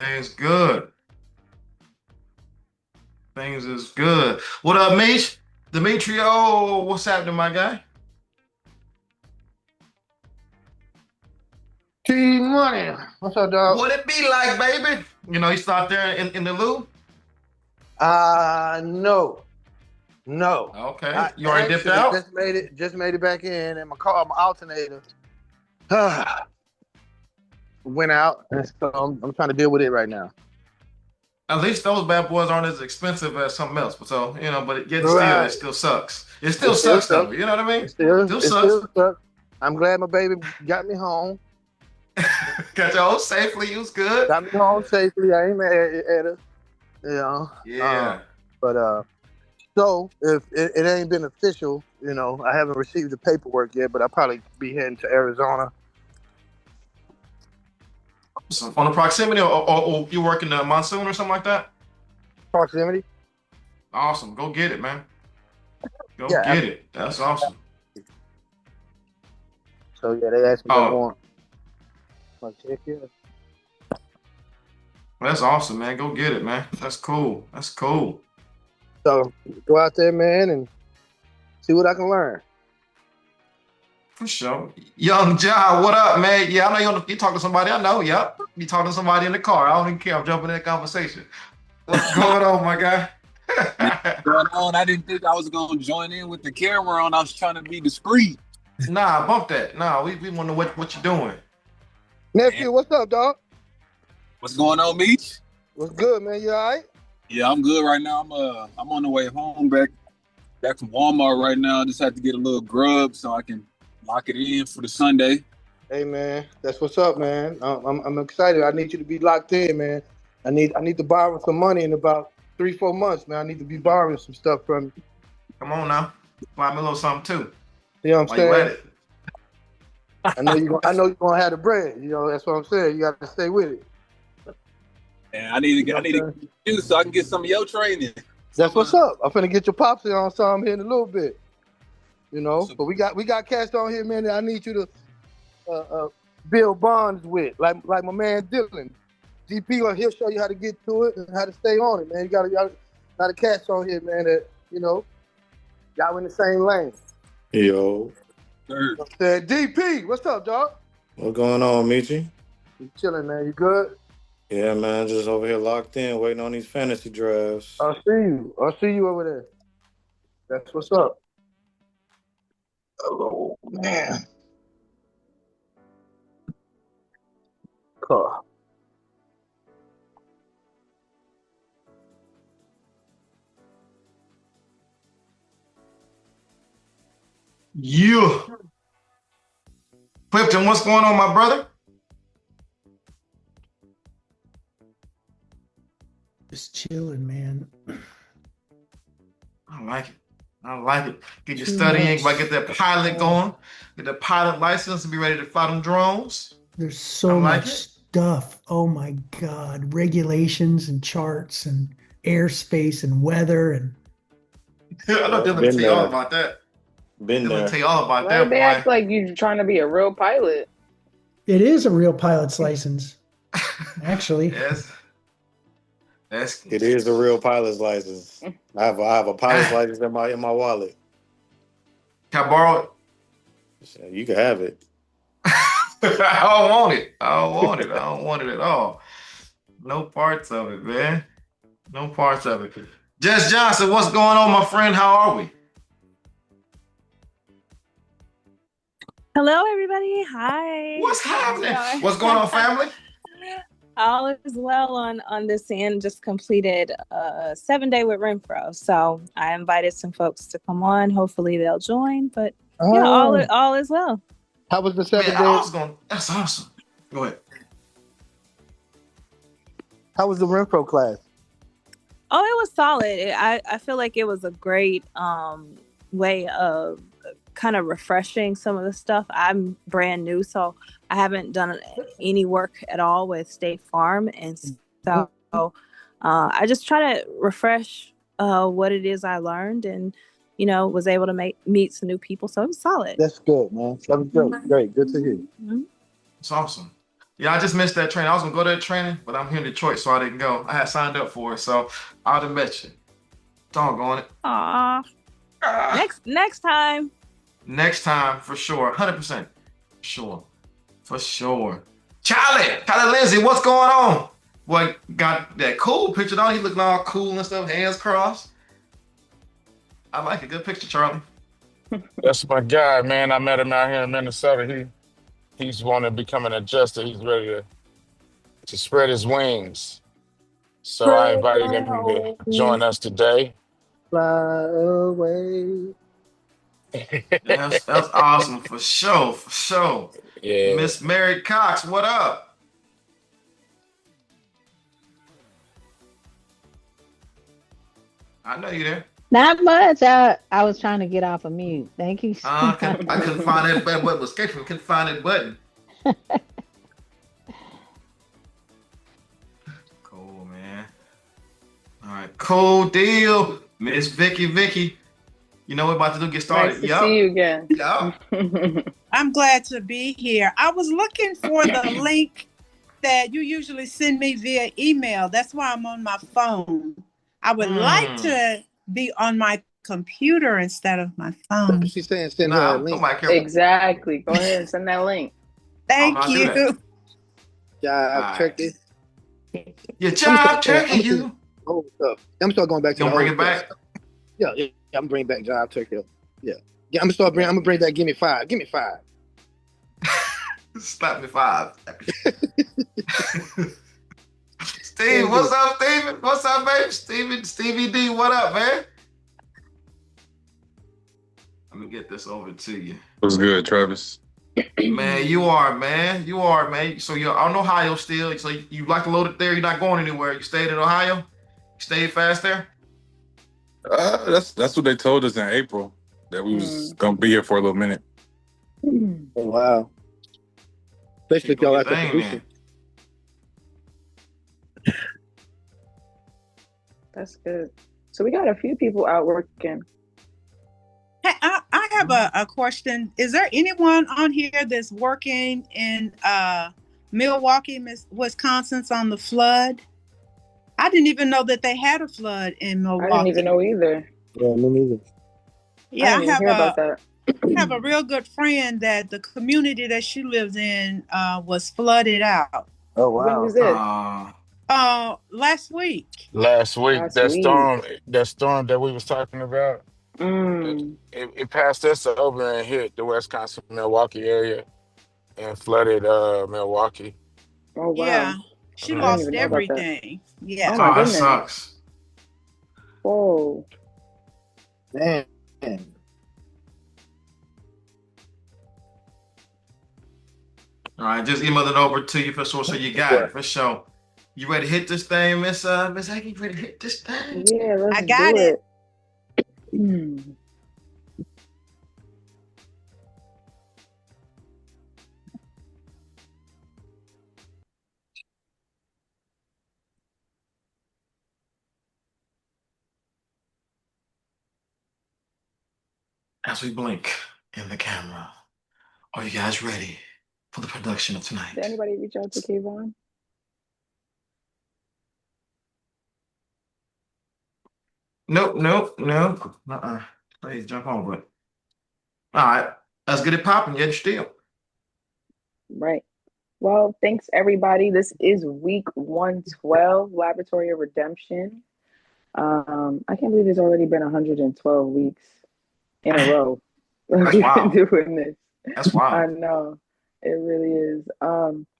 Things good. Things is good. What up, Meech? Demetrio, what's happening, my guy? T Money. What's up, dog? What it be like, baby? You start there in the loo? No, no. Okay. I You already dipped actually out? just made it back in, and my alternator went out, and so I'm trying to deal with it right now. At least those bad boys aren't as expensive as something else. So, but it Right. still sucks. It It still still sucks though. sucks. You know what I mean? Still It sucks. still sucks. I'm glad my baby got me home. Got your home safely. It was good. Got me home safely. I ain't mad at her. You know. Uh, Yeah. but so if it ain't been official, I haven't received the paperwork yet, but I'll probably be heading to Arizona. So on the proximity or you working the monsoon or something like that? Proximity. Awesome. Go get it, man. Go Yeah. get it. That's awesome. So yeah, they asked me if I Oh, want my check here. that's awesome, man. Go get it, man. That's cool. That's cool. So go out there, man, and see what I can learn. For sure. Young Ja, what up, man? Yeah, I know you talk to somebody. I know. Yep. You talking to somebody in the car. I don't even care. I'm jumping in that conversation. What's going on, my guy? Man, what's going on? I didn't think I was gonna join in with the camera on. I was trying to be discreet. Nah, bump that. Nah, we want to know what you're doing. Man, Nephew, what's up, dog? what's going on, Meech? What's good, man? You all right? Yeah, I'm good right now. I'm on the way home back from Walmart right now. I just had to get a little grub so I can lock it in for the Sunday. Hey, man, that's what's up, man. I'm excited. I need you to be locked in, man. I need to borrow some money in about 3-4 months, man. I need to be borrowing some stuff from you. Come on now. Buy me a little something too. You know what I'm While you at saying? it. I know you're gonna have the bread. That's what I'm saying. You got to stay with it. And I need to Saying? get you so I can get some of your training. That's Some what's up. I'm finna get your pops in on some here in a little bit. some, But we got cast on here, man. That I need you to build bonds with, like my man Dylan. DP, he'll show you how to get to it and how to stay on it, man. You got a cast on here, man. That y'all in the same lane. Yo, Said DP, what's up, dog? what going on, Michi? You chilling, man? You good? Yeah, man, just over here locked in, waiting on these fantasy drafts. I'll see you. I'll see you over there. That's what's up. Oh man. Car. Yeah. Clifton, what's going on, my brother? Just chilling, man. I like it. I like it. Get your Too studying, much. get that pilot going, get the pilot license and be ready to fly them drones. There's I so like much it. stuff. Oh my God. Regulations and charts and airspace and weather and I know Yeah, Dylan will been tell you all there, about that. been Dylan will there. tell you all about Why that, they act boy. like you trying to be a real pilot? it is a real pilot's license, actually. Yes, that's It is a real pilot's license. I have a pilot's ah, license in my wallet. can I borrow it? So you can have it. I don't want it. I don't want it. I don't want it at all. No parts of it, man. No parts of it. Jess Johnson, what's going on, my friend? How are we? Hello, everybody. Hi. What's How's happening? it What's going going? on, family? All is well on this end. Just completed a 7 day with Renfro, so I invited some folks to come on. Hopefully, they'll join. But yeah, Oh, all is well. how was the Man, seven I day? was going. That's awesome. Go ahead. How was the Renfro class? Oh, it was solid. I feel like it was a great way of kind of refreshing some of the stuff. I'm brand new, so I haven't done any work at all with State Farm, and so I just try to refresh what it is I learned, and was able to meet some new people. So it was solid. That's good, man. That was great. Great. Good to hear. Mhm. It's awesome. Yeah, I just missed that training. I was gonna go to that training, but I'm here in Detroit, so I didn't go. I had signed up for it, so I'd have met you. Doggone it. Aw. Ah. Next time. Next time for sure. 100%. Sure. For sure. Charlie Lindsay, what's going on? Boy, got that cool picture on. He looking all cool and stuff, hands crossed. I like a good picture, Charlie. That's my guy, man. I met him out here in Minnesota. He's wanting to become an adjuster. He's ready to spread his wings. So I Spread invited him to my join wings, us today. fly away. That's awesome for sure, for sure. Yeah. Miss Mary Cox, what up? I know you there. Not much. I was trying to get off of mute. Thank you. I couldn't find that button. What was escape from? Couldn't find that button. Cool, man. All right, cool deal, Miss Vicky. You know what we're about to do? Get started. Nice to see you again. Yup. I'm glad to be here. I was looking for the link that you usually send me via email. That's why I'm on my phone. I would like to be on my computer instead of my phone. She's saying send her a link. Exactly. Go ahead and send that link. Thank you. Job turkey. Your job turkey, you. Oh, I'm start going back to you the bring old it back. stuff. Yeah, I'm bringing back job turkey. Yeah, I'm gonna bring back. Give me five. Slap me 5. Steve, what's up, Steven? What's up, baby? Stevie D, what up, man? Let me get this over to you. What's good, Travis? Man, you are, man. So you're on Ohio still. So you like to load it there. You're not going anywhere. You stayed in Ohio. You stayed fast there. That's what they told us in April, that we was gonna be here for a little minute. Oh wow! Especially if y'all like the producer. That's good. So we got a few people out working. Hey, I have a question. Is there anyone on here that's working in Milwaukee, Wisconsin on the flood? I didn't even know that they had a flood in Milwaukee. I didn't even know either. Yeah, me neither. Yeah, I have a real good friend that the community that she lives in was flooded out. Oh wow! When was it? Last week. Last week, that storm that we was talking about, it passed us over and hit the Wisconsin, Milwaukee area and flooded Milwaukee. Oh wow! Yeah, she lost everything. Yeah. Oh my goodness. That sucks. Whoa. Man. All right, just emailed it over to you for sure, so you got it for sure. You ready to hit this thing, Miss Aggie? You ready to hit this thing? Yeah, let's I got do it. As we blink in the camera, are you guys ready for the production of tonight? Did anybody reach out to Kayvon? Nope. Please jump over it. All right, let's get it popping. Yet still. Right. Well, thanks everybody. This is week 112, Laboratory of Redemption. I can't believe it's already been 112 weeks in a row. That's We've wild. been doing this. That's wild. I know. It really is.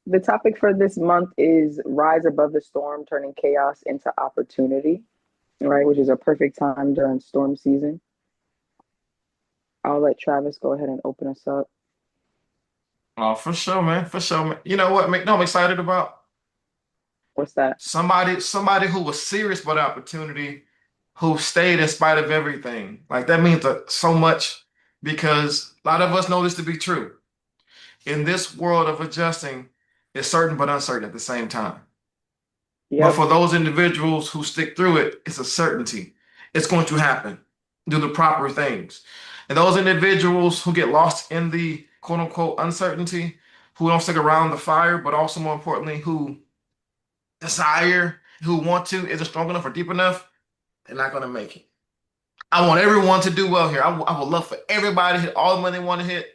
The topic for this month is Rise Above the Storm, Turning Chaos into Opportunity, right? Which is a perfect time during storm season. I'll let Travis go ahead and open us up. Oh, for sure, man. For sure, man. You know what? No, I'm excited about. What's that? Somebody who was serious about opportunity, who stayed in spite of everything. Like that means so much, because a lot of us know this to be true. In this world of adjusting, it's certain but uncertain at the same time. But for those individuals who stick through it, it's a certainty. It's going to happen. Do the proper things. And those individuals who get lost in the quote unquote uncertainty, who don't stick around the fire, but also more importantly, who desire, who want to, isn't strong enough or deep enough, they're not going to make it. I want everyone to do well here. I would love for everybody to hit all the money they want to hit,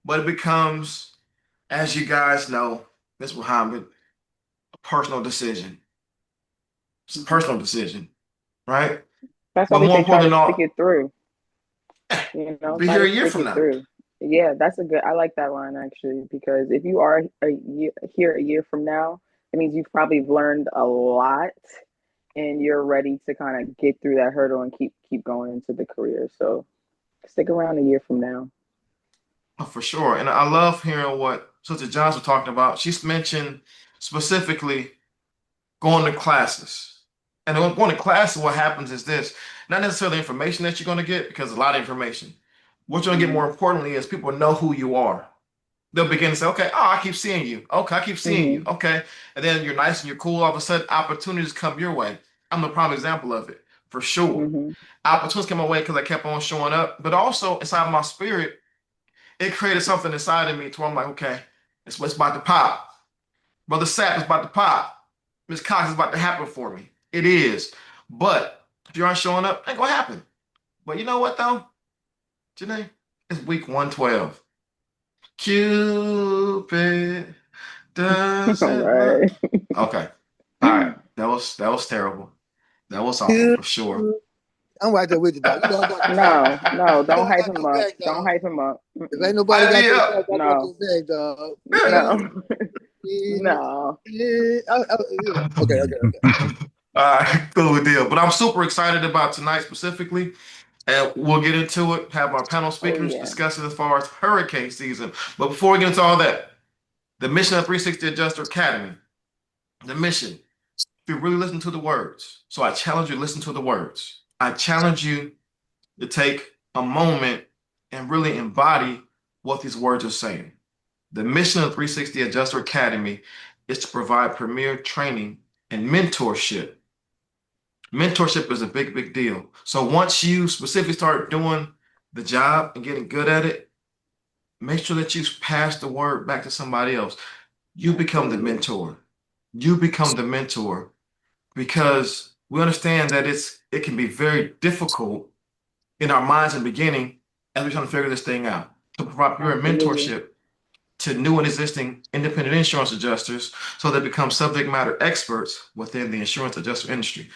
but it becomes, as you guys know, Ms. Muhammad, a personal decision. It's a personal decision, right? That's why But we more say try important to than stick all, it through. we'll be Try here to a year stick from it now. through. Yeah, that's a good. I like that line actually, because if you are here a year from now, it means you've probably learned a lot, and you're ready to kind of get through that hurdle and keep going into the career. So stick around a year from now. Oh, for sure. And I love hearing what Sister Johnson was talking about. She's mentioned specifically going to classes. And when going to classes, what happens is this, not necessarily the information that you're going to get, because there's a lot of information. What you're going to get more importantly is people know who you are. They'll begin to say, okay, oh, I keep seeing you. Okay, I keep seeing you. Okay. And then you're nice and you're cool. All of a sudden, opportunities come your way. I'm the prime example of it, for sure. Opportunities came my way because I kept on showing up. But also, inside my spirit, it created something inside of me to where I'm like, okay, it's what's about to pop. Brother Sapp is about to pop. Miss Cox is about to happen for me. It is. But if you aren't showing up, it ain't gonna happen. But you know what though, Janae? It's week 112. Cupid All doesn't love. right. Okay. All right. That was terrible. That was awful for sure. I'm right there with you, dog. You know I got your back. No, You know don't I hype got him your up. back, Don't dog. hype him up. If ain't nobody got your back, I got No, your back, dog. no, no. Okay. All right, cool deal. But I'm super excited about tonight specifically. And we'll get into it, have our panel Oh speakers yeah. discuss it as far as hurricane season. But before we get into all that, the mission of 360 Adjuster Academy, the mission, if you really listen to the words. So I challenge you to listen to the words. I challenge you to take a moment and really embody what these words are saying. The mission of 360 Adjuster Academy is to provide premier training and mentorship. Mentorship is a big, big deal. So once you specifically start doing the job and getting good at it, make sure that you pass the word back to somebody else. You become the mentor. You become the mentor because we understand that it can be very difficult in our minds in the beginning as we're trying to figure this thing out. To provide your Absolutely. mentorship to new and existing independent insurance adjusters so they become subject matter experts within the insurance adjuster industry.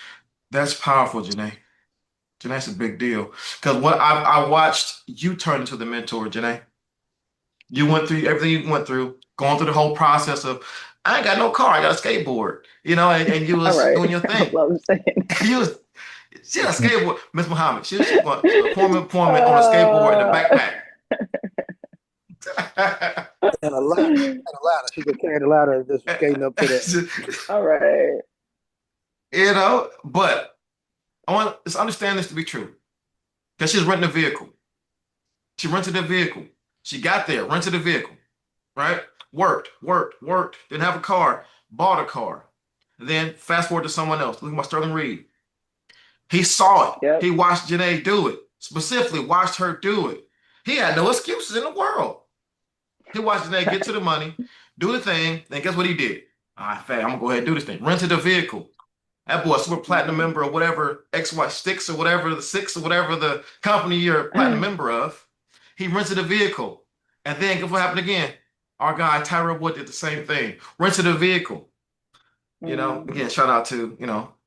That's powerful, Janae. Janae's a big deal. Because what I watched you turn into the mentor, Janae. You went through everything you went through, going through the whole process of, I ain't got no car, I got a skateboard, and you All was right. doing your I thing. love saying You was, she had a skateboard, Miss Muhammad. She was going to appointment on a skateboard in a that. backpack. And a ladder. She could carry the ladder and just skating up to the. All right. But I want let's understand this to be true. Because she's renting a vehicle. She rented a vehicle. She got there, rented a vehicle, right? Worked, didn't have a car, bought a car. Then fast forward to someone else. Look at my Sterling Reed. He saw it. Yep. He watched Janae do it. Specifically, watched her do it. He had no excuses in the world. He watched Janae get to the money, do the thing, then guess what he did? All right, fam, I'm gonna go ahead and do this thing. Rented a vehicle. That boy, super platinum member or whatever, XY Sticks or whatever, the six or whatever the company you're a platinum member of. He rented a vehicle. And then guess what happened again? Our guy, Tyrell Wood, did the same thing. Rented a vehicle. Again, shout out to,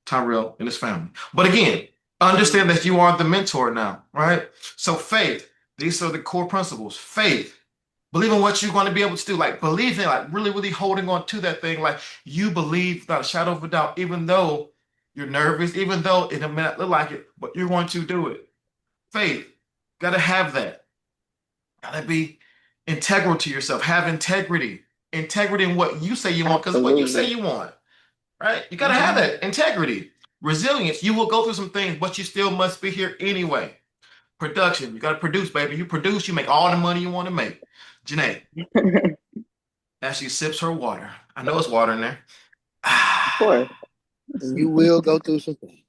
Tyrell and his family. But again, understand that you are the mentor now, right? So faith, these are the core principles. Faith, believe in what you're going to be able to do. Like believe in, like really, really holding on to that thing. Like you believe without a shadow of a doubt, even though you're nervous, even though it may not look like it, but you're going to do it. Faith, gotta have that. Gotta be integral to yourself. Have integrity. Integrity in what you say you want, because what you say you want, right? You gotta have that integrity. Resilience, you will go through some things, but you still must be here anyway. Production, you gotta produce, baby. You produce, you make all the money you want to make. Janae, as she sips her water, I know it's water in there. Of course. And you will go through some things.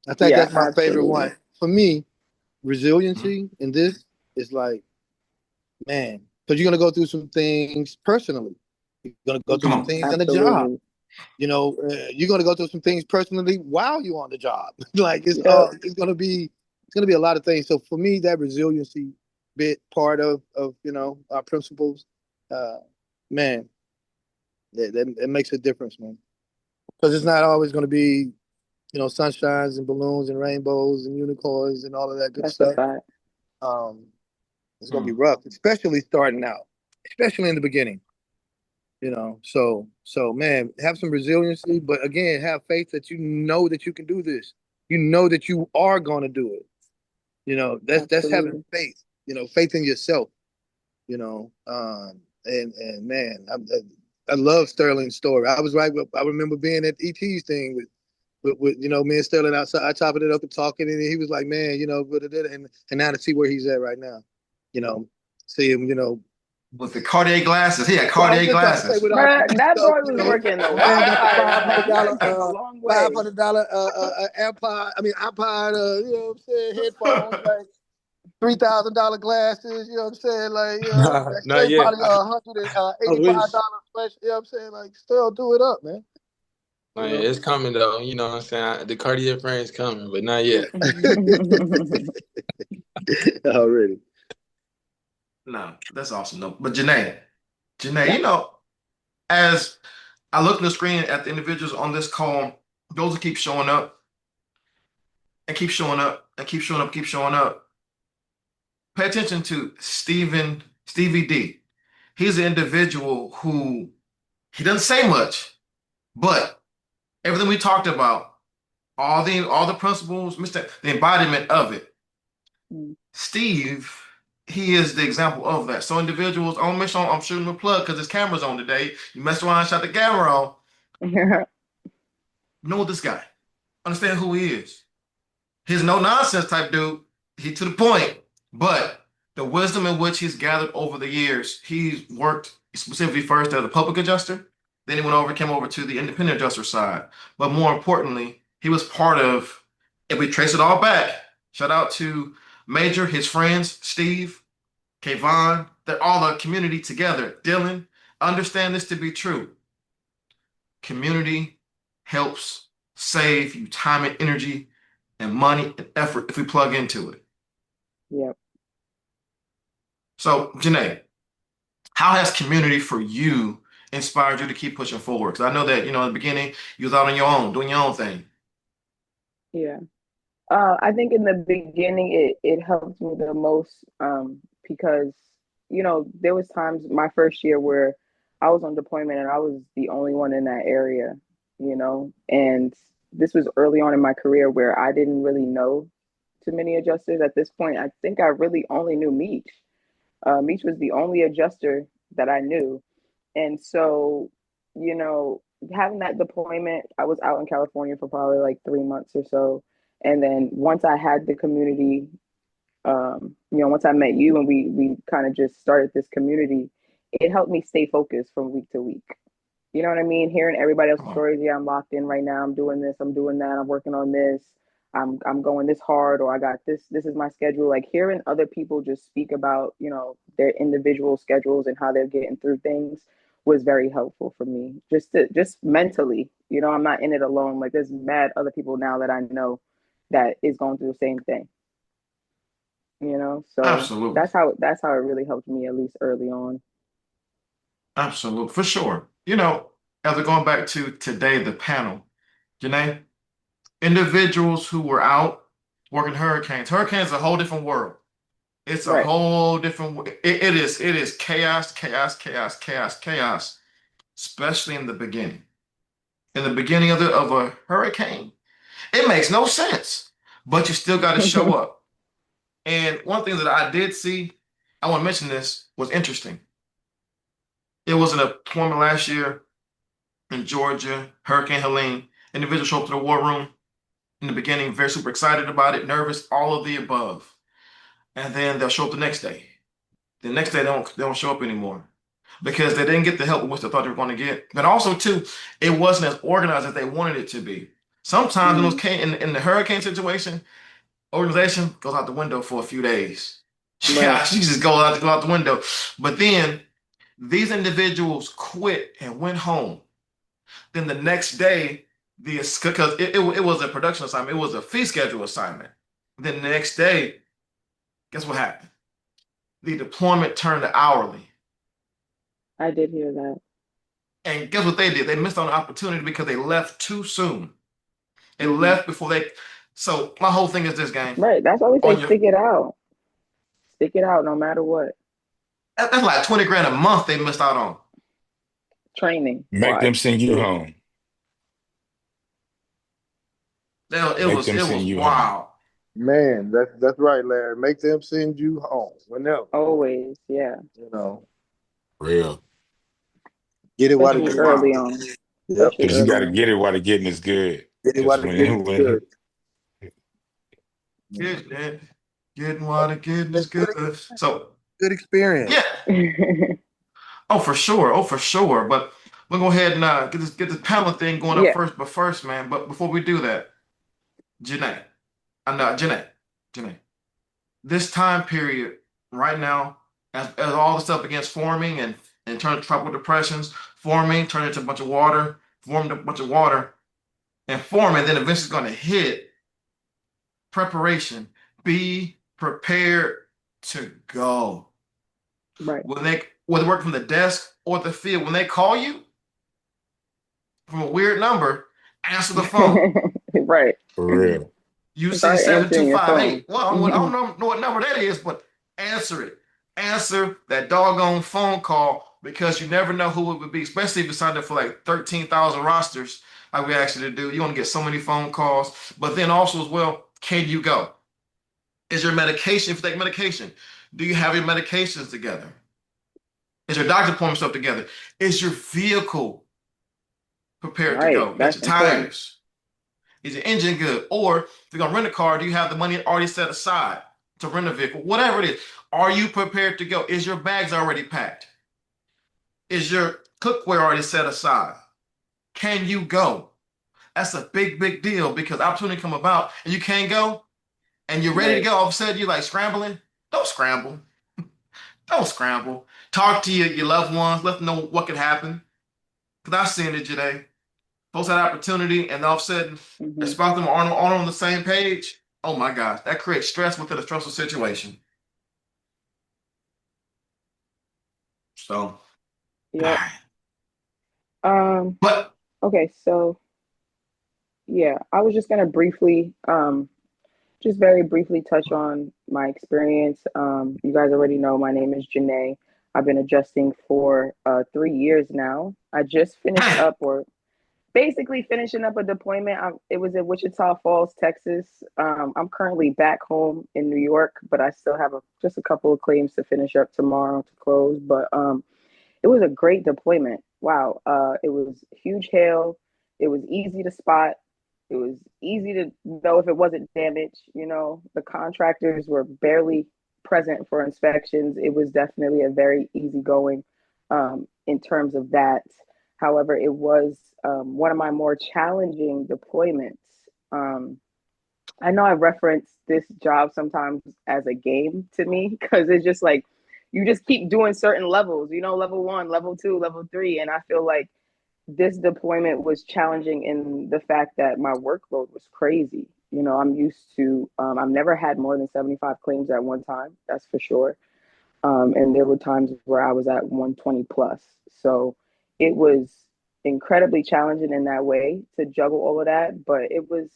I think that's my favorite one. For me, resiliency in this is like, man, because you're gonna go through some things personally. You're gonna go through Come some on. things in the job. Absolutely. You're gonna go through some things personally while you're on the job. Like Yep. it's gonna be a lot of things. So for me, that resiliency bit part of our principles, man, it makes a difference, man. Because it's not always gonna be sunshines and balloons and rainbows and unicorns and all of that good That's a stuff. fact. It's gonna be rough, especially starting out, especially in the beginning. So man, have some resiliency, but again, have faith that you know that you can do this. You know that you are gonna do it. That's having Absolutely. faith. Faith in yourself. And man, I love Sterling's story. I was right. I remember being at ET's thing with me and Sterling outside, I chopping it up and talking, and he was like, man, and now to see where he's at right now, see him, With the Cartier glasses. He had so I was Cartier just trying to say glasses. with all Bruh, this that stuff, boy was working in the the man got the wildfire, man. He came a long way. $500 AirPod, iPod, you know what I'm saying, headphones, like $3,000 glasses, you know what I'm saying, like that Not straight yet. probably I wish. $185 special, you know what I'm saying, like still do it up, man. Not yet. It's coming though. You know what I'm saying? The Cartier frame's coming, but not yet. Already. No, that's awesome. No, but Janae, as I look at the screen at the individuals on this call, those who keep showing up and keep showing up and keep showing up, keep showing up. Pay attention to Stevie D. He's an individual who he doesn't say much, but everything we talked about, all the principles, the embodiment of it. Steve, he is the example of that. So individuals, I'm shooting a plug because his camera's on today. You mess around and shot the camera on. Know this guy. Understand who he is. He's no nonsense type dude. He to the point, but the wisdom in which he's gathered over the years, he's worked specifically first as a public adjuster. Then he came over to the independent adjuster side. But more importantly, he was part of, if we trace it all back, shout out to Major, his friends, Steve, Kayvon, they're all a community together. Dylan, understand this to be true. Community helps save you time and energy and money and effort if we plug into it. Yep. So, Janae, how has community for you inspired you to keep pushing forward? Because I know that, in the beginning, you was out on your own, doing your own thing. Yeah. I think in the beginning it helped me the most because there was times my first year where I was on deployment and I was the only one in that area, and this was early on in my career where I didn't really know too many adjusters. At this point, I think I really only knew Meech. Meech was the only adjuster that I knew, and so having that deployment, I was out in California for probably like 3 months or so. And then once I had the community, once I met you and we kind of just started this community, it helped me stay focused from week to week. You know what I mean? Hearing everybody else's stories. Yeah, I'm locked in right now. I'm doing this. I'm doing that. I'm working on this. I'm going this hard, or I got this. This is my schedule. Like hearing other people just speak about, their individual schedules and how they're getting through things was very helpful for me. Just mentally, I'm not in it alone. Like there's mad other people now that I know that is going through the same thing. So Absolutely. that's how it really helped me, at least early on. Absolutely, for sure. As we're going back to today, the panel, Janae, individuals who were out working hurricanes. Hurricanes are a whole different world. It's a Right. whole different. It is chaos, chaos, chaos, chaos, chaos. Especially in the beginning. In the beginning of a hurricane, it makes no sense, but you still got to show up. And one thing that I did see, I want to mention this, was interesting. It was an deployment last year in Georgia, Hurricane Helene. Individuals show up to the war room in the beginning, very super excited about it, nervous, all of the above. And then they'll show up the next day. The next day they don't show up anymore because they didn't get the help which they thought they were going to get. But also too, it wasn't as organized as they wanted it to be. Sometimes in the hurricane situation, organization goes out the window for a few days. Yeah, Right. she just go out the window. But then these individuals quit and went home. Then the next day, because it was a production assignment, it was a fee schedule assignment. Then the next day, guess what happened? The deployment turned to hourly. I did hear that. And guess what they did? They missed on an opportunity because they left too soon. They Hmm. left before they. So my whole thing is this game Right. That's why we say on your. stick it out. Stick it out no matter what. That's like 20 grand a month they missed out on. Training Make them wise, send you too. home. It Make was them it send was you home. wild. Man, that's right, Larry. Make them send you home whenever. Always, yeah. You know, Real. get it while It the Especially was getting is early wild. good. on. Yep. Especially Because you early got to on. get it while the getting is good. Get it while Because the getting is when good. Getting it, getting water, getting is good. So Good experience. yeah, oh for sure, oh for sure. But we'll go ahead and get this panel thing going up Yeah. first. But first, man. But before we do that, Janae, I'm not Janae. This time period right now, as all the stuff against forming and turning to tropical depressions, forming, turning into a bunch of water, forming a bunch of water, and forming, then eventually going to hit preparation. Be prepared to go. Right. Whether work from the desk or the field, when they call you from a weird number, answer the phone. Right. for real. You see Start answering your 7258. phone. Well, I don't know what number that is, but answer it. Answer that doggone phone call because you never know who it would be, especially if you signed up for like 13,000 rosters like we asked you to do. You want to get so many phone calls. But then also as well, can you go? Is your medication, if you take medication, do you have your medications together? Is your doctor appointment stuff together? Is your vehicle prepared to Right. go? Got That's your important. tires? Is your engine good? Or if you're gonna rent a car, do you have the money already set aside to rent a vehicle? Whatever it is, are you prepared to go? Is your bags already packed? Is your cookware already set aside? Can you go? That's a big, big deal because opportunity come about and you can't go and you're ready to Right. go. All of a sudden you're like scrambling. Don't scramble. Don't scramble. Talk to your loved ones. Let them know what could happen. Because I've seen it today. Folks had opportunity, and all of a sudden, their Hmm. spouse them aren't on the same page. Oh my gosh, that creates stress within a stressful situation. So, all Yep. right. Um, But okay, so yeah, I was just gonna briefly, just very briefly touch on my experience. You guys already know my name is Janae. I've been adjusting for 3 years now. I just finished dang, up, or basically finishing up a deployment. It was in Wichita Falls, Texas. I'm currently back home in New York, but I still have just a couple of claims to finish up tomorrow to close. But it was a great deployment. Wow. It was huge hail. It was easy to spot. It was easy to know if it wasn't damaged. The contractors were barely present for inspections. It was definitely a very easygoing in terms of that. However, it was one of my more challenging deployments. Um, I know I reference this job sometimes as a game to me because it's just like you just keep doing certain levels, level one, level two, level three. And I feel like this deployment was challenging in the fact that my workload was crazy. I'm used to, I've never had more than 75 claims at one time, that's for sure. And there were times where I was at 120 plus. So it was incredibly challenging in that way to juggle all of that. But it was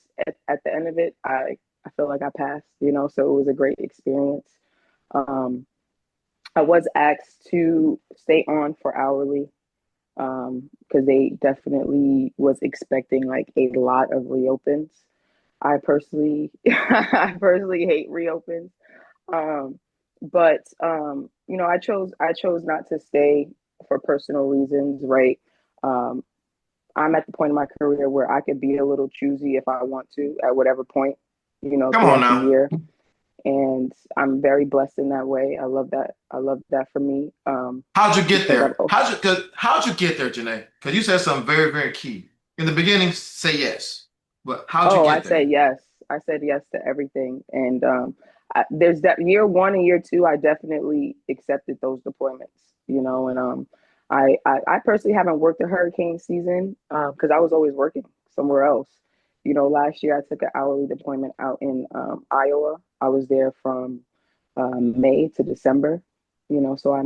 at the end of it, I feel like I passed, so it was a great experience. Um, I was asked to stay on for hourly because they definitely was expecting like a lot of reopens. I personally, I personally hate reopens. Um, but I chose not to stay for personal reasons, right? Um, I'm at the point in my career where I could be a little choosy if I want to at whatever point, come on throughout the now. year. And I'm very blessed in that way. I love that. I love that for me. How'd you get Because I've there? How'd you get there, Janae? Because you said something very, very key. In the beginning, say yes. But how'd you Oh, I get say there? yes. I said yes to everything. And there's that year one and year two, I definitely accepted those deployments, you know, and I personally haven't worked a hurricane season because I was always working somewhere else. You know, last year I took an hourly deployment out in Iowa. I was there from May to December, you know, so I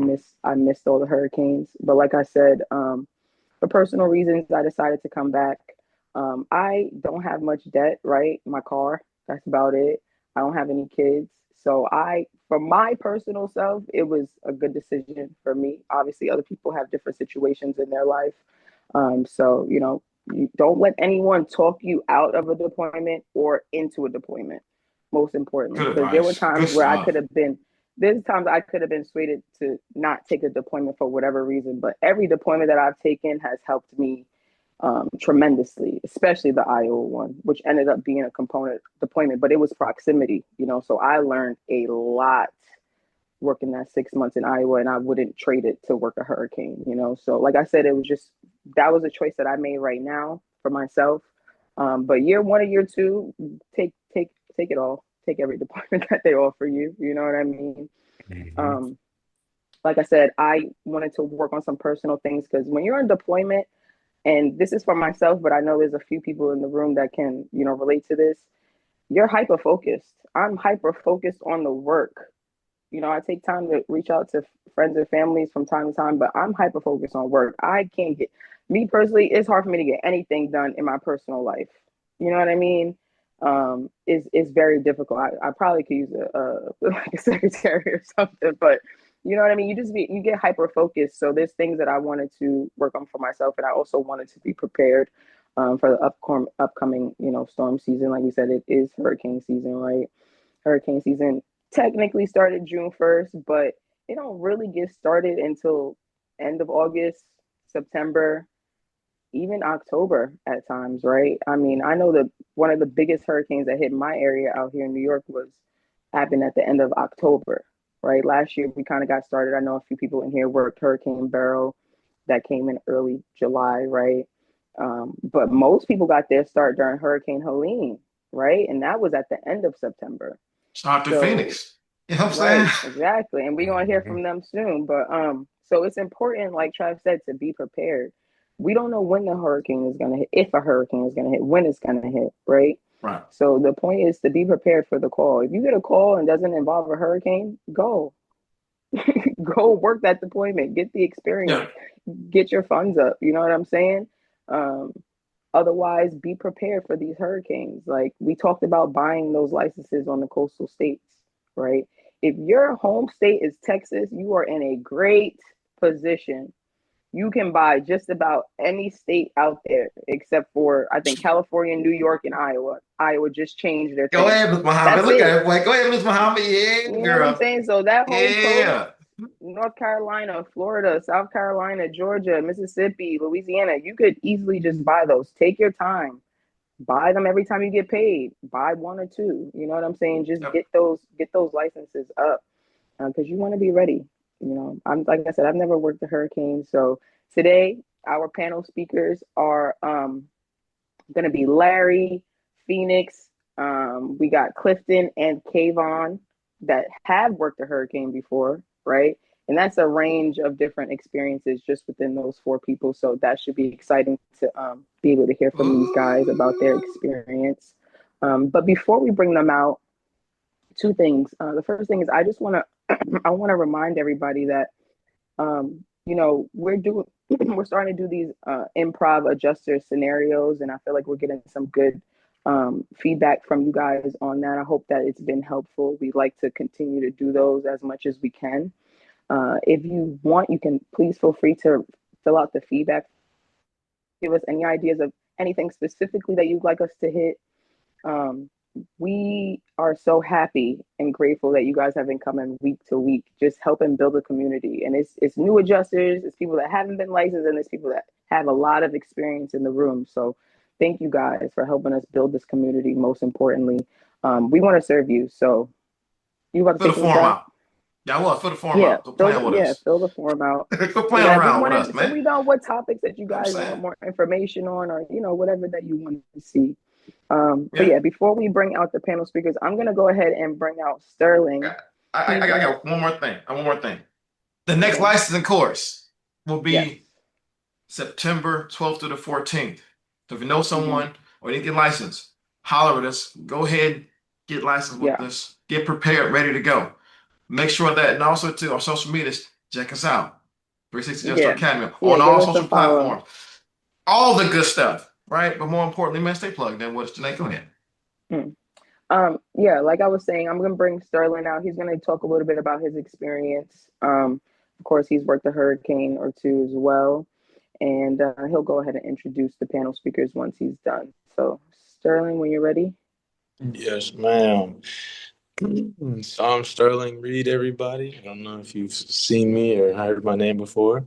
missed all the hurricanes. But like I said, for personal reasons, I decided to come back. I don't have much debt, right? My car, that's about it. I don't have any kids. So for my personal self, it was a good decision for me. Obviously, other people have different situations in their life. So, you know, you don't let anyone talk you out of a deployment or into a deployment, most importantly. Good Because there were advice. Good times where stuff. there's times I could have been swayed to not take a deployment for whatever reason, but every deployment that I've taken has helped me tremendously, especially the Iowa one, which ended up being a component deployment, but it was proximity, you know, so I learned a lot working that 6 months in Iowa, and I wouldn't trade it to work a hurricane, you know. So like I said, that was a choice that I made right now for myself. But year one or year two, take it all. Take every deployment that they offer you. You know what I mean? Mm-hmm. Like I said, I wanted to work on some personal things because when you're in deployment, and this is for myself, but I know there's a few people in the room that can, you know, relate to this. You're hyper focused. I'm hyper focused on the work. You know, I take time to reach out to friends and families from time to time, but I'm hyper focused on work. I can't me personally, it's hard for me to get anything done in my personal life. You know what I mean? Is very difficult. I probably could use like a secretary or something, but you know what I mean? You get hyper focused. So there's things that I wanted to work on for myself, and I also wanted to be prepared for the upcoming, you know, storm season. Like we said, it is hurricane season, right? Hurricane season technically started June 1st, but it don't really get started until end of August, September, even October at times, right? I mean, I know that one of the biggest hurricanes that hit my area out here in New York happened at the end of October, right? Last year we kind of got started. I know a few people in here worked Hurricane Beryl that came in early July, right? But most people got their start during Hurricane Helene, right? And that was at the end of September. Shout out to So Phoenix. You know what I'm saying? right, exactly. And we're gonna hear from them soon. But so it's important, like Trav said, to be prepared. We don't know when the hurricane is gonna hit, if a hurricane is gonna hit, when it's gonna hit, right? Right. So the point is to be prepared for the call. If you get a call and doesn't involve a hurricane, go. Go work that deployment, get the experience, get your funds up. You know what I'm saying? Otherwise, be prepared for these hurricanes. Like we talked about buying those licenses on the coastal states, right? If your home state is Texas, you are in a great position. You can buy just about any state out there except for, I think, California, New York, and Iowa. Iowa just changed their Go thing. ahead, Ms. Muhammad. That's Look it. at it. Wait, go ahead, Ms. Muhammad. Yeah, You know what I'm girl. saying? So that whole coast, Yeah. North Carolina, Florida, South Carolina, Georgia, Mississippi, Louisiana, you could easily just buy those. Take your time. Buy them every time you get paid. Buy one or two. You know what I'm saying? Just get those licenses up because you want to be ready. You know, I'm like I said, I've never worked a hurricane. So today, our panel speakers are going to be Larry, Phoenix. We got Clifton and Kayvon that have worked a hurricane before, right? And that's a range of different experiences just within those four people. So that should be exciting to be able to hear from these guys about their experience. But before we bring them out, two things. The first thing is I just want to I want to remind everybody that you know, we're starting to do these improv adjuster scenarios, and I feel like we're getting some good feedback from you guys on that. I hope that it's been helpful. We'd like to continue to do those as much as we can. If you want, you can please feel free to fill out the feedback. Give us any ideas of anything specifically that you'd like us to hit. We are so happy and grateful that you guys have been coming week to week, just helping build a community. And it's new adjusters, it's people that haven't been licensed, and it's people that have a lot of experience in the room. So thank you guys for helping us build this community. Most importantly, we want to serve you. So you want to Fill take the form out. Yeah, well, fill the form yeah, out. Go playing with us. fill the form out. Go playing around with us, man. So we know what topics that you You know what I'm guys saying? want more information on, or you know, whatever that you want to see. But yeah, before we bring out the panel speakers, I'm gonna go ahead and bring out Sterling. I got one more thing. The next licensing course will be September 12th to the 14th. So if you know someone or you need to get licensed, holler at us. Go ahead, get licensed with us. Get prepared, ready to go. Make sure that, and also too, our social medias, check us out. 360 Jester Academy on all social platforms. All the good stuff, right? But more importantly, man, stay plugged in with us. Janae, go ahead. Yeah, like I was saying, I'm gonna bring Sterling out. He's gonna talk a little bit about his experience. Of course, he's worked a hurricane or two as well, and he'll go ahead and introduce the panel speakers once he's done. So, Sterling, when you're ready. Yes, ma'am. So I'm Sterling Reed, everybody. I don't know if you've seen me or heard my name before.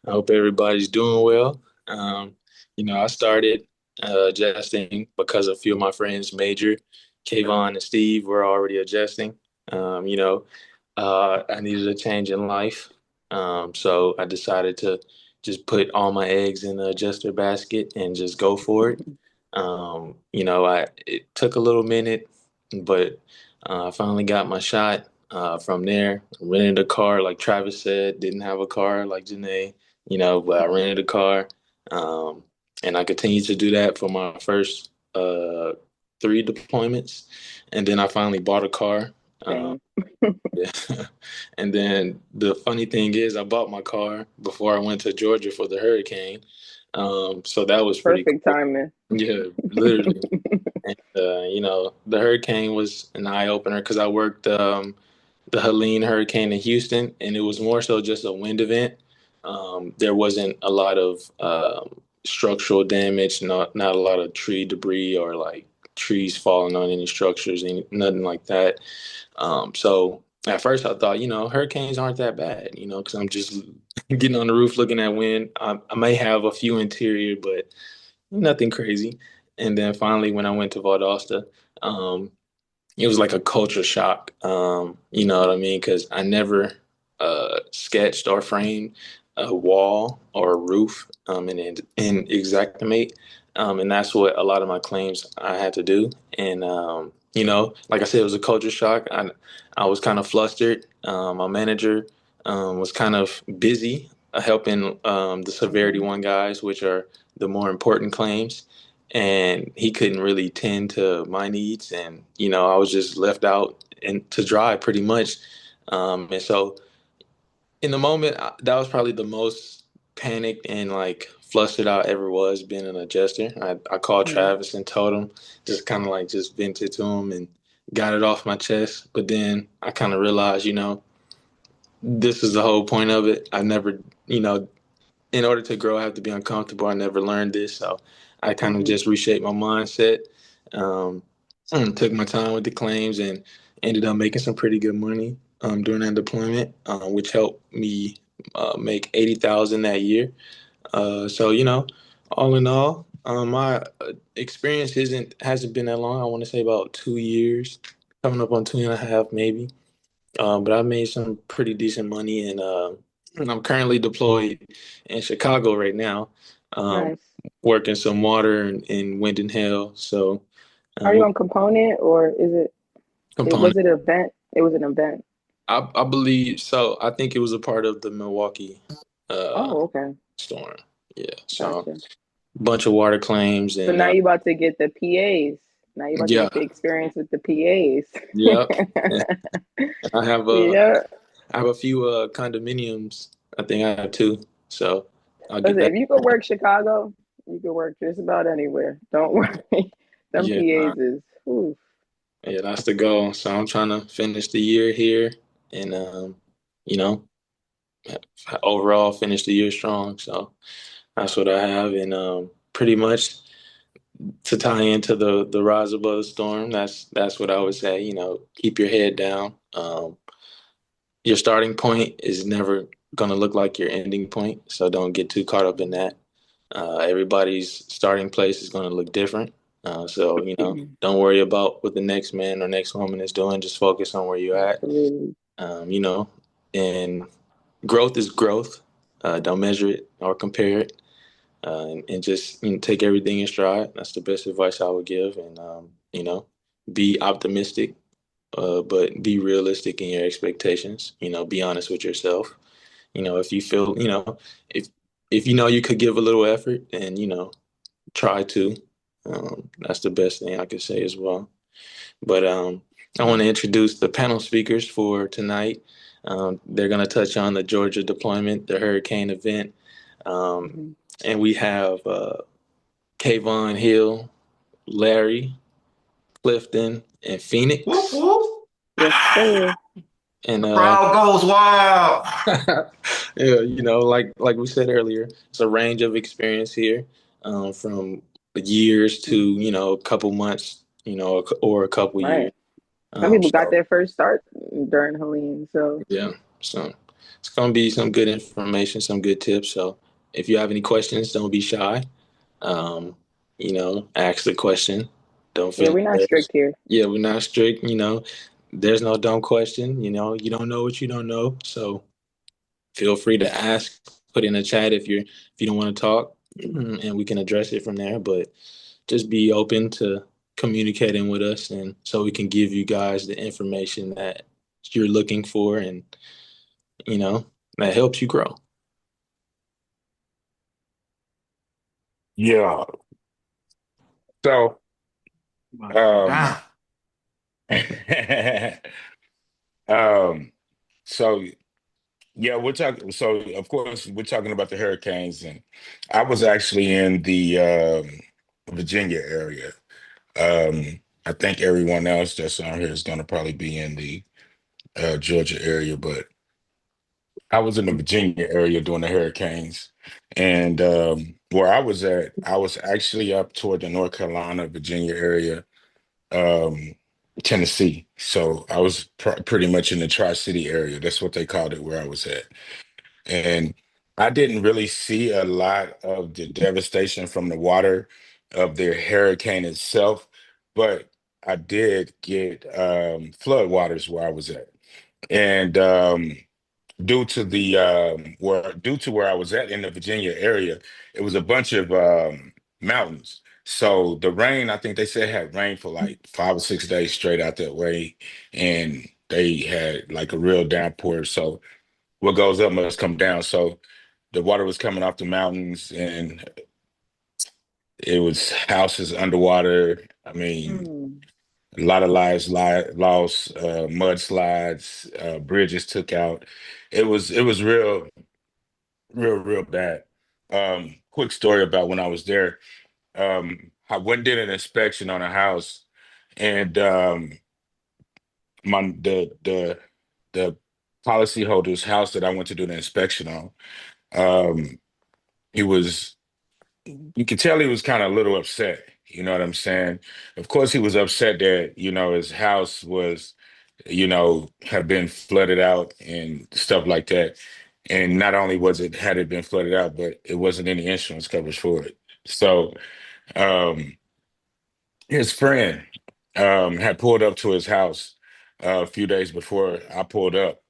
I hope everybody's doing well. I started adjusting because a few of my friends, Major, Kayvon, and Steve, were already adjusting. I needed a change in life. So I decided to just put all my eggs in the adjuster basket and just go for it. It took a little minute, but I finally got my shot. From there, rented a car, like Travis said, didn't have a car like Janae, but I rented a car. And I continued to do that for my first 3 deployments. And then I finally bought a car. Yeah. And then the funny thing is, I bought my car before I went to Georgia for the hurricane. So that was pretty perfect cool. timing. Yeah, literally. And, the hurricane was an eye opener because I worked the Helene hurricane in Houston, and it was more so just a wind event. There wasn't a lot of structural damage, not a lot of tree debris or like trees falling on any structures, nothing like that. So at first I thought, hurricanes aren't that bad, because I'm just getting on the roof looking at wind. I may have a few interior, but nothing crazy. And then finally, when I went to Valdosta, it was like a culture shock. You know what I mean? Because I never sketched or framed a wall or a roof in Exactimate. And that's what a lot of my claims I had to do. And, like I said, it was a culture shock. I was kind of flustered. My manager was kind of busy helping the Severity 1 guys, which are the more important claims, and he couldn't really tend to my needs, and I was just left out and to dry pretty much. And so in the moment, that was probably the most panicked and like flustered I ever was being an adjuster. I called Travis and told him, just kind of like just vented to him and got it off my chest. But then I kind of realized, this is the whole point of it. I never, in order to grow, I have to be uncomfortable. I never learned this. So I kind of just reshaped my mindset, took my time with the claims, and ended up making some pretty good money during that deployment, which helped me make $80,000 that year. So, all in all, my experience hasn't been that long. I want to say about 2 years, coming up on 2.5 maybe. But I made some pretty decent money, and I'm currently deployed in Chicago right now, Nice. working some water in wind and hail. So, are you on component, or is it? Component. Was it an event? It was an event. I believe so. I think it was a part of the Milwaukee okay. storm. Yeah. So Gotcha. bunch of water claims, and So now you're about to get the PAs. Now you're about to get the experience with the PAs. Yep. I have a few condominiums. I think I have 2. So I'll get that. If you could work Chicago, you could work just about anywhere. Don't worry. Them PAs is whew. Yeah, that's the goal. So I'm trying to finish the year here and overall finish the year strong. So that's what I have. And pretty much to tie into the rise above the storm, that's what I would say. Keep your head down. Your starting point is never gonna look like your ending point, so don't get too caught up in that. Everybody's starting place is gonna look different. So don't worry about what the next man or next woman is doing. Just focus on where you're at. And growth is growth. Don't measure it or compare it. and just take everything in stride. That's the best advice I would give, and be optimistic, but be realistic in your expectations. Be honest with yourself. If you feel, if you could give a little effort, and try to. That's the best thing I could say as well. But I want to introduce the panel speakers for tonight. They're going to touch on the Georgia deployment, the hurricane event, and we have Kayvon Hill, Larry, Clifton, and Phoenix. Whoop, whoop. Yes, sir. And Crowd goes wild. yeah, like we said earlier, it's a range of experience here, from years to a couple months, or a couple years. Right. Some people got So their first start during Helene, so yeah, so it's gonna be some good information, some good tips. So if you have any questions, don't be shy. Um, ask the question. Don't yeah, feel we're not embarrassed. strict here. Yeah, we're not strict. There's no dumb question. You don't know what you don't know. So feel free to ask. Put in a chat if you don't want to talk, and we can address it from there. But just be open to communicating with us, and so we can give you guys the information that you're looking for, and that helps you grow. Yeah. So, Damn. um, so yeah, we're talking. So, of course, we're talking about the hurricanes, and I was actually in the Virginia area. I think everyone else that's on here is going to probably be in the Georgia area, but I was in the Virginia area during the hurricanes, and where I was at, I was actually up toward the North Carolina, Virginia area, um, Tennessee. So I was pretty much in the Tri-City area. That's what they called it where I was at. And I didn't really see a lot of the devastation from the water of the hurricane itself, but I did get flood waters where I was at. And due to where I was at in the Virginia area, it was a bunch of mountains. So the rain, I think they said had rain for like 5 or 6 days straight out that way, and they had like a real downpour. So what goes up must come down. So the water was coming off the mountains, and it was houses underwater. I mean, Mm. a lot of lives lost, mudslides, bridges took out. It was real bad. Quick story about when I was there. I went and did an inspection on a house, and my the policyholder's house that I went to do the inspection on. Um, he was you could tell he was kind of a little upset. You know what I'm saying? Of course, he was upset that his house was had been flooded out and stuff like that. And not only had it been flooded out, but it wasn't any insurance coverage for it. So his friend had pulled up to his house a few days before I pulled up,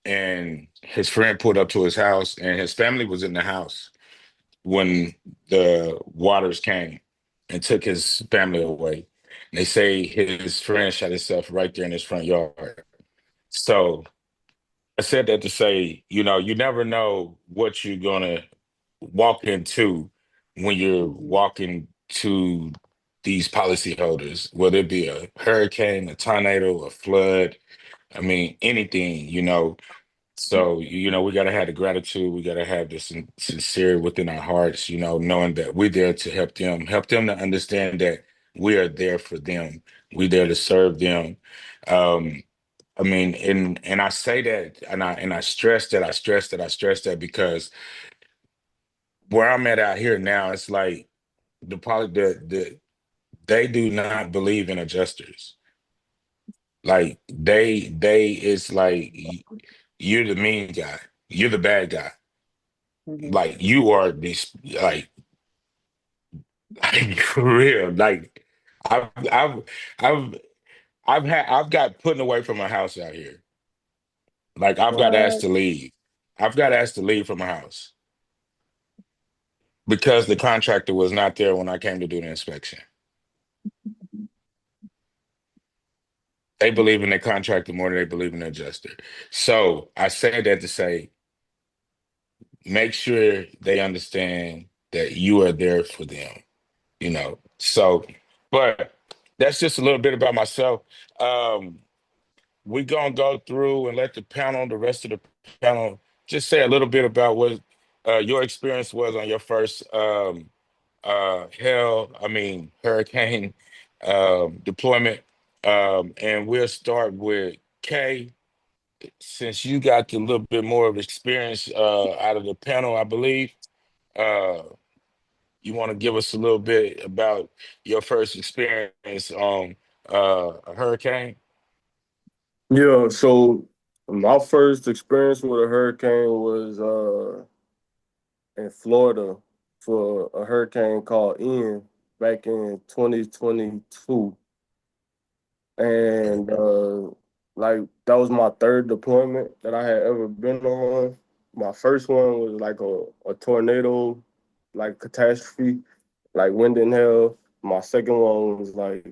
and his friend pulled up to his house, and his family was in the house when the waters came and took his family away. They say his friend shot himself right there in his front yard. So I said that to say, you never know what you're gonna walk into when you're Mhm. walking to these policyholders, whether it be a hurricane, a tornado, a flood. I mean, anything. So, we got to have the gratitude. We got to have the sincere within our hearts, knowing that we're there to help them to understand that we are there for them. We're there to serve them. Um, I mean, and I say that, and I stress that, I stress that because where I'm at out here now, it's like they do not believe in adjusters. Like it's like you're the mean guy, you're the bad guy. Mhm. Like you are this, like for real. Like I've I've I've I've got put away from my house out here. Like I've got asked What? to leave. I've got asked to leave from my house. because the contractor was not there when I came to do the inspection. They believe in the contractor more than they believe in the adjuster. So I said that to say, make sure they understand that you are there for them, you know. So, but that's just a little bit about myself. Um, we're gonna go through and let the panel, the rest of the panel, just say a little bit about what your experience was on your first hurricane deployment. And we'll start with Kay, since you got a little bit more of experience out of the panel, I believe. Uh, you want to give us a little bit about your first experience on a hurricane? Yeah, so my first experience with a hurricane was in Florida for a hurricane called Ian back in 2022. And like that was my third deployment that I had ever been on. My first one was like a tornado, like catastrophe, like wind and hail. My second one was like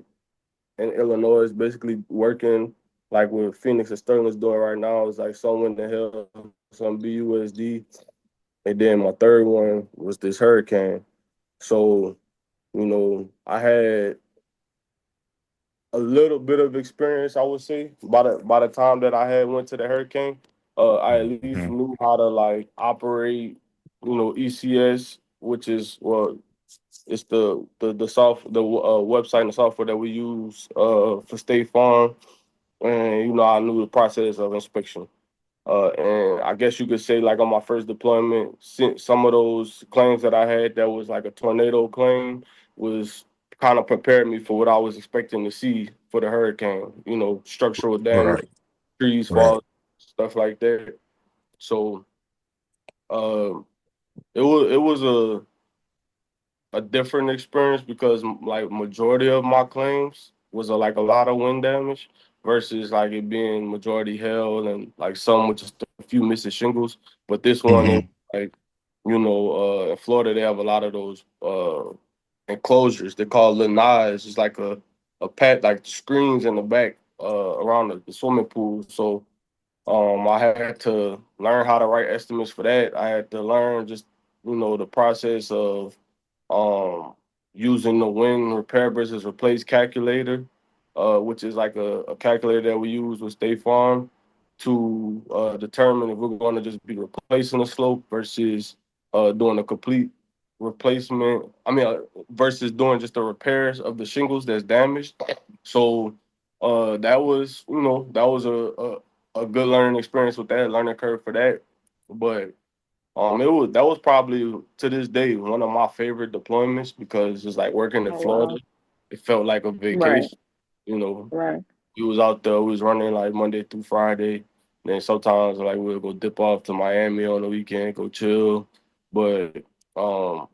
in Illinois, basically working like with Phoenix and Sterling's doing right now. It's like some wind and hail, some BUSD. And then my third one was this hurricane. So, I had a little bit of experience, I would say. By the time that I had went to the hurricane, I at least Mhm. knew how to like operate, ECS, which is it's the website and the software that we use for State Farm, and I knew the process of inspection. And I guess you could say, like on my first deployment, some of those claims that I had that was like a tornado claim was kind of prepared me for what I was expecting to see for the hurricane. Structural damage, Right, trees right. fall, stuff like that. So uh, it was a different experience because like majority of my claims was like a lot of wind damage versus like it being majority hail and like some with just a few missing shingles. But this one is Hmm. like in Florida they have a lot of those enclosures. They call lanais. It's like a pad like screens in the back around the swimming pool. So I had to learn how to write estimates for that. I had to learn just the process of um, using the wind repair versus replace calculator, which is like a calculator that we use with State Farm to determine if we're going to just be replacing the slope versus doing a complete replacement. I mean, versus doing just the repairs of the shingles that's damaged. So that was a good learning experience with that learning curve for that. But that was probably to this day one of my favorite deployments because it's like working in Oh Florida. wow. It felt like a Right. vacation. You know, Right. we was out there. We was running like Monday through Friday. Then sometimes like we'll go dip off to Miami on the weekend, go chill. But um,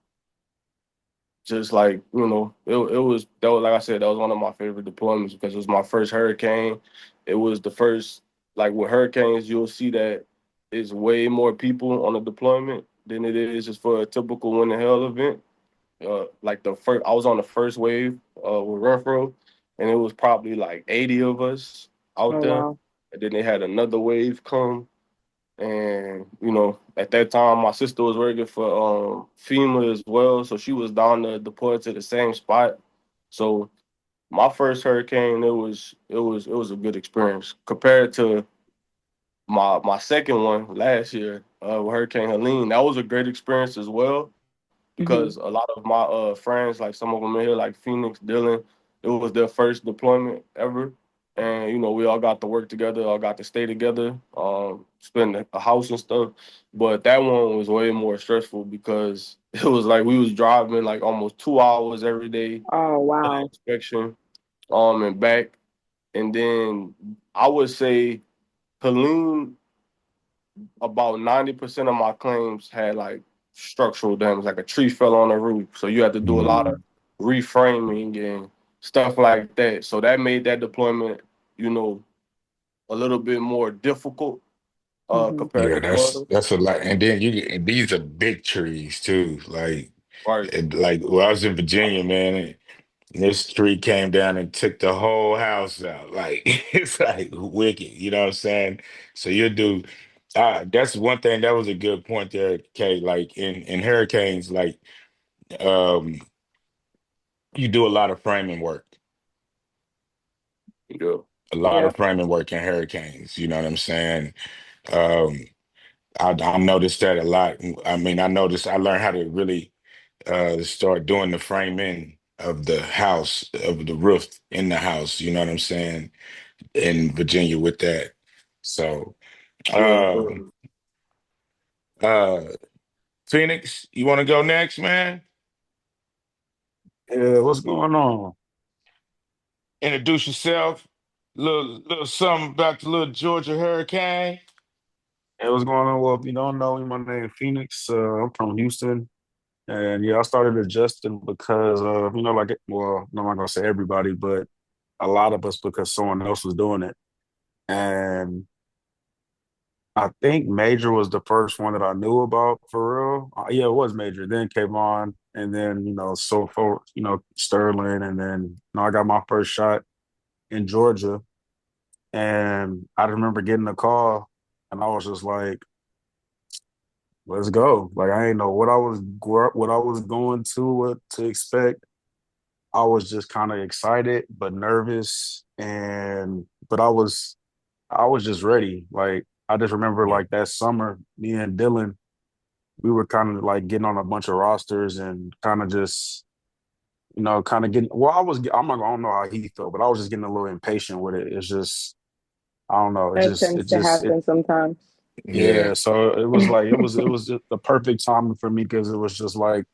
just like it was that was like I said, that was one of my favorite deployments because it was my first hurricane. It was the first, like with hurricanes you'll see that it's way more people on a deployment than it is just for a typical wind and hail event. Like the first, I was on the first wave with Renfro, and it was probably like 80 of us out Oh there, wow. and then they had another wave come. And at that time, my sister was working for FEMA as well, so she was down there deployed to the same spot. So my first hurricane, it was a good experience compared to my second one last year with Hurricane Helene. That was a great experience as well because a Mhm. lot of my friends, like some of them in here, like Phoenix, Dylan, it was their first deployment ever, and we all got to work together, all got to stay together, spend a house and stuff. But that one was way more stressful because it was like we was driving like almost 2 hours every day Oh for the wow. inspection, and back, and then I would say Helene, about 90% of my claims had like structural damage, like a tree fell on the roof. So you had to do a lot of Mm. reframing and stuff like that. So that made that deployment, you know, a little bit more difficult Mhm. compared Yeah, to that's Florida. that's a lot. And then and these are big trees too. Like, Right. Like, well, I was in Virginia, man. And this tree came down and took the whole house out. Like it's like wicked, you know what I'm saying? So you do that's one thing that was a good point there, Kay. Like in hurricanes, like um you do a lot of framing work. Yeah. A lot Yeah. of framing work in hurricanes, you know what I'm saying? Um I noticed that a lot. I mean, I learned how to really start doing the framing of the house, of the roof in the house, you know what I'm saying? In Virginia with that. So, Yeah. um, uh, Phoenix, you want to go next, man? Yeah, what's going on? Introduce yourself. Little something about the little Georgia hurricane. Hey, what's going on? Well, if you don't know me, my name is Phoenix. I'm from Houston. And yeah, I started adjusting because like, well, I'm not gonna say everybody, but a lot of us because someone else was doing it. And I think Major was the first one that I knew about for real. Yeah, it was Major. Then Kayvon, and then so for Sterling, and then I got my first shot in Georgia, and I remember getting a call, and I was just like, "Let's go!" Like I didn't know what I was going to what to expect. I was just kind of excited but nervous, and but I was just ready. Like I just remember Yeah. like that summer, me and Dylan, we were kind of like getting on a bunch of rosters and kind of just kind of getting. Well, I don't know how he felt, but I was just getting a little impatient with it. It's just I don't know. That tends to happen sometimes. Yeah. Yeah. So it was like it was just the perfect timing for me because it was just like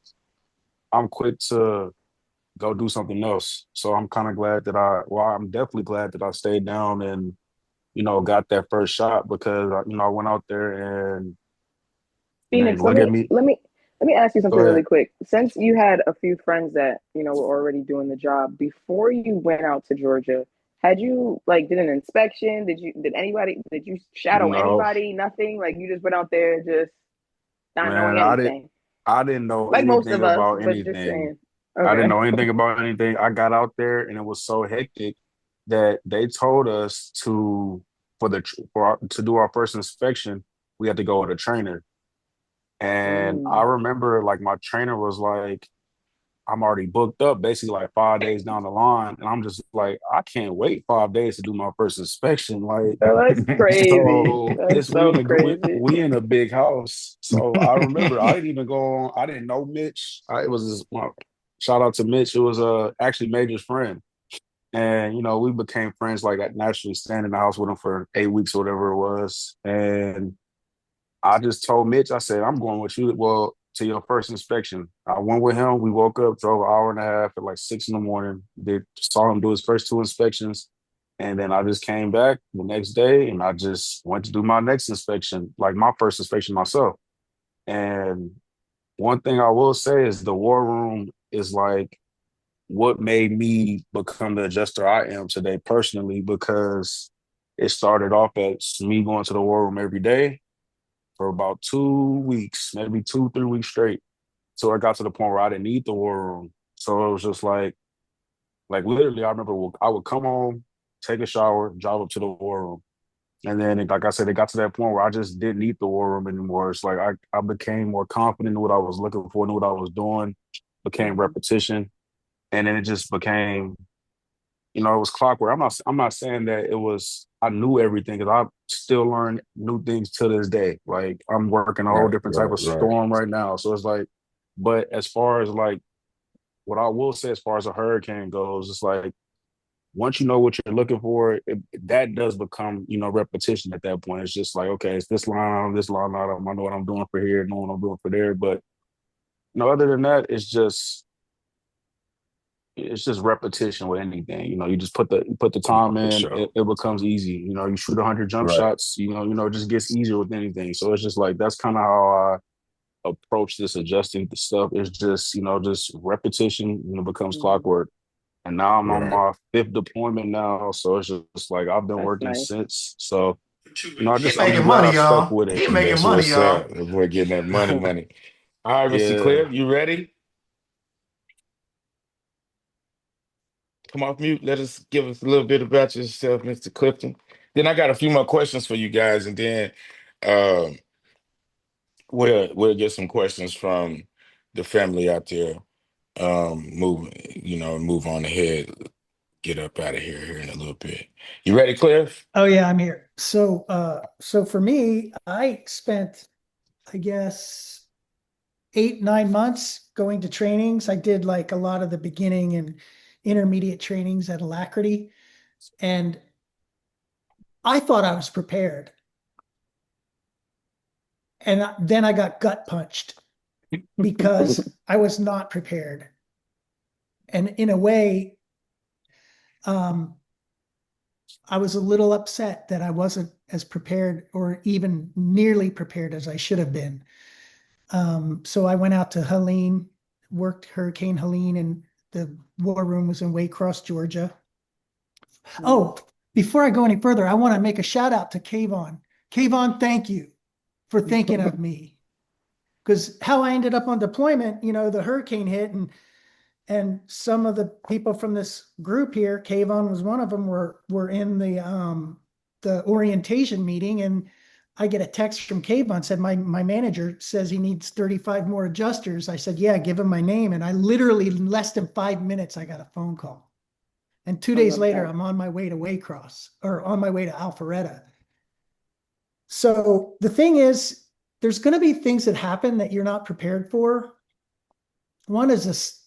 I'm quick to go do something else. So I'm kind of glad that I'm definitely glad that I stayed down and got that first shot because I went out there and man, Phoenix, let look at me me. let me let me ask you Go something really ahead. quick. Since you had a few friends that, were already doing the job, before you went out to Georgia, had you like did an inspection? Did you shadow No, anybody? Nothing? Like you just went out there just not knowing man, I didn't. anything. I didn't know Like most anything of us, about but just anything. saying. I didn't Okay. know anything about anything. I got out there and it was so hectic that they told us to do our first inspection, we had to go with a trainer. And I Mm. remember like my trainer was like, I'm already booked up basically like 5 days down the line. And I'm just like, I can't wait 5 days to do my first inspection. Like, Oh, that's crazy. so That's it's we so in a crazy. we in a big house. So I remember I didn't even go on. I didn't know Mitch. It was well, shout out to Mitch. It was actually Major's friend, and we became friends like naturally staying in the house with him for 8 weeks or whatever it was. And I just told Mitch, I said, I'm going with you. Well, to your first inspection. I went with him. We woke up, drove an hour and a half at like 6 in the morning. They saw him do his first two inspections. And then I just came back the next day and I just went to do my next inspection, like my first inspection myself. And one thing I will say is the war room is like what made me become the adjuster I am today personally, because it started off as me going to the war room every day for about 2 weeks, maybe 2, 3 weeks straight. So I got to the point where I didn't need the war room. So it was just like literally, I remember I would come home, take a shower, drive up to the war room. And then, like I said, it got to that point where I just didn't need the war room anymore. It's like I became more confident in what I was looking for, knew what I was doing, became Mhm. repetition. And then it just became it was clockwork. I'm not saying that it was I knew everything because I still learn new things to this day. Like I'm working a whole Right, different type right, of right. storm right now. So it's like, but as far as like what I will say as far as a hurricane goes, it's like once you know what you're looking for, that does become, repetition at that point. It's just like, okay, it's this line item. I know what I'm doing for here, know what I'm doing for there. But other than that, it's just repetition with anything. You just put the time For in, sure. it becomes easy. You shoot 100 jump Right. shots. It just gets easier with anything. So it's just like that's kind of how I approach this adjusting the stuff. It's just repetition. Becomes Mhm. clockwork. And now I'm on Right. my fifth deployment now, so it's just like I've been That's working nice. since. So He I'm just making glad money, I stuck y'all. with it. He making That's money, what's y'all. up. That boy getting that money, money. All right, Mr. Yeah. Cliff, you ready? come off mute. Let us give us a little bit about yourself, Mr. Clifton. Then I got a few more questions for you guys, and then um, we'll get some questions from the family out there. Move on ahead. Get up out of here in a little bit. You ready, Cliff? Oh yeah, I'm here. So for me, I spent, I guess, 8, 9 months going to trainings. I did like a lot of the beginning and intermediate trainings at Alacrity, and I thought I was prepared. And then I got gut punched because I was not prepared. And in a way, I was a little upset that I wasn't as prepared or even nearly prepared as I should have been. So I went out to Helene, worked Hurricane Helene, and the war room was in Waycross, Georgia. Oh, before I go any further, I want to make a shout out to Kayvon. Kayvon, thank you for thinking of me. Because how I ended up on deployment, the hurricane hit, and some of the people from this group here, Kayvon was one of them, were in the orientation meeting, and I get a text from Kayvon, said my manager says he needs 35 more adjusters. I said, yeah, give him my name. And I literally, in less than 5 minutes, I got a phone call. And 2 days later, I'm on my way to Waycross, or on my way to Alpharetta. So the thing is, there's going to be things that happen that you're not prepared for. One is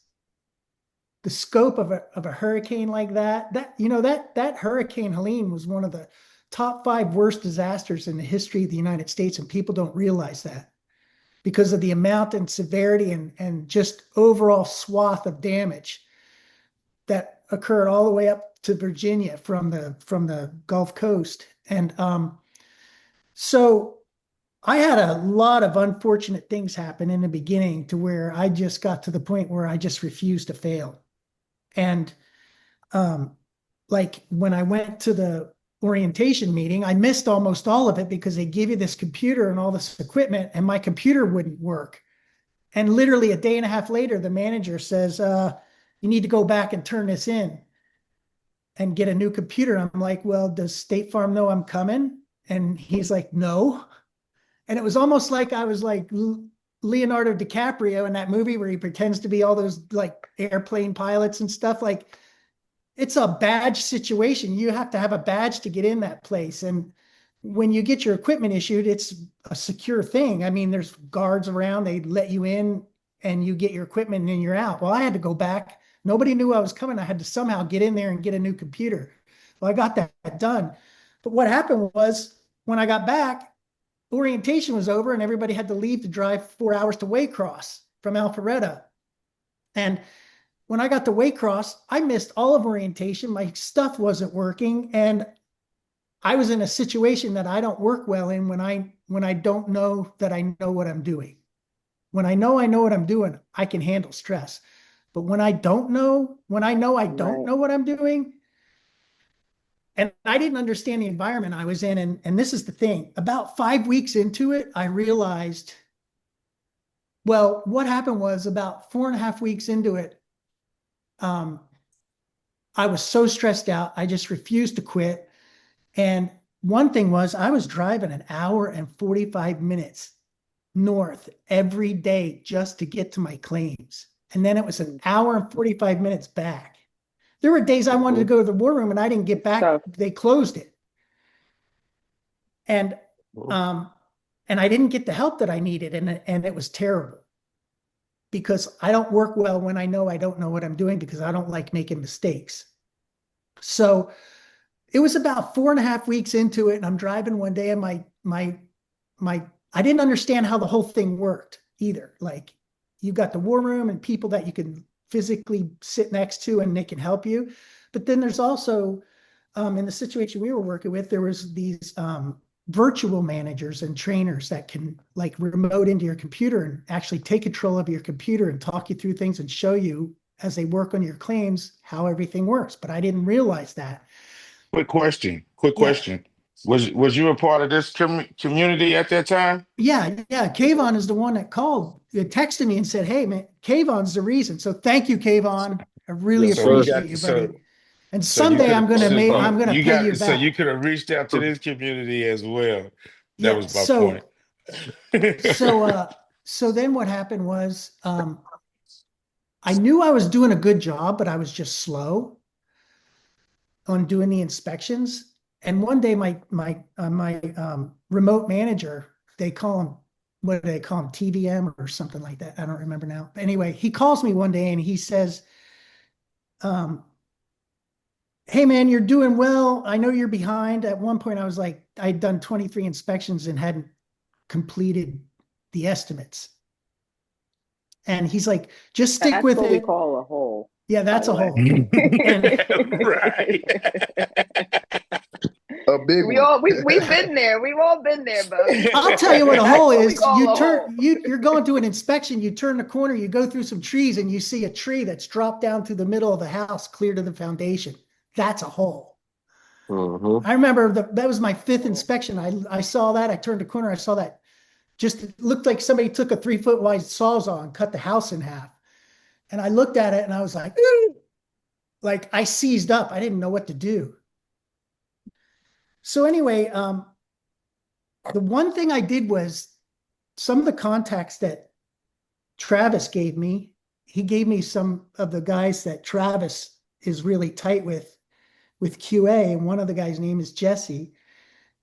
the scope of a hurricane like that. That Hurricane Helene was one of the top 5 worst disasters in the history of the United States, and people don't realize that because of the amount and severity and just overall swath of damage that occurred all the way up to Virginia from the Gulf Coast. And so I had a lot of unfortunate things happen in the beginning to where I just got to the point where I just refused to fail. And like when I went to the orientation meeting, I missed almost all of it because they give you this computer and all this equipment, and my computer wouldn't work. And literally a day and a half later, the manager says, you need to go back and turn this in and get a new computer. I'm like, well, does State Farm know I'm coming? And he's like, no. And it was almost like I was like Leonardo DiCaprio in that movie where he pretends to be all those like airplane pilots and stuff. Like, it's a badge situation. You have to have a badge to get in that place. And when you get your equipment issued, it's a secure thing. I mean, there's guards around, they let you in and you get your equipment and then you're out. Well, I had to go back. Nobody knew I was coming. I had to somehow get in there and get a new computer. Well, I got that done. But what happened was when I got back, orientation was over and everybody had to leave to drive 4 hours to Waycross from Alpharetta. And when I got to Waycross, I missed all of orientation. My stuff wasn't working. And I was in a situation that I don't work well in when I don't know that I know what I'm doing. When I know what I'm doing, I can handle stress. But when I know I don't know what I'm doing, and I didn't understand the environment I was in, and this is the thing, about 5 weeks into it, I realized, well, what happened was about 4.5 weeks into it, I was so stressed out, I just refused to quit. And one thing was I was driving an hour and 45 minutes north every day just to get to my claims. And then it was an hour and 45 minutes back. There were days I wanted to go to the war room and I didn't get back. They closed it. And I didn't get the help that I needed. And it was terrible because I don't work well when I know I don't know what I'm doing because I don't like making mistakes. So it was about 4.5 weeks into it, and I'm driving one day, and I didn't understand how the whole thing worked either. Like, you got the war room and people that you can physically sit next to and they can help you. But then there's also, in the situation we were working with, there was these virtual managers and trainers that can like remote into your computer and actually take control of your computer and talk you through things and show you as they work on your claims how everything works. But I didn't realize that. Quick question. Was you a part of this community at that time? Yeah. Kayvon is the one that called, texted me and said, hey man, Kayvon's the reason. So thank you, Kayvon. I really appreciate you, buddy. And So you someday could I'm have, gonna so make I'm gonna you pay you got, so you back. could have reached out to this community as well. That Yeah. was my point. So then what happened was I knew I was doing a good job, but I was just slow on doing the inspections. And one day my remote manager, they call him, what do they call him, TVM or something like that. I don't remember now. But anyway, he calls me one day and he says, um, "Hey man, you're doing well. I know you're behind." At one point I was like, I'd done 23 inspections and hadn't completed the estimates. And he's like, "Just stick That's with what we it." call a hole, Yeah, by that's the a way. hole. And Right. A big We one. all we've been there. We've all been there, Bub. I'll tell you what a That's hole what we is. call a hole. You're going to an inspection, you turn the corner, you go through some trees, and you see a tree that's dropped down through the middle of the house, clear to the foundation. That's a hole. I remember that was my fifth inspection. I saw that. I turned the corner, I saw that. Just it looked like somebody took a 3 foot wide sawzall and cut the house in half. And I looked at it and I was like, "Ooh," like I seized up. I didn't know what to do. So anyway, the one thing I did was some of the contacts that Travis gave me, he gave me some of the guys that Travis is really tight with QA, and one of the guys' name is Jesse.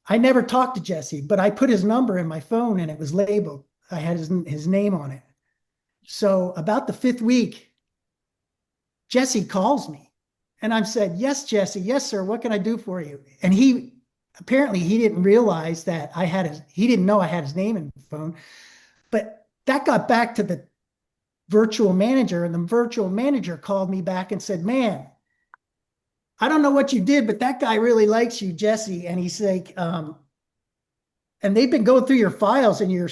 I never talked to Jesse, but I put his number in my phone and it was labeled. I had his name on it. So about the fifth week, Jesse calls me and I've said, "Yes, Jesse. Yes, sir. What can I do for you?" And apparently he didn't realize that he didn't know I had his name in the phone, but that got back to the virtual manager, and the virtual manager called me back and said, "Man, I don't know what you did, but that guy really likes you, Jesse." And he's like, and they've been going through your files and your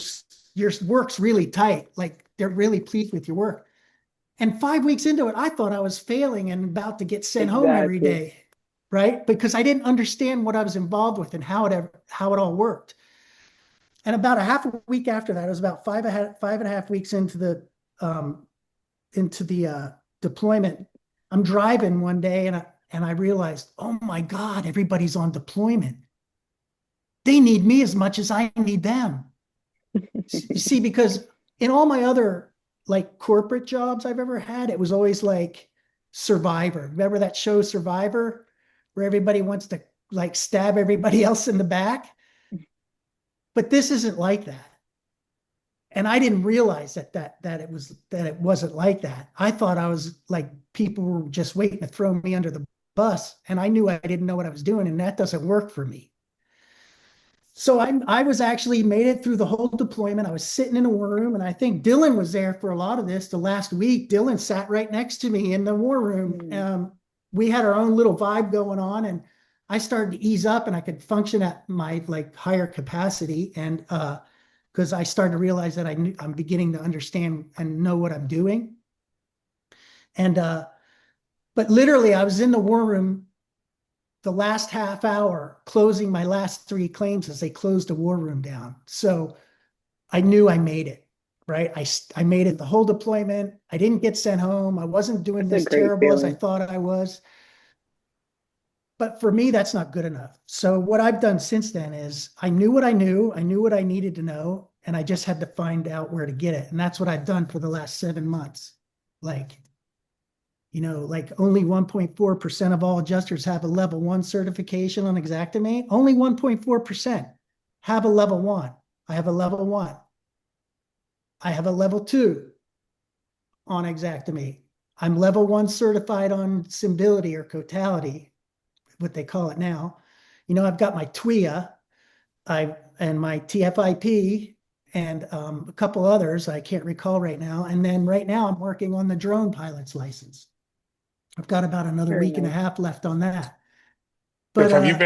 work's really tight. Like they're really pleased with your work. And 5 weeks into it, I thought I was failing and about to get sent home every Exactly. day, right? Because I didn't understand what I was involved with and how it all worked. And about a half a week after that, it was about five and a half weeks into the deployment. I'm driving one day and I realized, oh my God, everybody's on deployment. They need me as much as I need them. You see, because in all my other like corporate jobs I've ever had, it was always like Survivor. Remember that show Survivor, where everybody wants to like stab everybody else in the back? But this isn't like that. And I didn't realize that it wasn't like that. I thought I was like people were just waiting to throw me under the bus, and I knew I didn't know what I was doing, and that doesn't work for me. So I was actually made it through the whole deployment. I was sitting in a war room, and I think Dylan was there for a lot of this. The last week, Dylan sat right next to me in the war room. We had our own little vibe going on, and I started to ease up, and I could function at my like higher capacity, and because I started to realize that I'm beginning to understand and know what I'm doing. And but literally, I was in the war room the last half hour closing my last 3 claims as they closed the war room down. So I knew I made it, right? I made it the whole deployment. I didn't get sent home. I wasn't doing That's a this great terrible as I feeling. thought I was. But for me, that's not good enough. So what I've done since then is I knew what I knew. I knew what I needed to know, and I just had to find out where to get it. And that's what I've done for the last 7 months. Like, like only 1.4% of all adjusters have a level 1 certification on Xactimate. Only 1.4% have a level 1. I have a level 1. I have a level 2 on Xactimate. I'm level 1 certified on Symbility or Cotality, what they call it now. I've got my TWIA and my TFIP and a couple others I can't recall right now. And then right now I'm working on the drone pilot's license. I've got about another Very week and a nice. half left on that. Jeff, But have you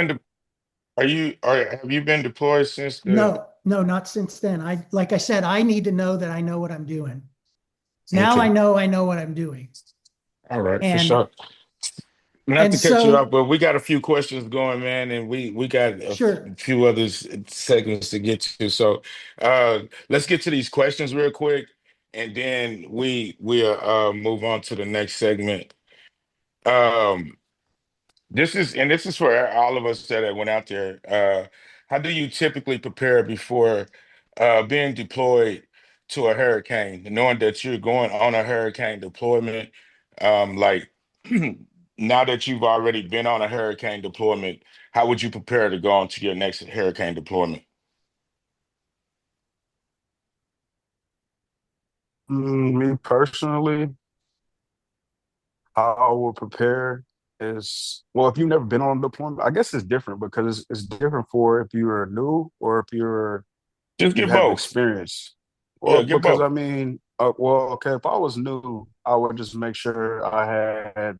been deployed since the? no, not since then. Like I said, I need to know that I know what I'm doing. Now Okay. I know what I'm doing. All right, for And sure. Not and to cut you off, so but we got a few questions going, man, and we got a sure. few other segments to get to. So let's get to these questions real quick, and then we'll move on to the next segment. Um, this is for all of us that went out there. How do you typically prepare before being deployed to a hurricane, knowing that you're going on a hurricane deployment? Like now that you've already been on a hurricane deployment, how would you prepare to go on to your next hurricane deployment? Me personally, how I would prepare is, well, if you've never been on a deployment, I guess it's different because it's different for if you're new or if Just you get have both. experience. Yeah, Well, get because both. I mean, well, okay, if I was new, I would just make sure I had,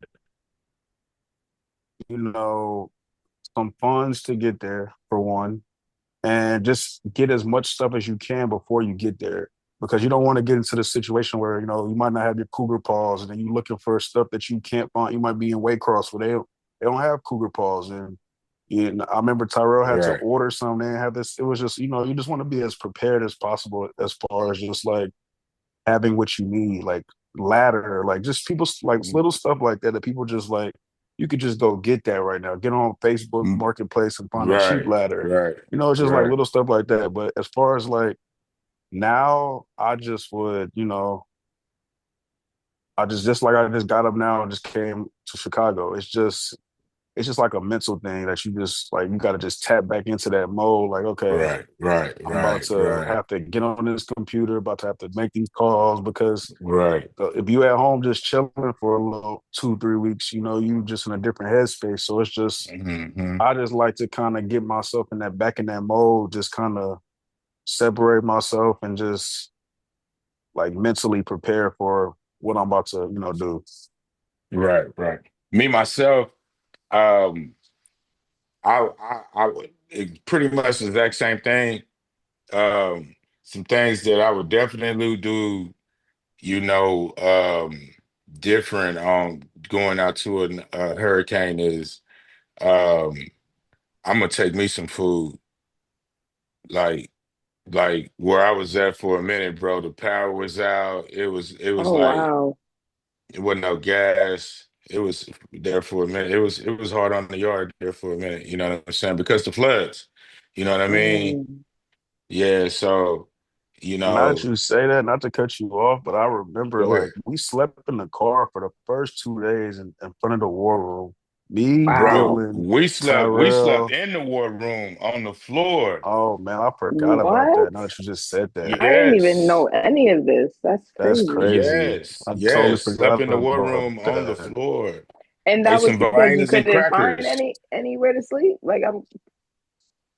you know, some funds to get there for one, and just get as much stuff as you can before you get there. Because you don't want to get into the situation where, you might not have your cougar paws and then you're looking for stuff that you can't find. You might be in Waycross where they don't have cougar paws. And I remember Tyrell had to Right. order some. They didn't have this. It was just, you just want to be as prepared as possible as far as just like having what you need, like ladder, like just people like little stuff like that people just like you could just go get that right now. Get on Facebook Mm, Marketplace and find a cheap right, ladder. right, It's just like right. little stuff like that. But as far as like now, I just would, I just like I just got up now and just came to Chicago. It's just like a mental thing that you just like you got to just tap back into that mode. Like, okay, Right, right, I'm about right, to right, have to get on this computer, about to have to make these calls because right. if you at home just chilling for a little 2-3 weeks, you just in a different headspace. So it's just Hmm. I just like to kind of get myself in that back in that mode, just kind of separate myself and just like mentally prepare for what I'm about to, do. Right, right. Me myself, um, I would pretty much the exact same thing. Some things that I would definitely do, you know, um, different on going out to a hurricane is um, I'm gonna take me some food, like like where I was at for a minute, bro. The power was out. It was Oh like wow. it wasn't no gas. It was there for a minute. It was hard on the yard there for a minute. You know what I'm saying? Because the floods. You know what I mean? Mm. Yeah. So, you Now that know, you say that, not to cut you off, but I remember go ahead, like we slept in the car for the first 2 days in front of the war room. Me, bro. Wow. Dylan, We slept Tyrell. in the war room on the floor. Oh man, I forgot about What? that. Now that you just said that, I didn't even know Yes. any of this. That's that's crazy. crazy. Yes. I totally Yes. Slept forgot in the war about room on the that. floor. And Ate that was some because you bananas and couldn't find crackers. anywhere to sleep. Like I'm.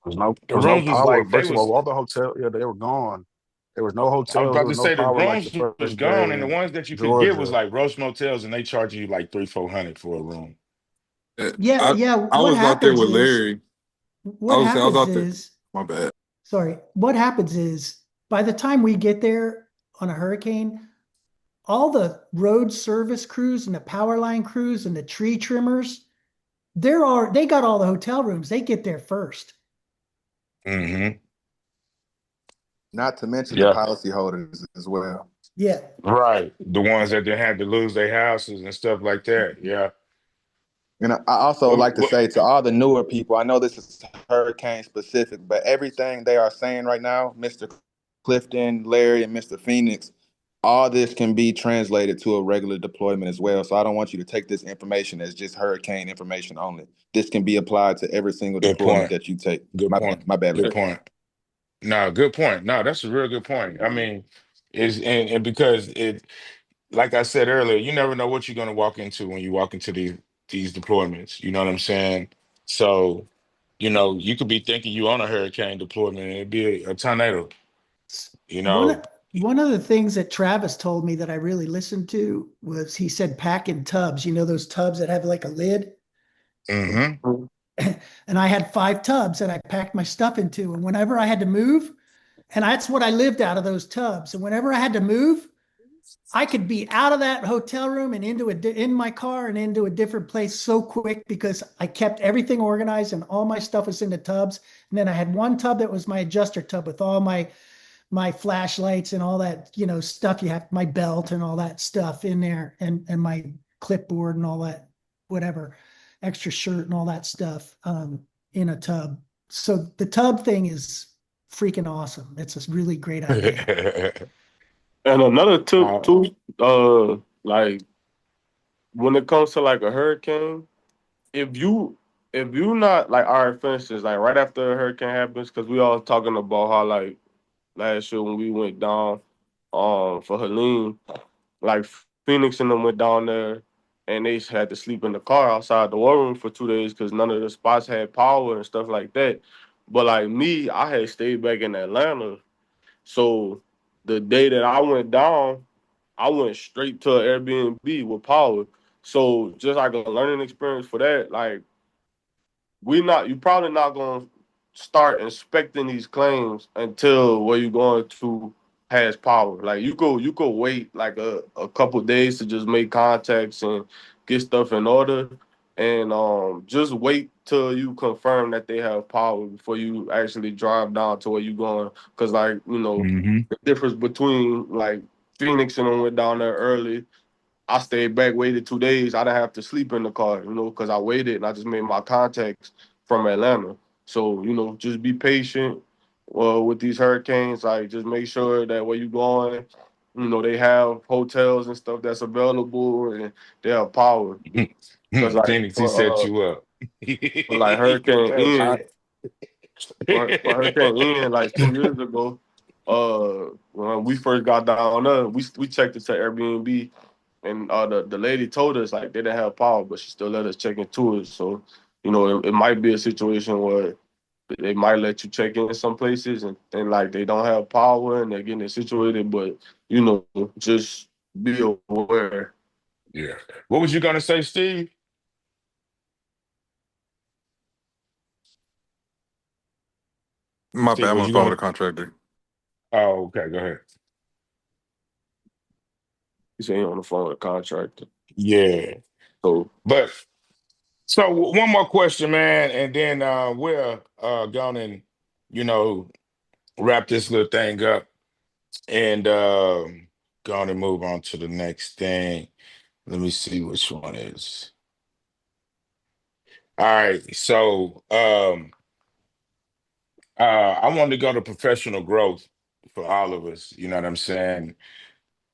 The There was no rooms was power. like they First of all, was all the hotel, yeah, they were gone. There was no I was hotels. about There to was no say the power like the rooms was first gone, day and the in ones that you could get was Georgia. like Roach Motels, and they charge you like 300-400 for a room. Yeah, I yeah. I was out there with Larry. I was out there. My bad. What happens is by the time we get there on a hurricane, all the road service crews and the power line crews and the tree trimmers, they got all the hotel rooms. They get there first. Hmm. Not to mention the Yeah, policyholders as well. Yeah. right. The ones that they had to lose their houses and stuff like that. Yeah. And I also What, like to what, say to all the newer people, I know this is hurricane specific, but everything they are saying right now, Mr. Clifton, Larry, and Mr. Phoenix, all this can be translated to a regular deployment as well. So I don't want you to take this information as just hurricane information only. This can be applied to every single good deployment point. that you take. Good My point. my bad, Good Larry. point. No, good point. No, that's a real good point. I mean, is and because it, like I said earlier, you never know what you're going to walk into when you walk into these deployments. You know what I'm saying? So, you could be thinking you on a hurricane deployment and it'd be a tornado. You One know. one of the things that Travis told me that I really listened to was he said pack in tubs. You know those tubs that have like a lid? Hmm. And I had 5 tubs that I packed my stuff into. And whenever I had to move, and that's what I lived out of those tubs. And whenever I had to move, I could be out of that hotel room and in my car and into a different place so quick because I kept everything organized and all my stuff was in the tubs. And then I had one tub that was my adjuster tub with all my flashlights and all that, stuff you have, my belt and all that stuff in there and my clipboard and all that, whatever. extra shirt and all that stuff in a tub. So the tub thing is freaking awesome. It's a really great idea. And another tip too, like when it comes to like a hurricane, if you not like, all right, for instance, like right after a hurricane happens, because we all talking about how like last year when we went down for Helene, like Phoenix and them went down there and they had to sleep in the car outside the war room for 2 days because none of the spots had power and stuff like that. But like me, I had stayed back in Atlanta. So the day that I went down, I went straight to an Airbnb with power. So just like a learning experience for that, like you probably not gonna start inspecting these claims until where you're going to has power. Like you could wait like a couple days to just make contacts and get stuff in order, and just wait till you confirm that they have power before you actually drive down to where you're going. Cause like the difference between like Phoenix and them went down there early. I stayed back, waited 2 days. I didn't have to sleep in the car, because I waited and I just made my contacts from Atlanta. So, just be patient with these hurricanes. Like, just make sure that where you're going, they have hotels and stuff that's available and they have power. Because, like, Phoenix, he set you up. for like Hurricane Ian, Right. for Hurricane Ian, like 2 years ago, when we first got down there, we checked into Airbnb. And the lady told us like they didn't have power, but she still let us check into it. So, it might be a situation where they might let you check in some places and like they don't have power and they're getting it situated, but just be aware. Yeah. What was you gonna say, Steve? My Steve, bad, I'm was on the you phone with going? a contractor. Oh, okay. Go ahead. You say on the phone with a contractor. Yeah. So But so one more question, man, and then we'll go on and you know wrap this little thing up and go on and move on to the next thing. Let me see which one is. All right. So I wanted to go to professional growth for all of us. You know what I'm saying?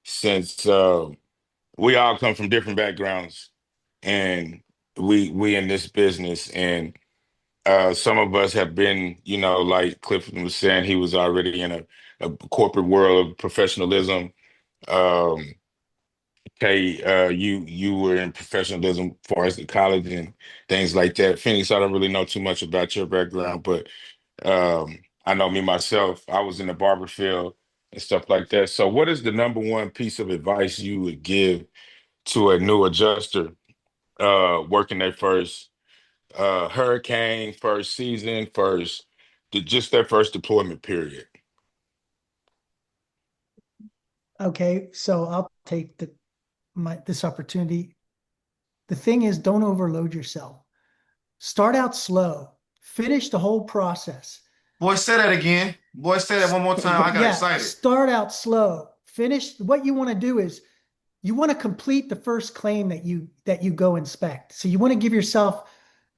Since we all come from different backgrounds and we in this business and some of us have been, like Clifton was saying, he was already in a corporate world of professionalism. Um, Kay, you were in professionalism as far as the college and things like that. Phoenix, I don't really know too much about your background, but I know me myself, I was in the barber field and stuff like that. So what is the number one piece of advice you would give to a new adjuster working their first hurricane, first season, just their first deployment period? Okay, so I'll take this opportunity. The thing is, don't overload yourself. Start out slow. Finish the whole process. Boy, say that again. Boy, say that one more time. I got Yeah, excited. start out slow. Finish. What you want to do is you want to complete the first claim that you go inspect. So you want to give yourself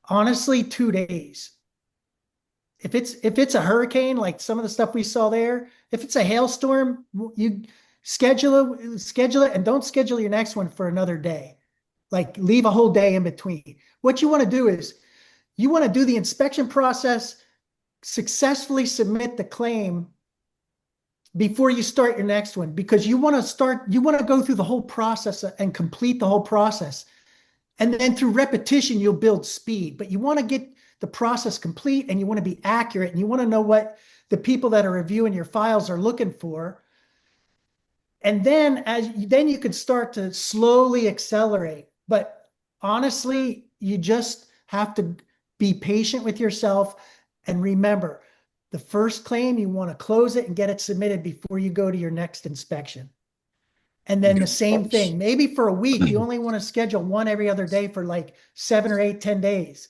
honestly 2 days. If it's a hurricane, like some of the stuff we saw there, if it's a hailstorm, you schedule it, and don't schedule your next one for another day. Like leave a whole day in between. What you want to do is you want to do the inspection process, successfully submit the claim before you start your next one, because you want to go through the whole process and complete the whole process. And then through repetition, you'll build speed, but you want to get the process complete and you want to be accurate and you want to know what the people that are reviewing your files are looking for. And then then you can start to slowly accelerate. But honestly, you just have to be patient with yourself and remember the first claim, you want to close it and get it submitted before you go to your next inspection. And then the same thing, maybe for a week, you only want to schedule one every other day for like 7 or 8, 10 days.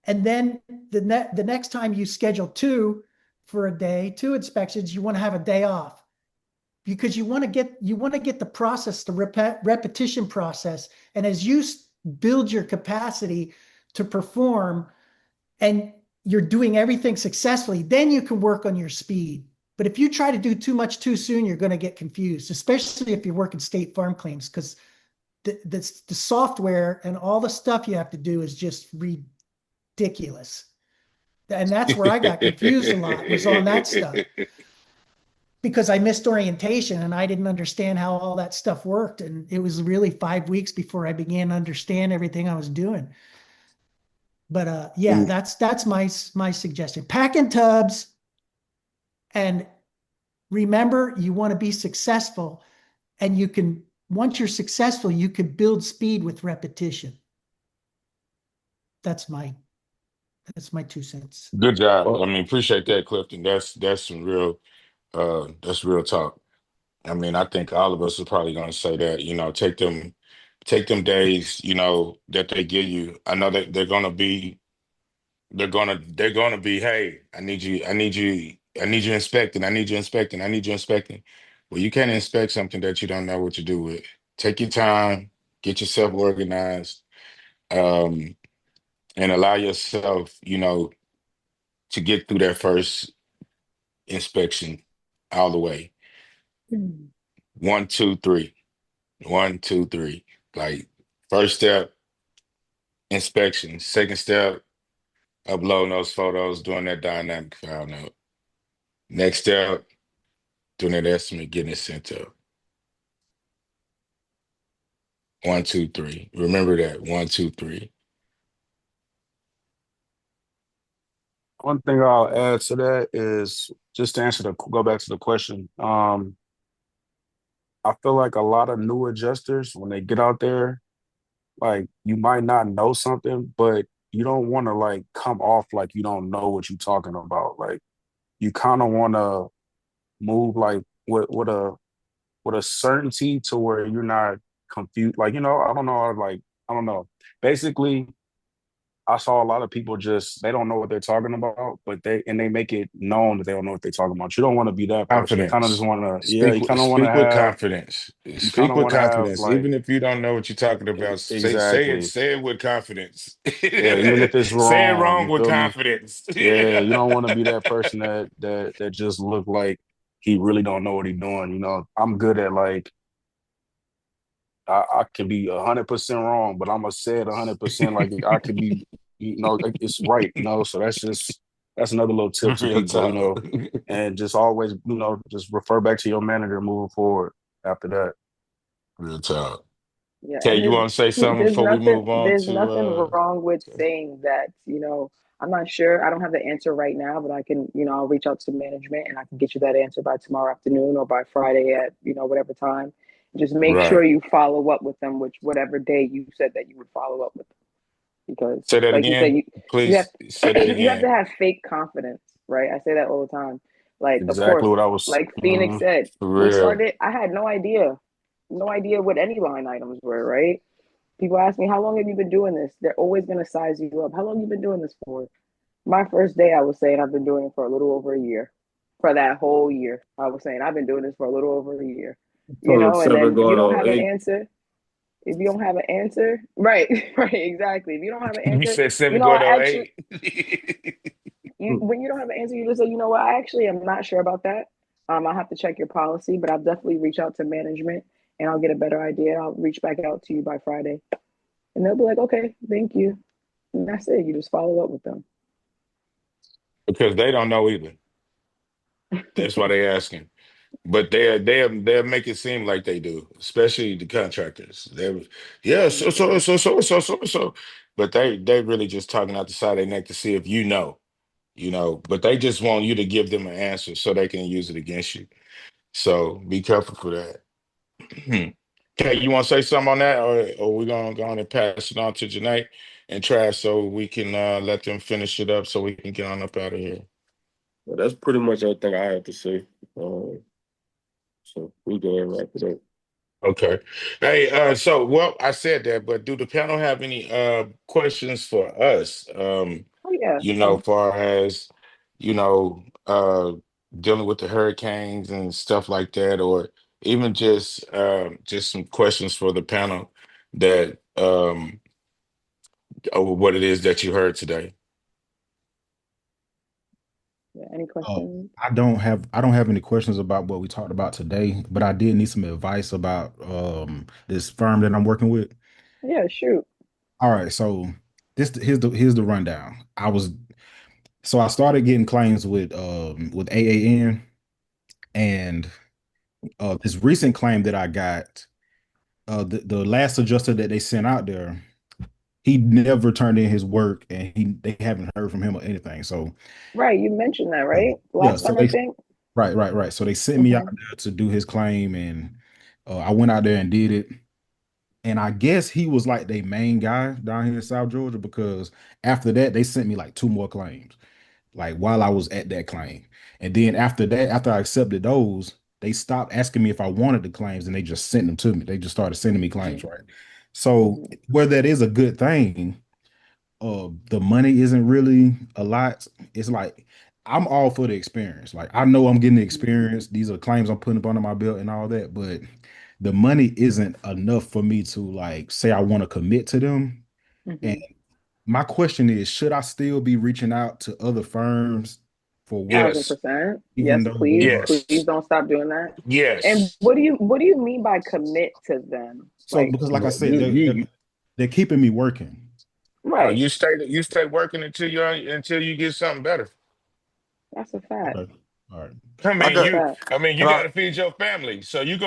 And then the next time you schedule two for a day, two inspections, you want to have a day off because you want to get the process, the repetition process. And as you build your capacity to perform and you're doing everything successfully, then you can work on your speed. But if you try to do too much too soon, you're going to get confused, especially if you're working state farm claims, because the software and all the stuff you have to do is just ridiculous. And that's where I got confused a lot, was on that stuff, because I missed orientation and I didn't understand how all that stuff worked. And it was really 5 weeks before I began to understand everything I was doing. But yeah, that's my suggestion. Pack in tubs, and remember, you want to be successful, and you can, once you're successful, you can build speed with repetition. That's my 2 cents. Good job. I mean, appreciate that, Clifton. That's some real that's real talk. I mean, I think all of us are probably going to say that, take them days, that they give you. I know that they're gonna be, hey, I need you inspecting, I need you inspecting, I need you inspecting. Well, you can't inspect something that you don't know what to do with. Take your time, get yourself organized, um, and allow yourself, to get through that first inspection all the way. Mm. 1, 2, 3. 1, 2, 3. Like, first step, inspection. Second step, uploading those photos, doing that dynamic file note. Next step, doing that estimate, getting it sent up. 1, 2, 3. Remember that. 1, 2, 3. One thing I'll add to that is just to go back to the question. I feel like a lot of new adjusters, when they get out there, like you might not know something, but you don't want to like come off like you don't know what you're talking about. Like you kind of want to move like with a certainty to where you're not confused. Like, I don't know, like I don't know. Basically, I saw a lot of people they don't know what they're talking about, but they make it known that they don't know what they're talking about. You don't want to be that person. You kind of just Confidence. want to, yeah, you kind of want to Speak with have, confidence. you kind Speak of with want to have confidence. like, Even if you don't know what you're talking about, exactly. say it with confidence. Yeah, even if it's Say it wrong, wrong you with feel me? confidence. Yeah, you don't want to be that person that just look like he really don't know what he's doing. I'm good at like I can be 100% wrong, but I'm gonna say it 100% like I could be, like it's right. So that's another little tip to Real people, talk. and just always, just refer back to your manager moving forward after that. Real talk. Yeah, Tay, and you want to say something before we move on there's to nothing wrong with saying that, I'm not sure. I don't have the answer right now, but I can, I'll reach out to management and I can get you that answer by tomorrow afternoon or by Friday at, whatever time. Just make sure right. you follow up with them, which whatever day you said that you would follow up with them. Because Say that like you said, again. you have Please say that you have to again. have fake confidence, right? I say that all the time. Like, of Exactly course, what I was. like Phoenix said, For we real. started, I had no idea what any line items were, right? People ask me, how long have you been doing this? They're always going to size you up. How long have you been doing this for? My first day, I was saying I've been doing it for a little over a year. For that whole year, I was saying I've been doing this for a little over a year. Total And seven then you going don't on have an eight. answer. If you don't have an answer, right, right, exactly. If you don't have an You answer, said 7 going I on actually, 8. when you don't have an answer, you just say, I actually am not sure about that. I'll have to check your policy, but I'll definitely reach out to management and I'll get a better idea. I'll reach back out to you by Friday. And they'll be like, okay, thank you. And that's it. You just follow up with them. Because they don't know either. That's why they asking. But they'll make it seem like they do, especially the contractors. Yeah, so. But they really just talking out the side of their neck to see if you know. But they just want you to give them an answer so they can use it against you. So be careful for that. Okay, you want to say something on that, or we're gonna go on and pass it on to Janae and Trash so we can let them finish it up so we can get on up out of here. Well, that's pretty much everything I have to say. So we go and wrap it up. Okay. Hey, I said that, but do the panel have any questions for us? Oh, yeah. Far as, you know, uh dealing with the hurricanes and stuff like that, or even just some questions for the panel that over what it is that you heard today. Yeah, any questions? I don't have any questions about what we talked about today, but I did need some advice about this firm that I'm working with. Yeah, shoot. All right, so here's the rundown. I started getting claims with AAN, and this recent claim that I got, the last adjuster that they sent out there, he never turned in his work, and they haven't heard from him or anything. So Right, you mentioned that, right? yeah, Last so time, I think. right. So they sent me out Hmm. there to do his claim, and I went out there and did it. And I guess he was like their main guy down here in South Georgia, because after that they sent me like two more claims, like while I was at that claim. And then after that, after I accepted those, they stopped asking me if I wanted the claims and they just sent them to me. They just started sending me claims, right? So Hmm. where that is a good thing, the money isn't really a lot. It's like I'm all for the experience. Like I know I'm getting the experience. These are claims I'm putting up under my belt and all that, but the money isn't enough for me to like say I want to commit to them. And Hmm. my question is, should I still be reaching out to other firms for work, Yes. 1,000%. even Yes, though they please. are? Please Yes. don't stop doing that. And Yes. what do you mean by commit to them? So Like, because like I Well, said, they're keeping me working. oh, right. you stay working until you get something better. That's a fact. Okay. All right. I I mean, That's a got. fact. Can you I? got to feed your family. So you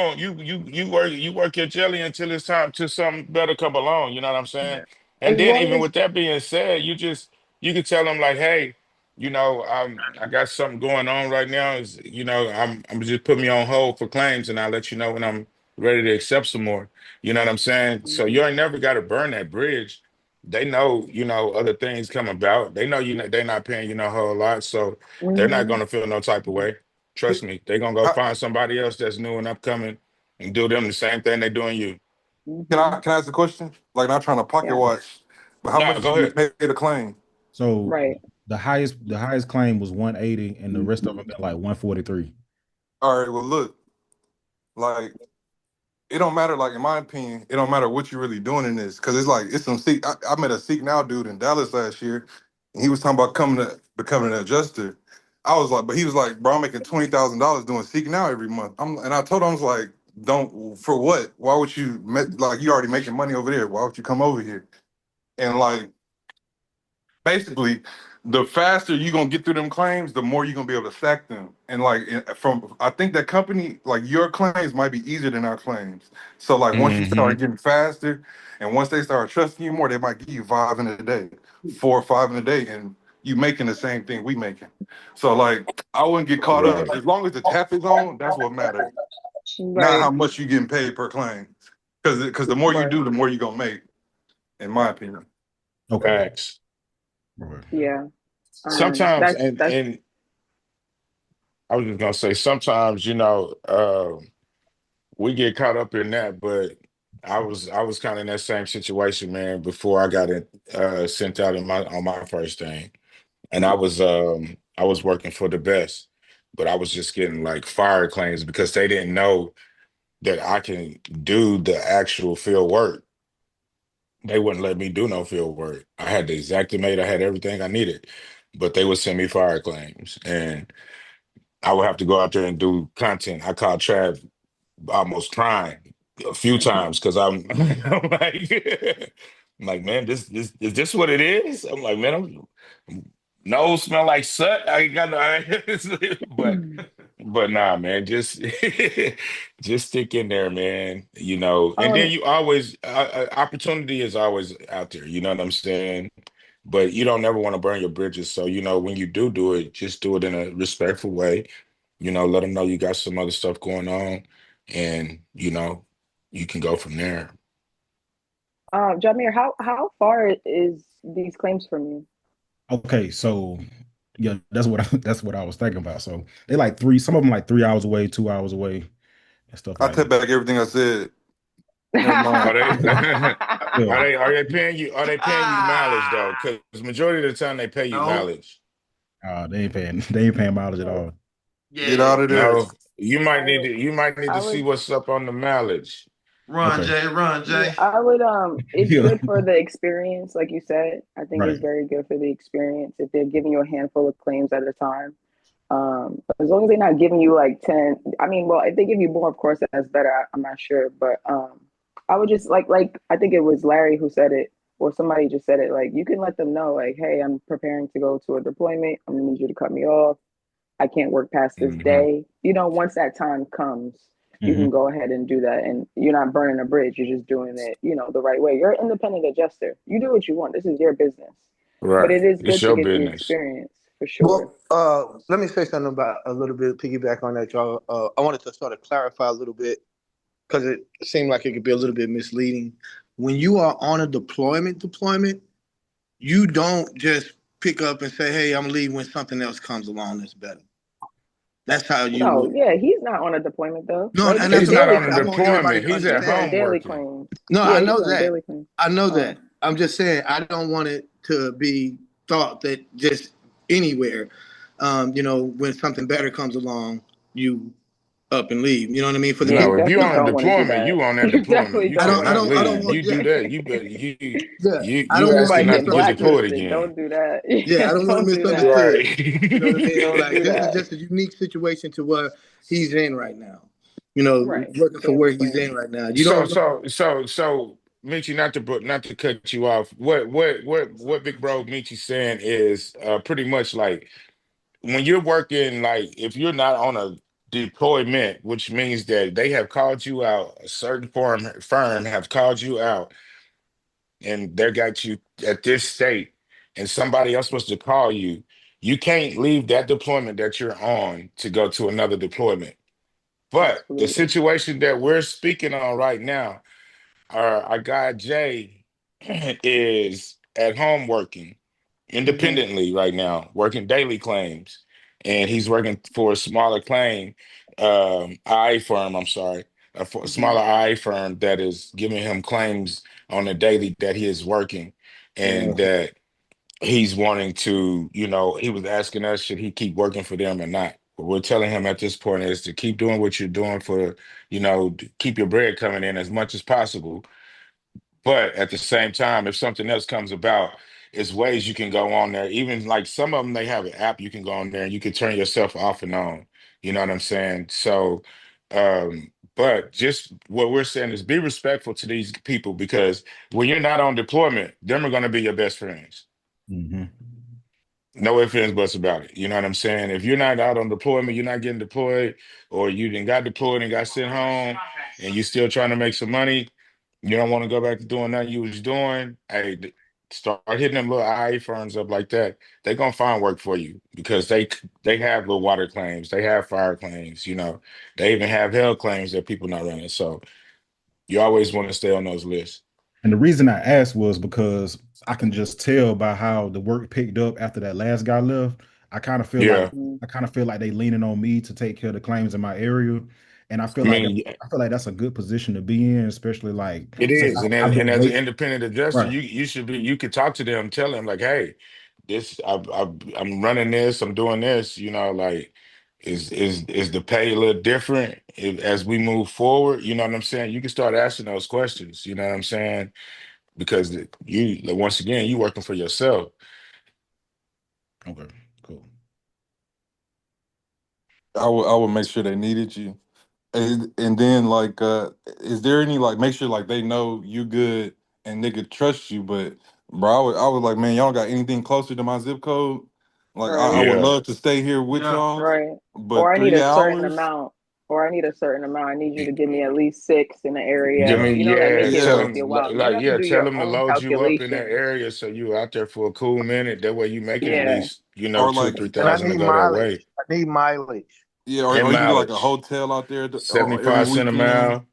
work your jelly until it's time to something better come along. You know what I'm saying? As And then long even as with that being said, you can tell them like, hey, I got something going on right now. Is I'm just put me on hold for claims, and I'll let you know when I'm ready to accept some more. You know what I'm saying? So Mhm. you ain't never got to burn that bridge. They know, other things come about. They know they're not paying you no whole lot, so they're not Mhm. gonna feel no type of way. Trust me, they're gonna go How, find somebody else that's new and upcoming and do them the same thing they're doing you. Mhm. can I ask a question? Like, not trying to pocket Yeah. watch, but how No, much go did you ahead. pay the claim? So Right. the highest claim was 180, and the rest of them been like 143. All right. Well, look, like it don't matter. Like in my opinion, it don't matter what you're really doing in this, because it's like it's some seek. I met a Seek Now dude in Dallas last year, and he was talking about coming to becoming an adjuster. I was like, but he was like, bro, I'm making $20,000 doing Seek Now every month. And I told him, I was like, don't, for what? Why would you like you already making money over there? Why would you come over here? And like basically, the faster you're gonna get through them claims, the more you're gonna be able to stack them. And like from I think that company, like your claims might be easier than our claims. So like once you Hmm. start getting faster, and once they start trusting you more, they might give you five in a day, 4 or 5 in a day, and you making the same thing we making. So like I wouldn't get caught up. Right. As long as the tap is on, that's what matters. Not how Right. much you getting paid per claim. Because the more you Right. do, the more you're gonna make, in my opinion. Okay. Facts. Okay. Yeah. Sometimes, That's and I was just gonna say, sometimes, we get caught up in that, but I was kind of in that same situation, man, before I got it sent out on my first thing. And I was working for the best, but I was just getting like fire claims because they didn't know that I can do the actual field work. They wouldn't let me do no field work. I had the Xactimate, I had everything I needed, but they would send me fire claims, and I would have to go out there and do content. I called Trav almost crying a few times because I'm like, I'm like, man, this is this what it is? I'm like, man, nose smell like soot. I ain't got no, but nah, man, just just stick in there, man. And then um you always opportunity is always out there. You know what I'm saying? But you don't never want to burn your bridges. So when you do it, just do it in a respectful way. Let them know you got some other stuff going on, and you can go from there. Jamir, how far is these claims from you? Okay, so yeah, that's what I was thinking about. So they like some of them like 3 hours away, 2 hours away, and stuff I like take that. back everything I said. Never Are mind. they Yeah. are they paying you mileage though? Because majority of the time they pay you No. mileage. They ain't paying mileage at all. Get Yeah. out of there. No, you might I need would to you might need I to see would what's up on the mileage. Run, Okay. Jay. Run, Yeah, Jay. I would it's Yeah. good for the experience, like you said. I think Right. it's very good for the experience if they're giving you a handful of claims at a time. As long as they're not giving you like 10, I mean, well, if they give you more, of course, that's better. I'm not sure, but I would just like I think it was Larry who said it, or somebody just said it. Like you can let them know, like, hey, I'm preparing to go to a deployment. I'm gonna need you to cut me off. I can't work past this Mm-hmm. day. Once that time comes, you Mm-hmm. can go ahead and do that, and you're not burning a bridge. You're just doing it, the right way. You're an independent adjuster. You do what you want. This is your business, but it Right. is It's good to your get the business. experience for sure. Well, let me say something about a little bit, piggyback on that, y'all. I wanted to sort of clarify a little bit because it seemed like it could be a little bit misleading. When you are on a deployment, you don't just pick up and say, "Hey, I'm leaving" when something else comes along that's better. That's how you No, would. yeah, he's not on a deployment though, No, right? and This that's is He's what not daily on a I claims. want everybody deployment. to He's at He's on home understand. daily working. claims. No, I Yeah, he's know on that. daily claims. I know Oh, that. I'm just saying I don't want it to be thought that just anywhere, when something better comes along, you up and leave. You know what I mean? For the yeah, you No, people if who you definitely don't on a have. don't want to do deployment, that. you on that You deployment. definitely You I don't don't. want I to cannot do don't. I that. don't leave. want. You Yeah, do that. You yeah. you I you don't You want to be might asking not get to get misunderstood. deployed blacklisted. again. Don't do that. Yeah, I don't want to Don't be do that. misunderstood. Right. You know what I mean? Don't Like do this is that. just a unique situation to where he's in right now. Right. Working for where Daily he's claims. in right now. You So don't know. so so so Michi, not to cut you off. What Big Bro Michi saying is pretty much like when you're working, like if you're not on a deployment, which means that they have called you out, a certain firm have called you out, and they got you at this state, and somebody else was to call you, you can't leave that deployment that you're on to go to another deployment. But the Absolutely. situation that we're speaking on right now, our guy Jay is at home working Hmm. independently right now, working daily claims, and he's working for a smaller claim, IA firm. I'm sorry, for a Hmm. smaller IA firm that is giving him claims on the daily that he is working, and Yeah. that he's wanting to, he was asking us should he keep working for them or not. What we're telling him at this point is to keep doing what you're doing for, to keep your bread coming in as much as possible, but at the same time, if something else comes about, it's ways you can go on there. Even like some of them, they have an app you can go on there and you can turn yourself off and on. You know what I'm saying? So, but just what we're saying is be respectful to these people because when you're not on deployment, them are going to be your best friends. Mm-hmm. No ifs, ands, buts about it. You know what I'm saying? If you're not out on deployment, you're not getting deployed, or you didn't got deployed and got sent home, and you still trying to make some money, you don't want to go back to doing that you was doing. Hey, start hitting them little IA firms up like that. They're gonna find work for you because they have little water claims, they have fire claims. They even have hell claims that people not running. So you always want to stay on those lists. And the reason I asked was because I can just tell by how the work picked up after that last guy left. I kind of feel like Yeah, Hmm. I kind of feel like they leaning on me to take care of the claims in my area, and I mean, I feel like that's a good position to be in, especially like it since is, and I've and been as an waiting. independent adjuster, Right. you should be. You could talk to them, tell them like, "Hey, I'm running this. I'm doing this. Like, is the pay a little different as we move forward? You know what I'm saying? You can start asking those questions. You know what I'm saying? Because you, once again, you working for yourself. Okay. Cool. I would make sure they needed you. And then like is there any like make sure like they know you good and they could trust you, but bro, I was like, man, y'all got anything closer to my zip code? Like I Right. would Yeah, love to stay here with Yeah. y'all, Right. Or but I need three a certain hours? amount. Or I need a certain amount. I need you to give me at least six in the area. Yeah. Like yeah. make it Tell Yeah. worth them your while. You like have to yeah, do tell your them to own load you up in that calculations. area so you out there for a cool minute. That way you making at Yeah. least Or two like three And I thousand to need go that mileage. way. I need mileage. yeah, And or you can do like a mileage. hotel out there every 75 cents a weekend, mile,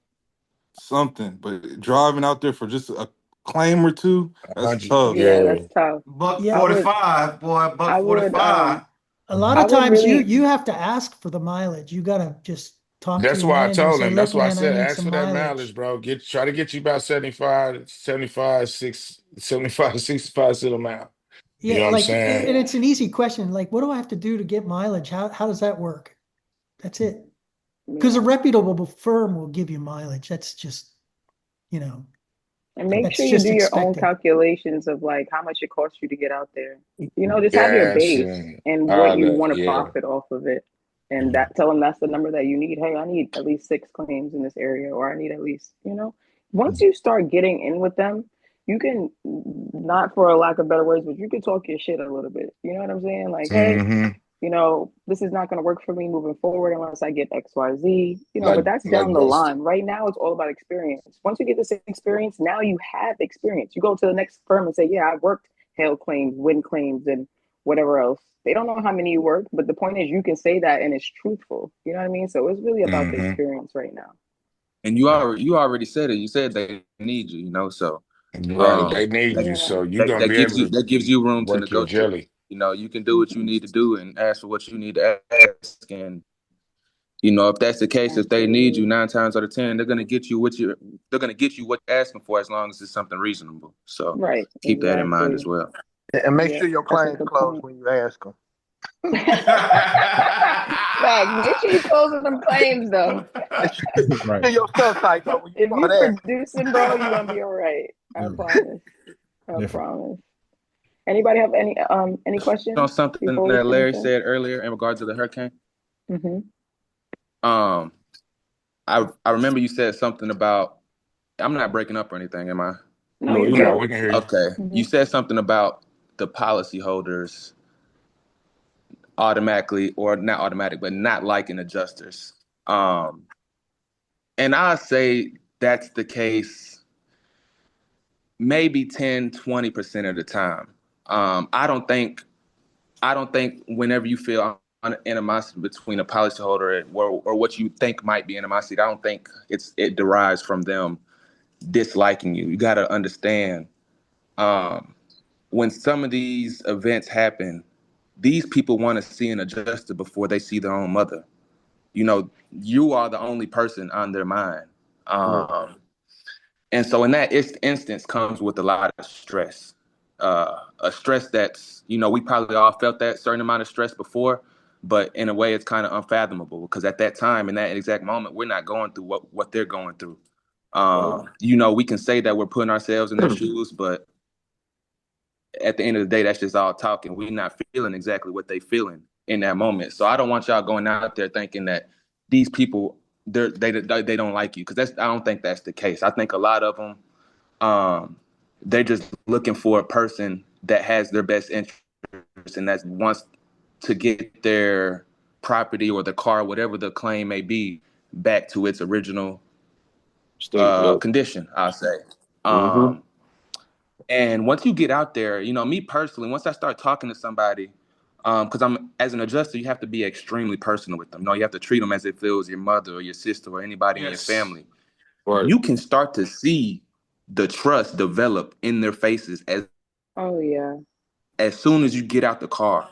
something. But driving out there for just a claim or two, a that's hundred. tough. Yeah, Yeah. that's tough. Buck I Yeah. would 45, boy. Buck I would 45. A lot I of would times really you have to ask for the mileage. You got to just talk to That's your why I manager and told say, him. look, That's why I man, I said need ask some for that mileage, mileage. bro. Try to get you about 75, 65 cents a mile. You Yeah, know what I'm like, saying? and it's an easy question. Like, what do I have to do to get mileage? How does that work? That's it. Because a yeah. reputable firm will give you mileage. That's just you know, And make that's sure you just do your own expected. calculations of like how much it costs you to get out there. Just have your Gas base and and what all you that. want to Yeah. profit off of it. And that tell them that's the number that you need. Hey, I need at least 6 claims in this area, or I need at least, once you start getting in with them, you can, not for a lack of better words, but you can talk your shit a little bit. You know what I'm saying? Like, hey, Mm-hmm. this is not going to work for me moving forward unless I get XYZ, Like but that's like down the that's line. Right now, it's all about experience. Once you get this experience, now you have experience. You go to the next firm and say, yeah, I've worked hail claims, wind claims, and whatever else. They don't know how many you work, but the point is you can say that and it's truthful. You know what I mean? So it's really about the mm-hmm. experience right now. And you already said it. You said they need you, so Right. They need you, Yeah. so you're that, gonna that be gives able you to that gives you room to work your negotiate. jelly. You can do what you need to do and ask for what you need to ask. And if that's the case, if they need you, Absolutely. 9 times out of 10, they're gonna get you what you're asking for as long as it's something reasonable. So Right. keep that in mind Exactly. as well. And make Yeah. sure your That's a claims good close point. when you ask them. Fact. Make sure you closing them claims though. Make sure Right. your stuff tight though when you If you start asking. producing, bro, you're gonna be all right. I Yeah, promise. I definitely. promise. Anybody have any On questions something before we that finish Larry up? said earlier in regards to the hurricane. Mm-hmm. Um, I remember you said something about. I'm not breaking up or anything, am I? No, No, you're you're No, good. not. we can hear you. Okay. Mm-hmm. You said something about the policyholders automatically, or not automatic, but not liking adjusters. Um, and I say that's the case maybe 10, 20% of the time. I don't think whenever you feel animosity between a policyholder or what you think might be animosity, I don't think it derives from them disliking you. You got to understand, um, when some of these events happen, these people want to see an adjuster before they see their own mother. You are the only person on their mind. Right. And so in that instance comes with a lot of stress. A stress that's, we probably all felt that certain amount of stress before, but in a way it's kind of unfathomable because at that time, in that exact moment, we're not going through what they're going through. We can say that we're putting ourselves in their shoes, but at the end of the day, that's just all talking. We're not feeling exactly what they feeling in that moment. So I don't want y'all going out there thinking that these people they don't like you, because I don't think that's the case. I think a lot of them, they're just looking for a person that has their best interest and that wants to get their property or the car, whatever the claim may be, back to its original State. Yep. condition, I'll say. Mm-hmm. And once you get out there, me personally, once I start talking to somebody, because as an adjuster, you have to be extremely personal with them. You have to treat them as if it was your mother or your sister or anybody in your Yes. family. Right. You can start to see the trust develop in their faces Oh yeah. as soon as you get out the car.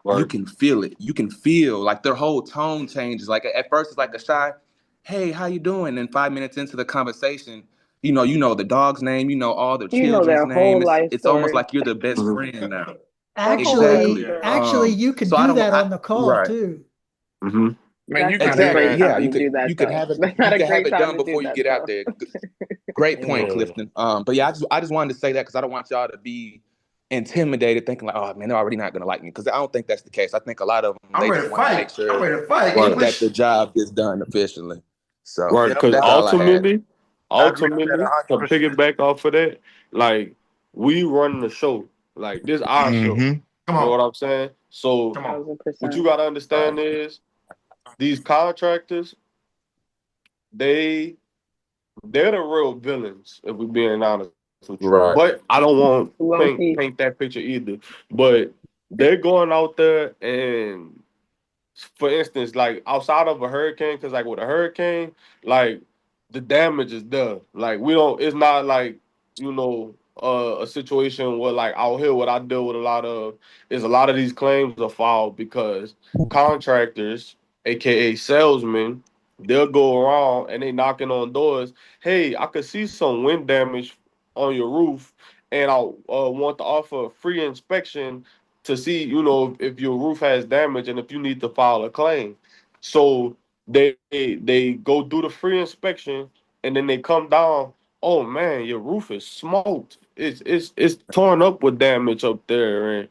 You Right. can feel it. You can feel like their whole tone changes. Like at first it's like a shy, hey, how you doing? And 5 minutes into the conversation, you know the dog's name, all the You know children's their name. whole It's life it's almost story. like you're the best Mm-hmm. friend now. That's a whole Exactly. story. Actually, you could So I do don't. that on the call Right. too. Mm-hmm. Man, you That's can not a do Exactly. great that. Yeah. time You to could do that you could though. have it. That's You not a could have great it time done to do before you that get out though. there. Great point, Yeah. Clifton. But yeah, I just wanted to say that because I don't want y'all to be intimidated, thinking like, oh man, they're already not going to like me. Because I don't think that's the case. I think a lot of them, I'm they ready just to want to fight. make I'm sure ready to fight. Right. that the English. job gets done efficiently. So Right. Yep, Because that's all I had. I agree with that ultimately, to 100%. piggyback off of that, like we run the show. Like this our show. Mm-hmm. Come You know on. what I'm saying? So Come on. Thousand what you percent. gotta understand is these contractors, they they're the real villains, if we're being honest with you. Right. But I don't want to Low key. paint that picture either. But they're going out there and, for instance, like outside of a hurricane, because like with a hurricane, like the damage is done. Like we don't. It's not like a situation where like out here what I deal with a lot of is a lot of these claims are filed because contractors, aka salesmen, they'll go around and they knocking on doors. Hey, I could see some wind damage on your roof, and I want to offer a free inspection to see, if your roof has damage and if you need to file a claim. So they go do the free inspection and then they come down oh man, your roof is smoked. It's torn up with damage up there, and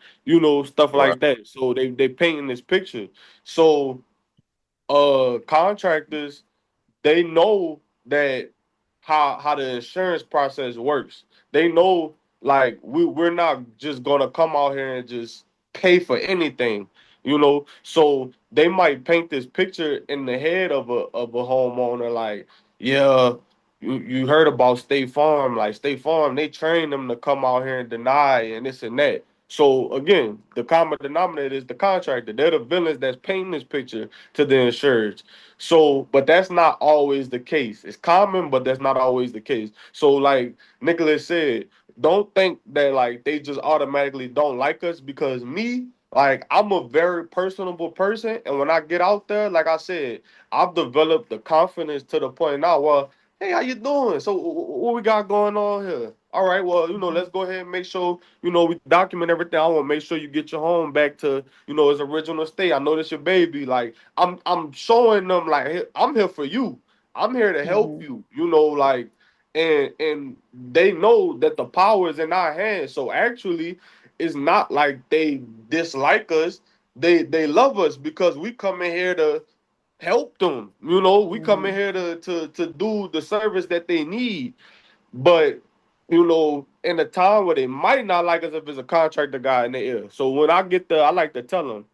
stuff Right. like that. So they painting this picture. So contractors, they know that how the insurance process works. They know, like, we're not just gonna come out here and just pay for anything, So they might paint this picture in the head of a homeowner, like, yeah, you heard about State Farm, like State Farm, they train them to come out here and deny and this and that. So again, the common denominator is the contractor. They're the villains that's painting this picture to the insureds. So, but that's not always the case. It's common, but that's not always the case. So, like Nicholas said, don't think that like they just automatically don't like us, because me, like, I'm a very personable person, and when I get out there, like I said, I've developed the confidence to the point now, well, hey, how you doing? So, what we got going on here? All right, well, let's go ahead and make sure, we document everything. I want to make sure you get your home back to, its original state. I know that's your baby. Like, I'm showing them, like, hey, I'm here for you. I'm here to help you. Like, and they know that the power is in our hands. So actually, it's not like they dislike us. They love us because we come in here to help them. We come in here to do the service that they need. But in a time where they might not like us if it's a contractor guy in the ear. So when I get there, I like to tell them,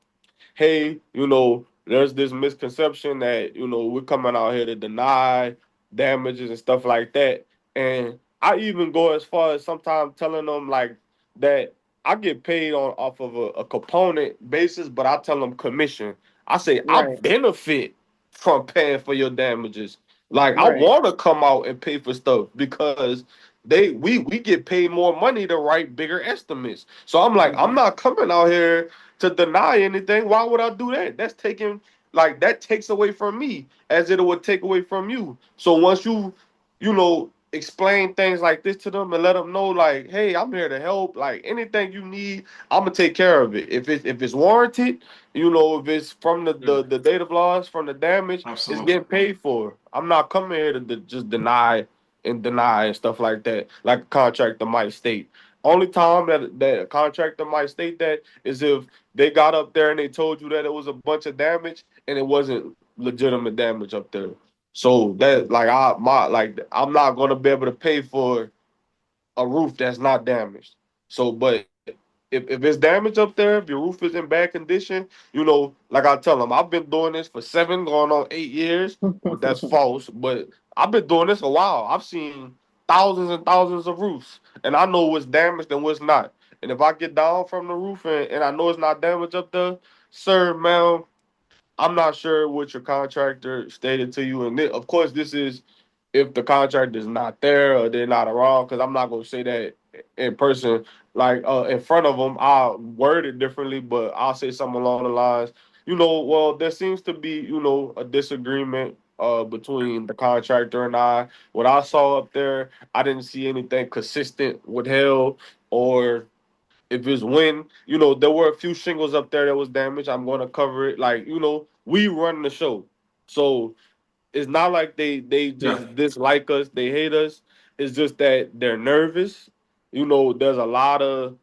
hey, there's this misconception that, we're coming out here to deny damages and stuff like that. And I even go as far as sometimes telling them, like, that I get paid on off of a component basis, but I tell them commission. I say I Right. benefit from paying for your damages. Like, I Right. want to come out and pay for stuff because we get paid more money to write bigger estimates. So I'm like, I'm not coming out here to deny anything. Why would I do that? That's taking, like, that takes away from me as it would take away from you. So once explain things like this to them and let them know, like, hey, I'm here to help. Like, anything you need, I'm gonna take care of it. If it's warranted, if it's from the date of loss, from the damage, it's Absolutely. getting paid for. I'm not coming here to just deny and stuff like that, like a contractor might state. Only time that a contractor might state that is if they got up there and they told you that it was a bunch of damage and it wasn't legitimate damage up there. So that, like, I'm not gonna be able to pay for a roof that's not damaged. So, but if it's damage up there, if your roof is in bad condition, like I tell them, I've been doing this for 7, going on 8 years. Well, that's false, but I've been doing this a while. I've seen thousands and thousands of roofs, and I know what's damaged and what's not. And if I get down from the roof and I know it's not damaged up there, sir, ma'am, I'm not sure what your contractor stated to you, and of course, this is if the contractor is not there or they're not around, because I'm not going to say that in person, like, in front of them. I'll word it differently, but I'll say something along the lines, well, there seems to be, a disagreement between the contractor and I. What I saw up there, I didn't see anything consistent with hell, or if it's wind, there were a few shingles up there that was damaged. I'm going to cover it. Like, we run the show. So it's not like they Yeah. just dislike us, they hate us. It's just that they're nervous. There's a lot of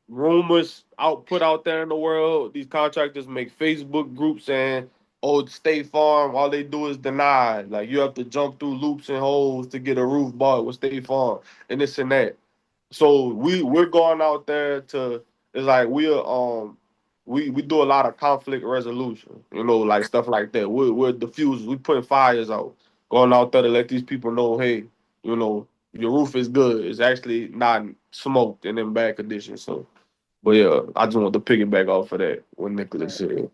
rumors put out there in the world. These contractors make Facebook groups saying, "Oh, State Farm, all they do is deny. Like, you have to jump through loops and holes to get a roof bought with State Farm and this and that." So we're going out there to, it's like we do a lot of conflict resolution, like stuff like that. We're diffusers. We putting fires out, going out there to let these people know, hey, your roof is good. It's actually not smoked and in bad condition. So, but yeah, I just want to piggyback off of that what Nicholas said.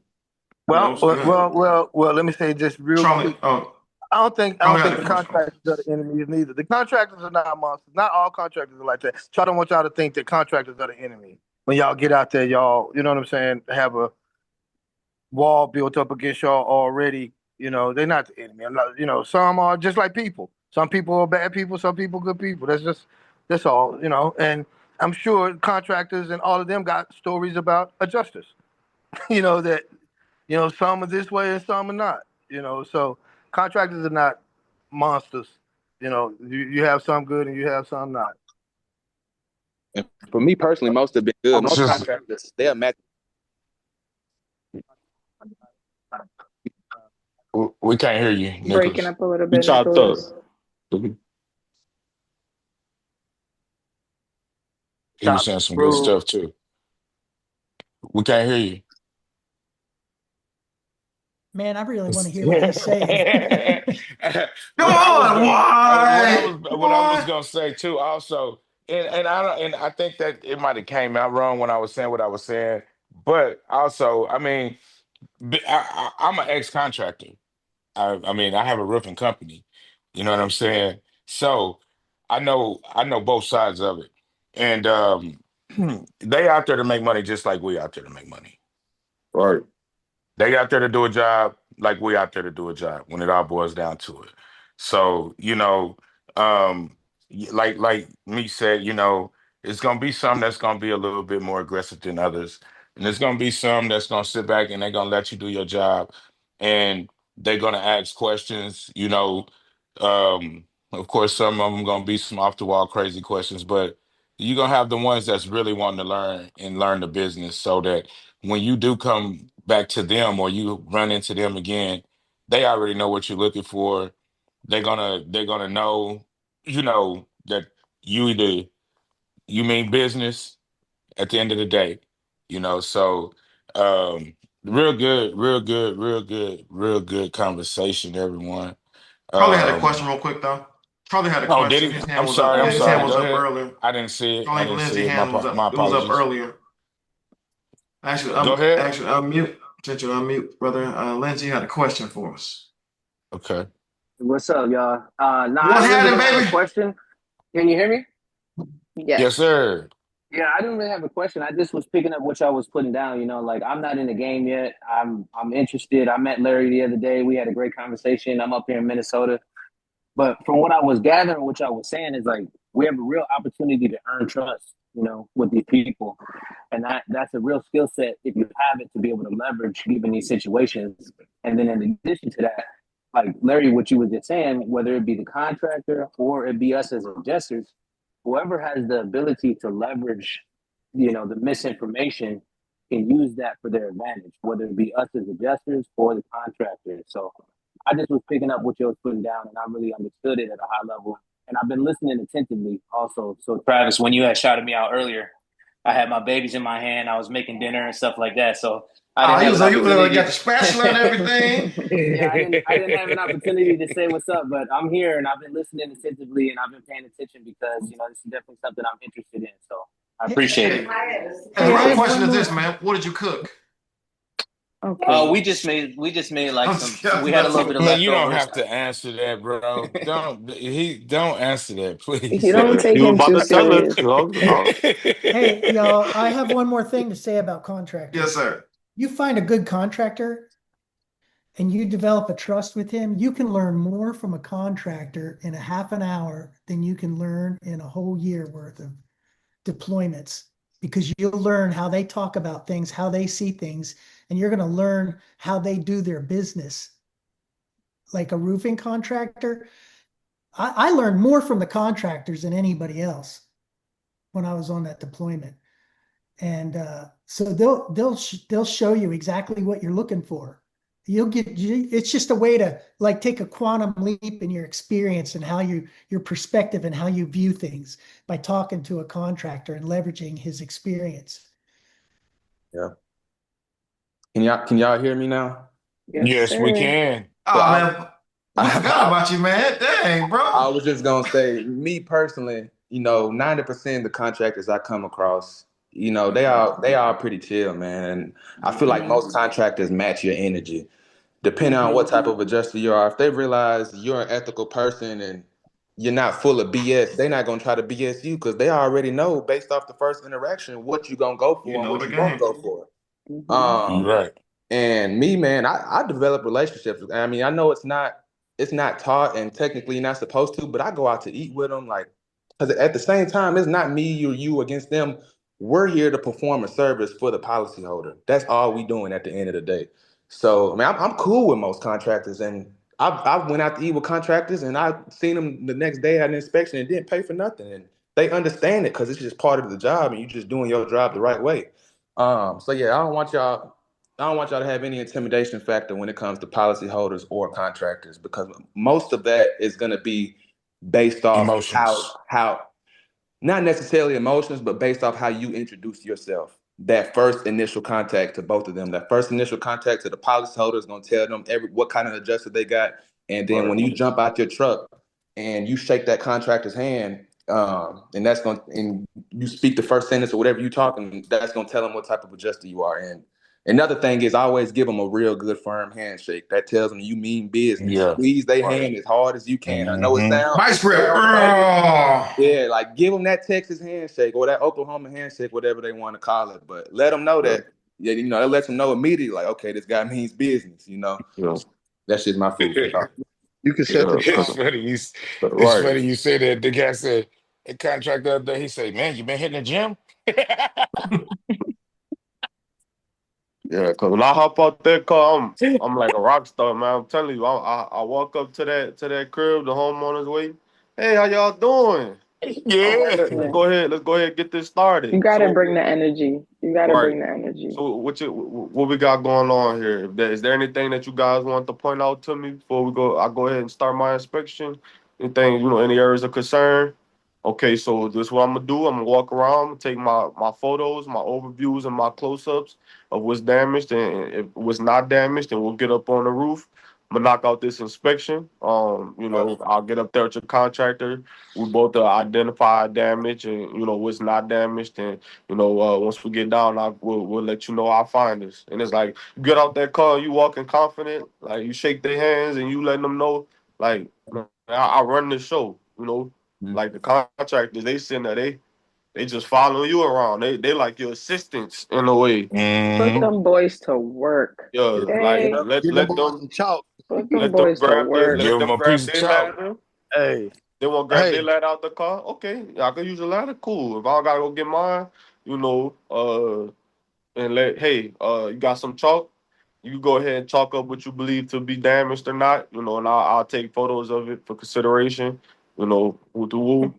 Well, well, Understood. well, well, well, let me say just real Charlie, quick. oh, I Charlie don't had think a the question. contractors are the enemies neither. The contractors are not monsters. Not all contractors are like that. So I don't want y'all to think that contractors are the enemy. When y'all get out there, y'all, you know what I'm saying, have a wall built up against y'all already. They're not the enemy. I'm not, some are just like people. Some people are bad people, some people good people. That's all. And I'm sure contractors and all of them got stories about adjusters. That some are this way and some are not. So contractors are not monsters. you have some good and you have some not. And for me personally, most have been good. Most contractors, they'll match. We can't hear you, Breaking Nicholas. up a little You bit, chopped up. Nicholas. He was saying some good stuff too. We can't hear you. Man, I really want to hear what he's saying. Come on, why? What I was gonna say too, also, and I think that it might have came out wrong when I was saying what I was saying, but also, I mean, I'm an ex-contractor. I mean, I have a roofing company. You know what I'm saying? So I know both sides of it, and they out there to make money just like we out there to make money. Right. They out there to do a job like we out there to do a job when it all boils down to it. So, like me said, it's gonna be some that's gonna be a little bit more aggressive than others. And there's gonna be some that's gonna sit back and they're gonna let you do your job and they're gonna ask questions, of course some of them gonna be some off the wall crazy questions, but you're gonna have the ones that's really wanting to learn and learn the business so that when you do come back to them or you run into them again, they already know what you're looking for. They're gonna know, that you mean business at the end of the day, So um real good, real good, real good, real good conversation, everyone. Charlie had a question Um real quick though. Charlie had a oh, did question. he? His hand I'm was up. sorry, Yeah, I'm his hand sorry. was Go up ahead. earlier. I didn't see it. I Charlie didn't Lindsay see it. hand was up. My It was up apologies. earlier. Go ahead. Actually, unmute. Since you unmute, brother. Lindsay had a question for us. Okay. What's up, y'all? No, What's I really happening, don't have a baby? question. Can you hear me? Yes. Yes, sir. Yeah, I didn't really have a question. I just was picking up what y'all was putting down. Like I'm not in the game yet. I'm interested. I met Larry the other day. We had a great conversation. I'm up here in Minnesota. But from what I was gathering, what y'all was saying is like we have a real opportunity to earn trust, with these people. And that's a real skill set if you have it to be able to leverage given these situations. And then in addition to that, like Larry, what you were just saying, whether it be the contractor or it be us as adjusters, whoever has the ability to leverage, the misinformation can use that for their advantage, whether it be us as adjusters or the contractor. So I just was picking up what you was putting down and I really understood it at a high level. And I've been listening attentively also. So Travis, when you had shouted me out earlier, I had my babies in my hand. I was making dinner and stuff like that. So I didn't have an You opportunity. got the spatula and everything. Yeah, I didn't have an opportunity to say what's up, but I'm here and I've been listening attentively and I've been paying attention because this is definitely something I'm interested in. So I appreciate it. And the real question is this, man. What did you cook? Okay. We just made like we had a little bit of Man, you don't leftovers. have to answer that, bro. Don't answer that, please. You don't take him too serious. Hey, y'all, I have one more thing to say about contractors. Yes, sir. You find a good contractor and you develop a trust with him, you can learn more from a contractor in a half an hour than you can learn in a whole year worth of deployments, because you'll learn how they talk about things, how they see things, and you're going to learn how they do their business. Like a roofing contractor, I learned more from the contractors than anybody else when I was on that deployment. And so they'll show you exactly what you're looking for. It's just a way to like take a quantum leap in your experience and how your perspective and how you view things by talking to a contractor and leveraging his experience. Yeah. Can y'all hear me now? Yes, we can. Oh man, we forgot about you, man. Dang, bro. I was just gonna say, me personally, 90% of the contractors I come across, they are pretty chill, man. And I feel like most contractors match your energy. Depending on what type of adjuster you are, if they realize you're an ethical person and you're not full of BS, they're not gonna try to BS you because they already know based off the first interaction what you're gonna go for and what you won't go for. You're right. And me, man, I develop relationships. I mean, I know it's not taught and technically you're not supposed to, but I go out to eat with them, like, because at the same time, it's not me or you against them. We're here to perform a service for the policyholder. That's all we doing at the end of the day. So, I mean, I'm cool with most contractors, and I've went out to eat with contractors and I seen them the next day at an inspection and didn't pay for nothing. And they understand it because it's just part of the job and you just doing your job the right way. So yeah, I don't want y'all to have any intimidation factor when it comes to policyholders or contractors because most of that is going to be based off Emotions. how not necessarily emotions, but based off how you introduce yourself. That first initial contact to both of them, that first initial contact to the policyholder is going to tell them what kind of adjuster they got, and then Right. when you jump out your truck and you shake that contractor's hand, and that's going and you speak the first sentence or whatever you talking, that's going to tell them what type of adjuster you are. And another thing is always give them a real good firm handshake. That tells them you mean business. Yeah. Squeeze their Right. hand as hard as you can. I know Hmm. Vice it grip. sounds crazy. Yeah, like give them that Texas handshake or that Oklahoma handshake, whatever they want to call it. But let them know Yeah. that, yeah, it lets them know immediately, like, okay, this guy means business. Yeah. That's just my food for thought. You can set the Yeah. tone. It's funny it's Right. funny you say that. The guy said a contract the other day. He said, "Man, you been hitting the gym?" Yeah, cause when I hop out that car, I'm like a rock star, man. I'm telling you, I walk up to that crib, the homeowner's way. Hey, how y'all doing? All right, Yeah. Yeah. let's go ahead and get this You started. gotta So, bring the energy. You gotta right. bring the energy. So what we got going on here? Is there anything that you guys want to point out to me before we go? I go ahead and start my inspection. Anything, any areas of concern? Okay, so this is what I'm gonna do. I'm gonna walk around, take my photos, my overviews, and my close-ups of what's damaged and if what's not damaged, and we'll get up on the roof. I'm gonna knock out this inspection. I'll get up there with your contractor. We both identify damage and what's not damaged, and once we get down, we'll let you know our findings. And it's like you get out that car, you walking confident, like you shake their hands and you letting them know, like man, I run the show. Like the contractors, they sitting there, they just follow you around. They like your assistants in a way. Put Hmm. them boys to work. Yeah, like Okay. Get them boys some chalk. Put them boys to work. Give let him them a piece grab of their chalk. ladder. Hey, They want to grab their hey, ladder out the car. Okay, I can use a ladder. Cool. If I gotta go get mine, you know, uh, you got some chalk. You go ahead and chalk up what you believe to be damaged or not. And I'll take photos of it for consideration. Woo to woo.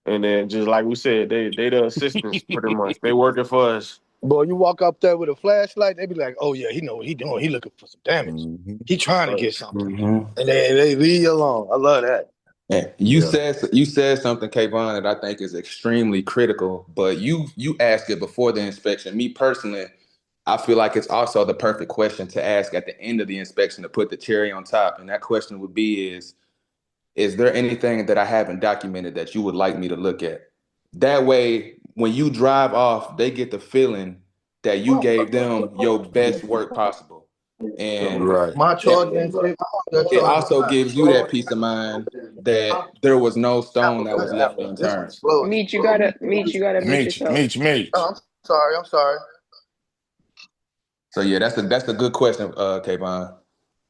And then just like we said, they the assistants pretty much. They working for us. boy, you walk up there with a flashlight, they be like, "Oh yeah, he know what he doing. He looking for some damage. Hmm. He trying to Right. get something." Mm-hmm. And they leave you alone. I love that. Yeah. Yeah. You said something, Kayvon, that I think is extremely critical, but you asked it before the inspection. Me personally, I feel like it's also the perfect question to ask at the end of the inspection to put the cherry on top. And that question would be is there anything that I haven't documented that you would like me to look at? That way, when you drive off, they get the feeling that you gave them your best work possible. And Right. My it, charge ain't safe. That it charge is also not. gives you that peace of mind that there was no stone Apple, that was good left Apple. This unturned. one's slow. Meet, you gotta mute Meech, yourself. Meech, Meech. Oh, I'm sorry. I'm sorry. So yeah, that's a good question, Kayvon.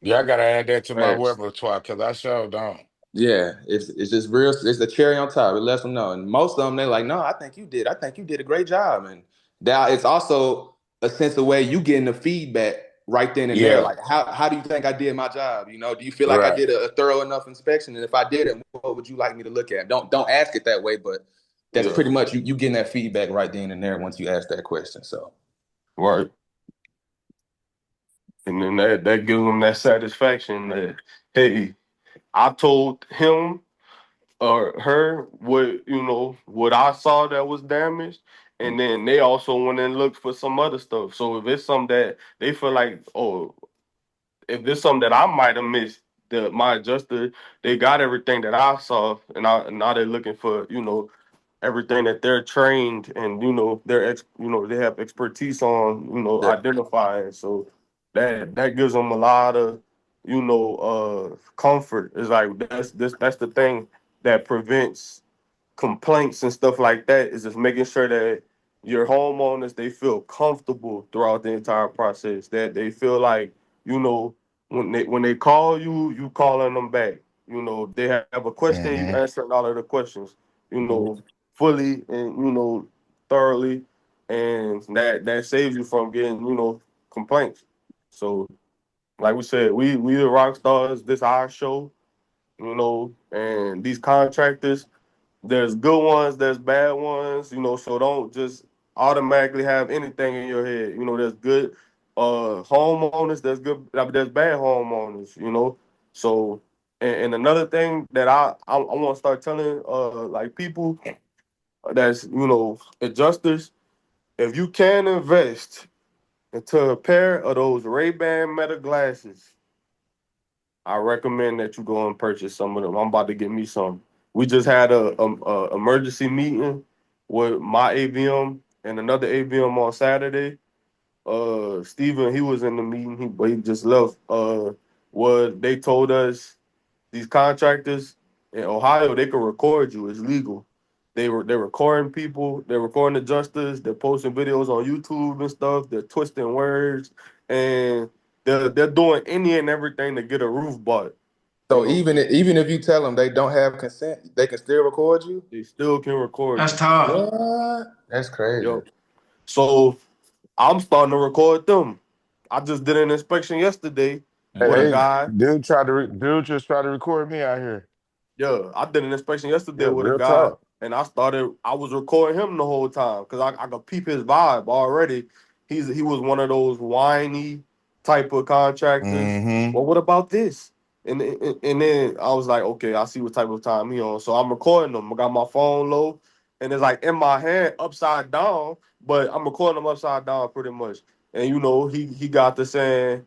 Yeah, I gotta add that to my Thanks. repertoire because I sure don't. Yeah, it's just real. It's the cherry on top. It lets them know, and most of them they're like, "No, I think you did. I think you did a great job." And that it's also a sense of way you getting the feedback right then and there. Yeah. Like, how do you think I did my job? Do you feel like I Right. did a thorough enough inspection? And if I didn't, what would you like me to look at? Don't ask it that way, but that's Yeah. pretty much you getting that feedback right then and there once you ask that question. So Right. And then that gives them that satisfaction that hey, I told him or her what I saw that was damaged, and then they also went and looked for some other stuff. So if it's something that they feel like, oh, if there's something that I might have missed, my adjuster, they got everything that I saw, and now they're looking for everything that they're trained and they have expertise on yeah, identifying. So that gives them a lot of comfort. It's like that's the thing that prevents complaints and stuff like that, is just making sure that your homeowners, they feel comfortable throughout the entire process, that they feel like you know when they call you, you calling them back. They have a question, you Hmm. answering all of the questions fully and thoroughly, and that saves you from getting complaints. So Like we said, we the rock stars. This our show, and these contractors. There's good ones, there's bad ones, so don't just automatically have anything in your head. There's good homeowners, there's bad homeowners. So and another thing that I want to start telling like people that's adjusters, if you can invest into a pair of those Ray-Ban Meta glasses, I recommend that you go and purchase some of them. I'm about to get me some. We just had a emergency meeting with my AVM and another AVM on Saturday. Steven, he was in the meeting, but he just left. What they told us, these contractors in Ohio, they can record you. It's legal. They're recording people. They're recording adjusters. They're posting videos on YouTube and stuff. They're twisting words, and they're doing any and everything to get a roof bought. So even if you tell them they don't have consent, they can still record you. They still can record That's you. tough. What? That's crazy. Yo, so I'm starting to record them. I just did an inspection yesterday with a Hey, guy. dude just tried to record me out here. Yeah, I did an inspection yesterday Yeah, with a real guy, talk. and I was recording him the whole time because I could peep his vibe already. He was one of those whiny type of contractors. Mm-hmm. Well, what about this? And then I was like, okay, I see what type of time he on. So I'm recording him. I got my phone low, and it's like in my hand upside down, but I'm recording him upside down pretty much. And he got to saying,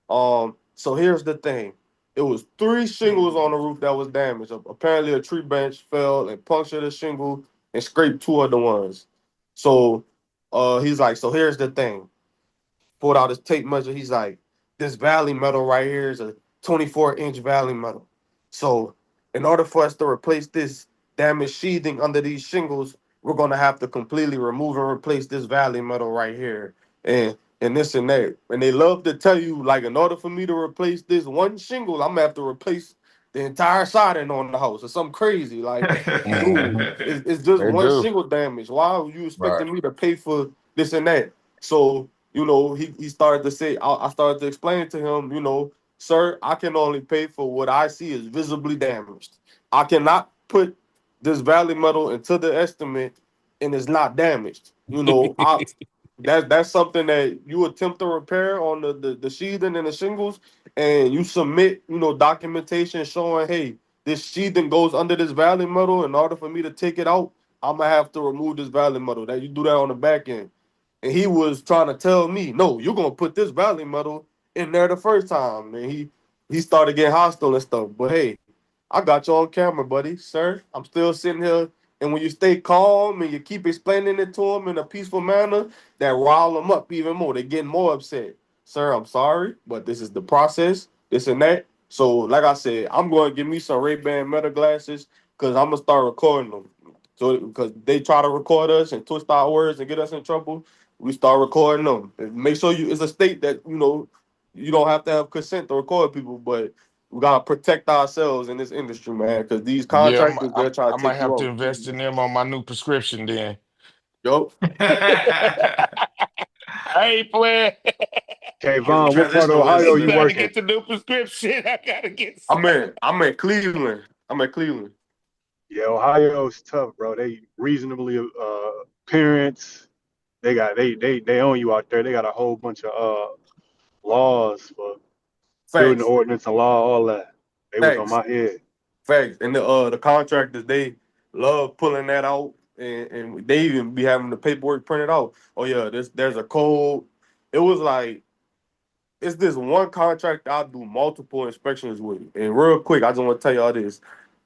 so here's the thing. It was 3 shingles on the roof that was damaged. Apparently, a tree branch fell and punctured a shingle and scraped 2 other ones. So, he's like, so here's the thing. Pulled out his tape measure. He's like, this valley metal right here is a 24-inch valley metal. So, in order for us to replace this damaged sheathing under these shingles, we're gonna have to completely remove and replace this valley metal right here, and this and that. And they love to tell you, like, in order for me to replace this one shingle, I'm gonna have to replace the entire siding on the house or something crazy. Like, dude, Mm-hmm. it's just They one do. shingle damage. Why are you Right. expecting me to pay for this and that? So, he started to say, I started to explain to him, sir, I can only pay for what I see is visibly damaged. I cannot put this valley metal into the estimate and it's not damaged. That's something that you attempt to repair on the sheathing and the shingles, and you submit, documentation showing, hey, this sheathing goes under this valley metal. In order for me to take it out, I'm gonna have to remove this valley metal. That you do that on the back end. And he was trying to tell me, no, you're gonna put this valley metal in there the first time. And he started getting hostile and stuff. But hey, I got you on camera, buddy, sir. I'm still sitting here. And when you stay calm and you keep explaining it to them in a peaceful manner, that rile them up even more. They're getting more upset. Sir, I'm sorry, but this is the process, this and that. So, like I said, I'm going to give me some Ray-Ban Meta glasses because I'm going to start recording them. So, because they try to record us and twist our words and get us in trouble, we start recording them. And make sure it's a state that, you don't have to have consent to record people, but we gotta protect ourselves in this industry, man, because these Yeah, contractors, they're trying I to might take you have to out. invest in them on my new prescription then. Yup. I ain't playing. You got to Kayvon, what part transition of over Ohio this, are you It's time man. to working? get the new prescription. I gotta get some. I'm in Cleveland. I'm at Cleveland. Yeah, Ohio's tough, bro. They reasonably parents. They own you out there. They got a whole bunch of laws for building Facts. ordinance and law, all that. They was on Facts. my head. Facts. And the contractors, they love pulling that out, and they even be having the paperwork printed out. Oh yeah, there's a code. It was like it's this one contract I do multiple inspections with. And real quick, I just want to tell y'all this.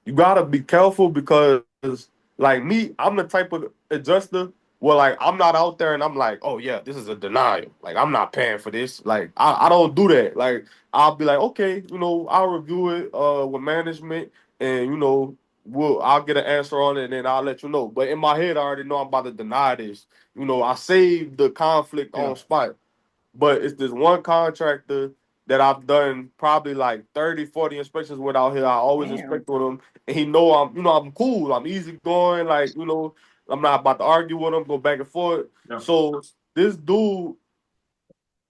You gotta be careful because like me, I'm the type of adjuster where like I'm not out there and I'm like, oh yeah, this is a denial. Like I'm not paying for this. Like I don't do that. Like I'll be like, okay, I'll review it with management and I'll get an answer on it and then I'll let you know. But in my head, I already know I'm about to deny this. I saved the conflict Yeah. on spot. But it's this one contractor that I've done probably like 30, 40 inspections with out here. I always Damn. inspect with him. And he know I'm cool. I'm easy going. Like, I'm not about to argue with him, go back and forth. Yeah. So this dude,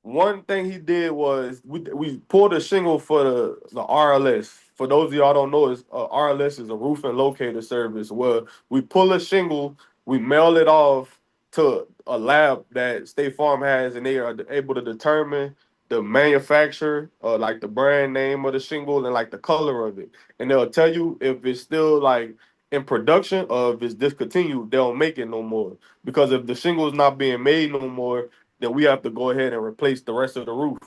one thing he did was we pulled a shingle for the RLS. For those of y'all don't know, is RLS is a roof and locator service where we pull a shingle, we mail it off to a lab that State Farm has, and they are able to determine the manufacturer, like the brand name of the shingle and like the color of it, and they'll tell you if it's still like in production or if it's discontinued. They don't make it no more because if the shingle is not being made no more, then we have to go ahead and replace the rest of the roof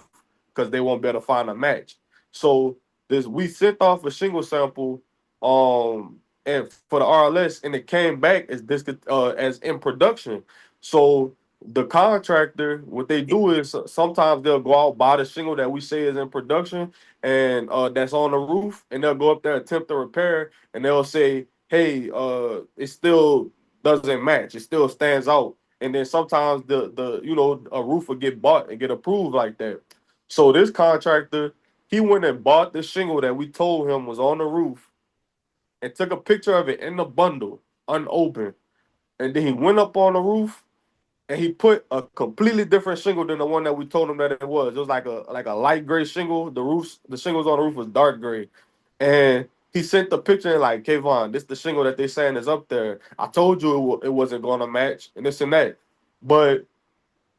because they won't be able to find a match. So this we sent off a shingle sample and for the RLS and it came back as in production. So the contractor, what they do is sometimes they'll go out buy the shingle that we say is in production and that's on the roof, and they'll go up there attempt to repair, and they'll say, "Hey, it still doesn't match. It still stands out." And then sometimes the a roof will get bought and get approved like that. So this contractor, he went and bought the shingle that we told him was on the roof and took a picture of it in the bundle, unopened. And then he went up on the roof and he put a completely different shingle than the one that we told him that it was. It was like a light gray shingle. The shingles on the roof was dark gray. And he sent the picture and like, Kayvon, this the shingle that they saying is up there. I told you it wasn't going to match and this and that. But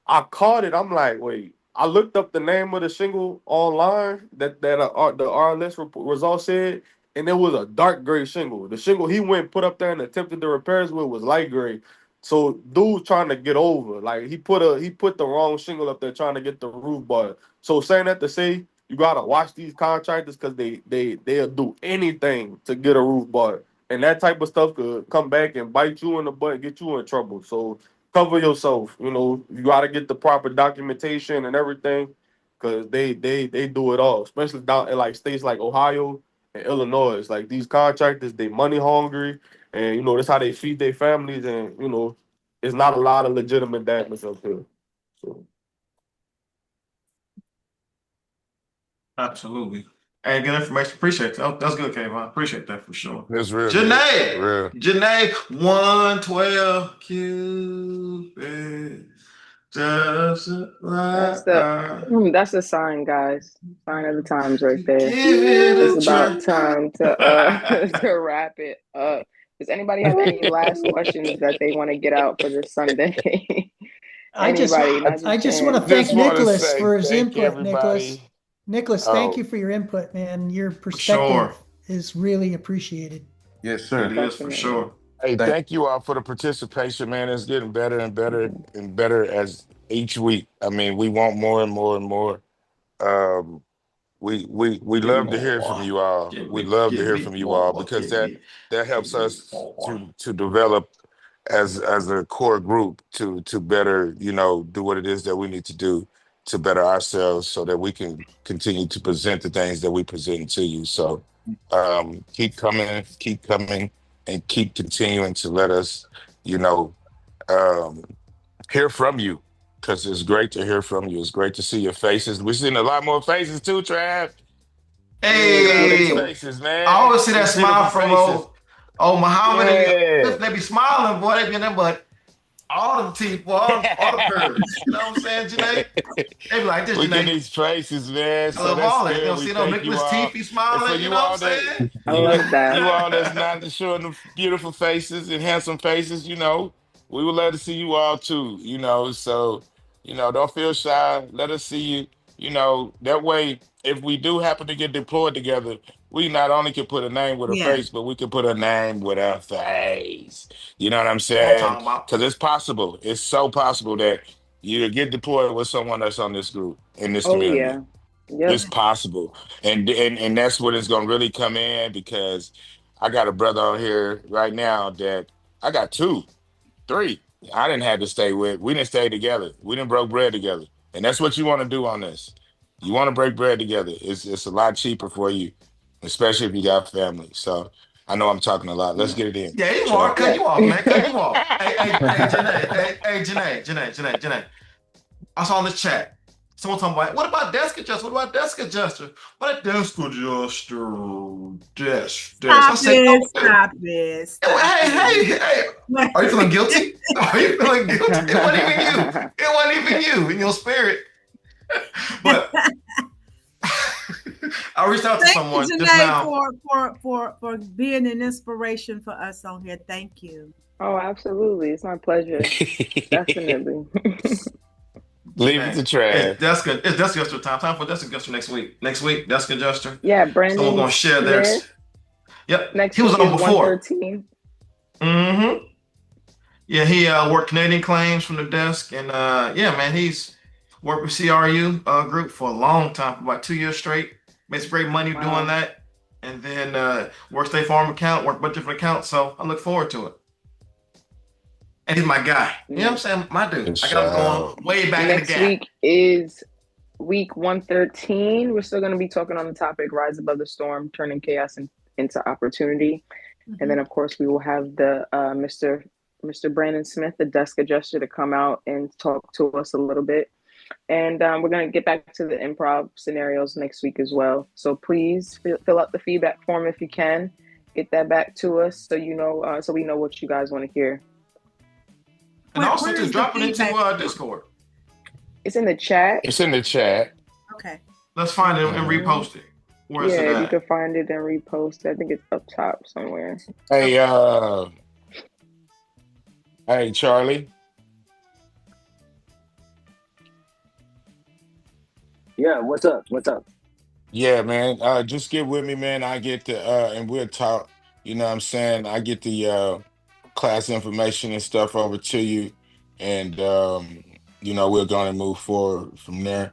I caught it. I'm like, wait. I looked up the name of the shingle online that the RLS result said, and it was a dark gray shingle. The shingle he went put up there and attempted the repairs with was light gray. So dude trying to get over, like he put the wrong shingle up there trying to get the roof bought. So saying that to say you gotta watch these contractors because they'll do anything to get a roof bought, and that type of stuff could come back and bite you in the butt, and get you in trouble. So cover yourself. You got to get the proper documentation and everything, because they do it all, especially down in like states like Ohio and Illinois. Like these contractors, they money hungry, and that's how they feed their families, and it's not a lot of legitimate damage up here. So Absolutely. Hey, good information. Appreciate that. That's good, Kayvon. Appreciate that for sure. That's real good. Janae, Real. Janae, 112 Cupid. Just That's like that's a sign, guys. Sign of the times right there. give it It's a about try. time to to wrap it up. Does anybody have any last questions that they want to get out for this Sunday? I just Anybody, not I just just want to Ken. thank Just want to Nicholas say for his thank input, Nicholas. everybody. Nicholas, thank Oh, you for your input, man. Your For sure. perspective is really appreciated. Yes, It sir. is for Definitely. sure. hey, Thank thank you all for the participation, man. It's getting better and better Mhm. and better as each week. I mean, we want more and more and more. Um, we Give me love to hear from more. you all. We love to Give hear me from you all more. because that helps us to develop as a core group to better do what it is that we need to do to better ourselves so that we can continue to present the things that we present to you. So keep coming, and keep continuing to let us you know um, hear from you, because it's great to hear from you. It's great to see your faces. We're seeing a lot more faces too, Trav. Look at all these Hey, faces, I man. always see that These smile beautiful from faces. Muhammad and Yeah. Cliff. They be smiling, boy. They be in there, but all them teeth, boy, all the curves. You know what I'm saying, Janae? They be like this, We get Janae. these faces, man. I So love that's all that. You good. know, We see them thank you Nicholas teeth, all. he And for smiling. You you know what I'm all that saying? I love that. you all that's not showing the beautiful faces and handsome faces, we would love to see you all too, So, don't feel shy. Let us see you. That way, if we do happen to get deployed together, we not only can put a name with a Yeah. face, but we can put a name with a face. You know what I'm What I'm saying? talking about. Because it's possible. It's so possible that you get deployed with someone that's on this group in this Oh community. yeah. Yep. It's possible, and that's when it's gonna really come in, because I got a brother on here right now that I got two, three. I didn't have to stay with. We didn't stay together. We didn't broke bread together, and that's what you want to do on this. You want to break bread together. It's a lot cheaper for you, especially if you got family. So I know I'm talking a lot. Let's get it in. Yeah, you are. So. Cut Yeah. you off, man. Cut you off. Hey, Janae. Hey, Janae. I saw in the chat. Someone talking about, what about desk adjuster? What about desk adjuster? What a desk adjuster? Desk. I Stop said, it. no. Stop it. Stop Hey. Are you feeling it. guilty? Are you feeling guilty? It wasn't even you. It wasn't even you in your spirit. But I reached out to Thank someone you, just Janae, now. for being an inspiration for us on here. Thank you. Oh, absolutely. It's my pleasure. Definitely. Leave it Janae, to Trav. it's desk adjuster time. Time for desk adjuster next week. Next week, desk adjuster. Yeah, Someone Brandon gonna share theirs. Smith. Yep, Next he was week on is before. 113. Mm-hmm. Yeah, he worked Canadian claims from the desk, and yeah, man, he's worked with CRU group for a long time, for about 2 years straight. Made some great money doing Wow. that, and then worked State Farm account, worked a bunch of different accounts. So I look forward to it. And he's my guy. You know what I'm saying? My dude. I got him going way back in the Next gap. week is week 113. We're still going to be talking on the topic Rise Above the Storm, turning chaos into opportunity. And then, of course, we will have the Mr. Brandon Smith, the desk adjuster, to come out and talk to us a little bit. And we're going to get back to the improv scenarios next week as well. So please fill out the feedback form if you can. Get that back to us so you know, so we know what you guys want to hear. And also to drop it into Discord. It's in the chat. It's in the chat. Okay. Let's find it and repost it. Where is it Yeah, you at? can find it and repost it. I think it's up top somewhere. Hey, hey, Charlie. Yeah, what's up? What's up? Yeah, man. Just get with me, man. I get the and we'll talk. You know what I'm saying? I get the class information and stuff over to you. And you know, we're gonna move forward from there.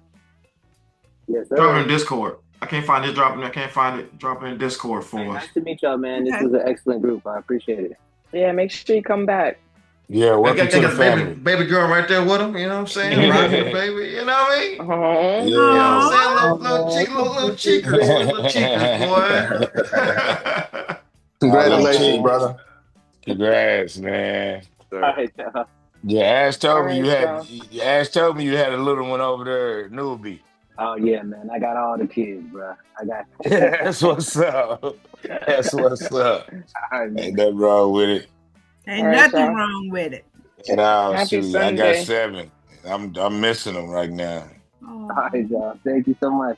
Yes, sir. Drop it in Discord. I can't find it. I can't find it. Drop it in Discord for us. Nice to meet y'all, man. This was an excellent group. I appreciate it. Yeah, make sure you come back. Yeah, welcome to the family. Baby girl right there with him. You know what I'm saying? Rocking the baby. You know what I mean? Oh, you know what I'm saying? Little cheekers, boy. Congratulations, brother. Congrats, man. All right, y'all. Yeah, Ash told me All Ash told me you had a little one over there at Newbie. Oh yeah, man. I got all the kids, bro. I got. That's what's up. That's what's up. Ain't nothing wrong with it. Ain't nothing wrong with it. No, Happy shoot, I got Sunday. 7. I'm missing them right now. All right, y'all. Thank you so much.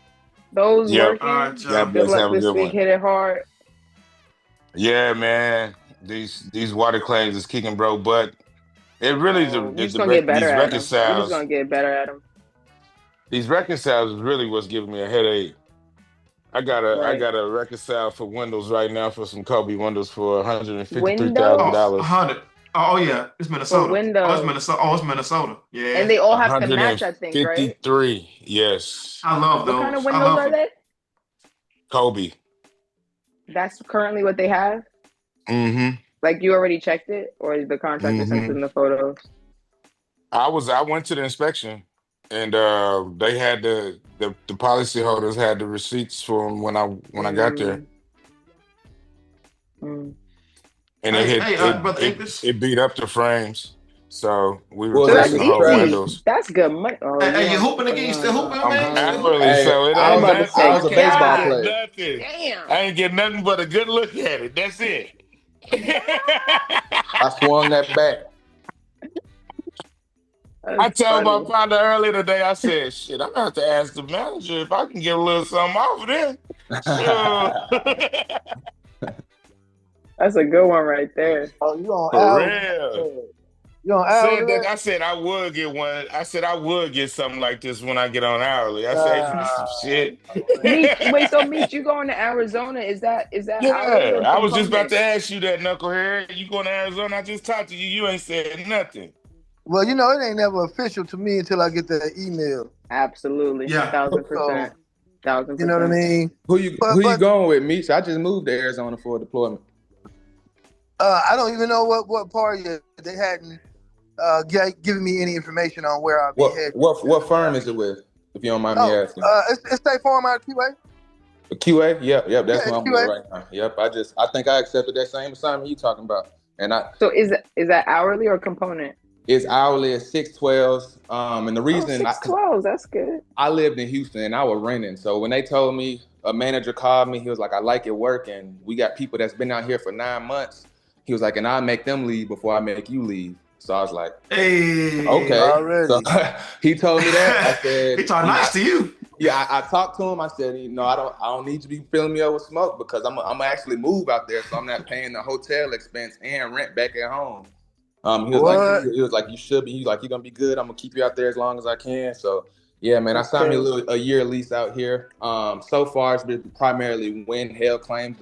Those Yep. working. God Good bless. luck Have a this good week. one. Hit it hard. Yeah, man. These water claims is kicking bro butt. It really You're just gonna get better these at them. You're just reconciles. gonna get better at them. These reconciles is really what's giving me a headache. I gotta reconcile for windows right now for some Kobe windows for $153,000. 100. Oh yeah, it's Minnesota. Windows. Oh, it's Minnesota. Oh, it's Minnesota. Yeah. And they all have to match, I think, right? 153. Yes. I love those. What kind of windows are they? Kobe. That's currently what they have. Mm-hmm. Like you already checked it, or the contractor sent in the photos? I went to the inspection, and they had the policyholders had the receipts for them when I got there. And it beat up the frames, so we were replacing the whole windows. That's good money. Oh, hey, you hooping again? You still hooping, man? Hourly, so it I ain't was a baseball player. nothing. Damn. I ain't get nothing but a good look at it. That's it. I swung that bat. I told my partner earlier today, I said, shit, I'm gonna have to ask the manager if I can get a little something off of them. Sure. That's a good one right there. Oh, you on For Al? real. You on Said Al? that, I said I would get one. I said I would get something like this when I get on hourly. I said some shit. Wait, so Meech, you going to Arizona? Is that hourly Yeah, or I was just about component? to ask you that, knucklehead. You going to Arizona? I just talked to you. You ain't said nothing. Well, you know, it ain't never official to me until I get that email. Absolutely. Yeah. 1,000%. 1,000%. You know what I mean? Who you going with, Meech? I just moved to Arizona for a deployment. I don't even know what part yet. They hadn't given me any information on where I'll be headed. What firm is it with? If you don't mind me asking. It's State Farm out of QA. QA? Yep, that's Yeah, what I'm QA. with right now. Yep, I think I accepted that same assignment you talking about. And So is that hourly or component? it's hourly at 612. And the reason 612, that's good. I lived in Houston and I was renting. So when they told me, a manager called me, he was like, I like your work and we got people that's been out here for 9 months. He was like, and I'll make them leave before I make you leave. So I was like, Hey, okay. So Already. he told me that. I said, he talk nice to you. Yeah, I talked to him. I said, I don't need you to be filling me up with smoke because I'm actually move out there, so I'm not paying the hotel expense and rent back at home. What? He was like, you should be. He's like, you're gonna be good. I'm gonna keep you out there as long as I can. So yeah, man, I signed me Okay. a year lease out here. So far it's been primarily wind hail claims.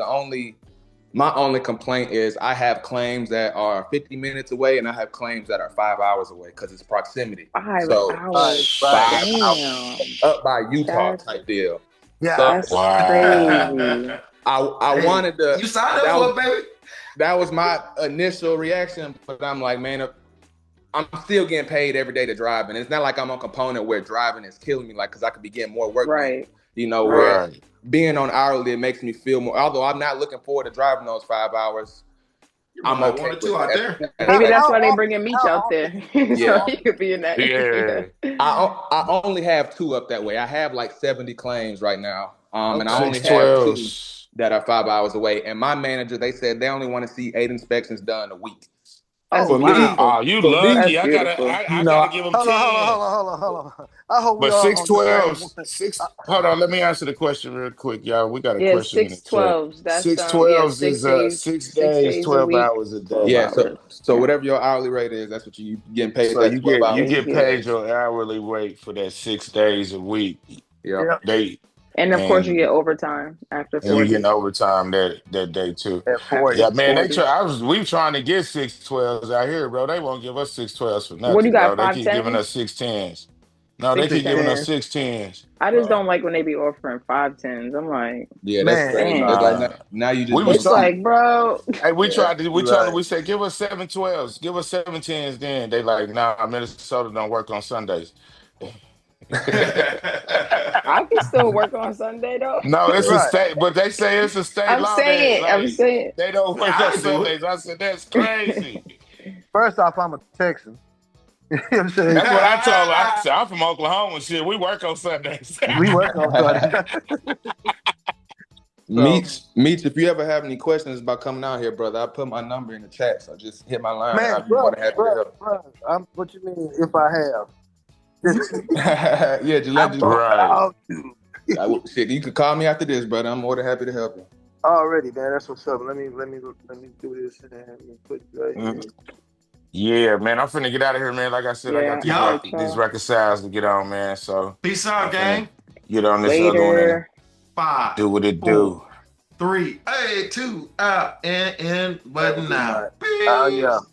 My only complaint is I have claims that are 50 minutes away and I have claims that are 5 hours away because it's proximity. 5 hours. Right. 5 hours Damn. up by Utah That's type deal. Yeah. So that's Wow. crazy. I Hey, wanted to. you signed up for it, baby. That was my initial reaction, but I'm like, man, I'm still getting paid every day to drive, and it's not like I'm on a component where driving is killing me, like because I could be getting more work done. Right. Where Right. being on hourly, it makes me feel more. Although I'm not looking forward to driving those 5 hours, I'm Like okay 1 or with 2 out that. there. Maybe that's why they How bringing Meech out there. So Yeah, he could be in that Yeah. area. I only have 2 up that way. I have like 70 claims right now, and I Okay. only have 2 612s. that are 5 hours away. And my manager, they said they only want to see 8 inspections done a week. That's For me, beautiful. Oh, you for me, That's lucky. beautiful. I gotta give them Hold on, hold on, hold 10. on, hold on, hold on. I hope we But all on the same 612s, one. hold on, let me answer the question real quick, y'all. We got a Yeah, question in the six chat. twelves. That's Six yeah, twelves is 6 days, 6 days, a 12 week, hours a 12 day. yeah. hours. So Yeah. whatever your hourly rate is, that's what you getting paid So that 12 you hours. They get get. paid your hourly rate for that 6 days a week. Yeah. Yeah. They And of course you get and overtime after and you 40. getting overtime that day too. At 40. Yeah, man, 40. we trying to get 612s out here, bro. They won't give us 612s for What do you nothing, got? bro. They Five keep giving us tens? 610s. No, they Six keep giving us tens. 610s. I just don't like when they be offering 5 tens. I'm like, Yeah, that's Man. crazy. It's like damn. now you just We was It's basically like, bro. Hey, yeah. we told them, Right. we said, give us 712s, give us 710s then. They like, nah, Minnesota don't work on Sundays. I can still work on Sunday though. No, it's a Right. state, but they say it's a state I'm law that saying, I'm like saying. they don't work I on can do it. Sundays. I said, that's crazy. First off, I'm a Texan. You know what I'm saying? That's what I told her. I said, I'm from Oklahoma. Shit, we work on Sundays. We work on Sunday. So, Meets, if you ever have any questions about coming out here, brother, I put my number in the chat. So just hit my line and man, I'll be more than happy to help. what you mean if I have? Yeah, just I'm let you Right. about to. shit. You could call me after this, brother. I'm more than happy to help you. Already, man. That's what's up. Let me do this and put you right here. Yeah, man. I'm finna get out of here, man. Like I said, I got Yeah, these all right, these y'all. record sides to get on, man. So Peace I'm out, finna gang. get on this other one and Later. 5, do what it 4, do. 3, hey, 2, out, and button Good now. night. Yeah. Peace.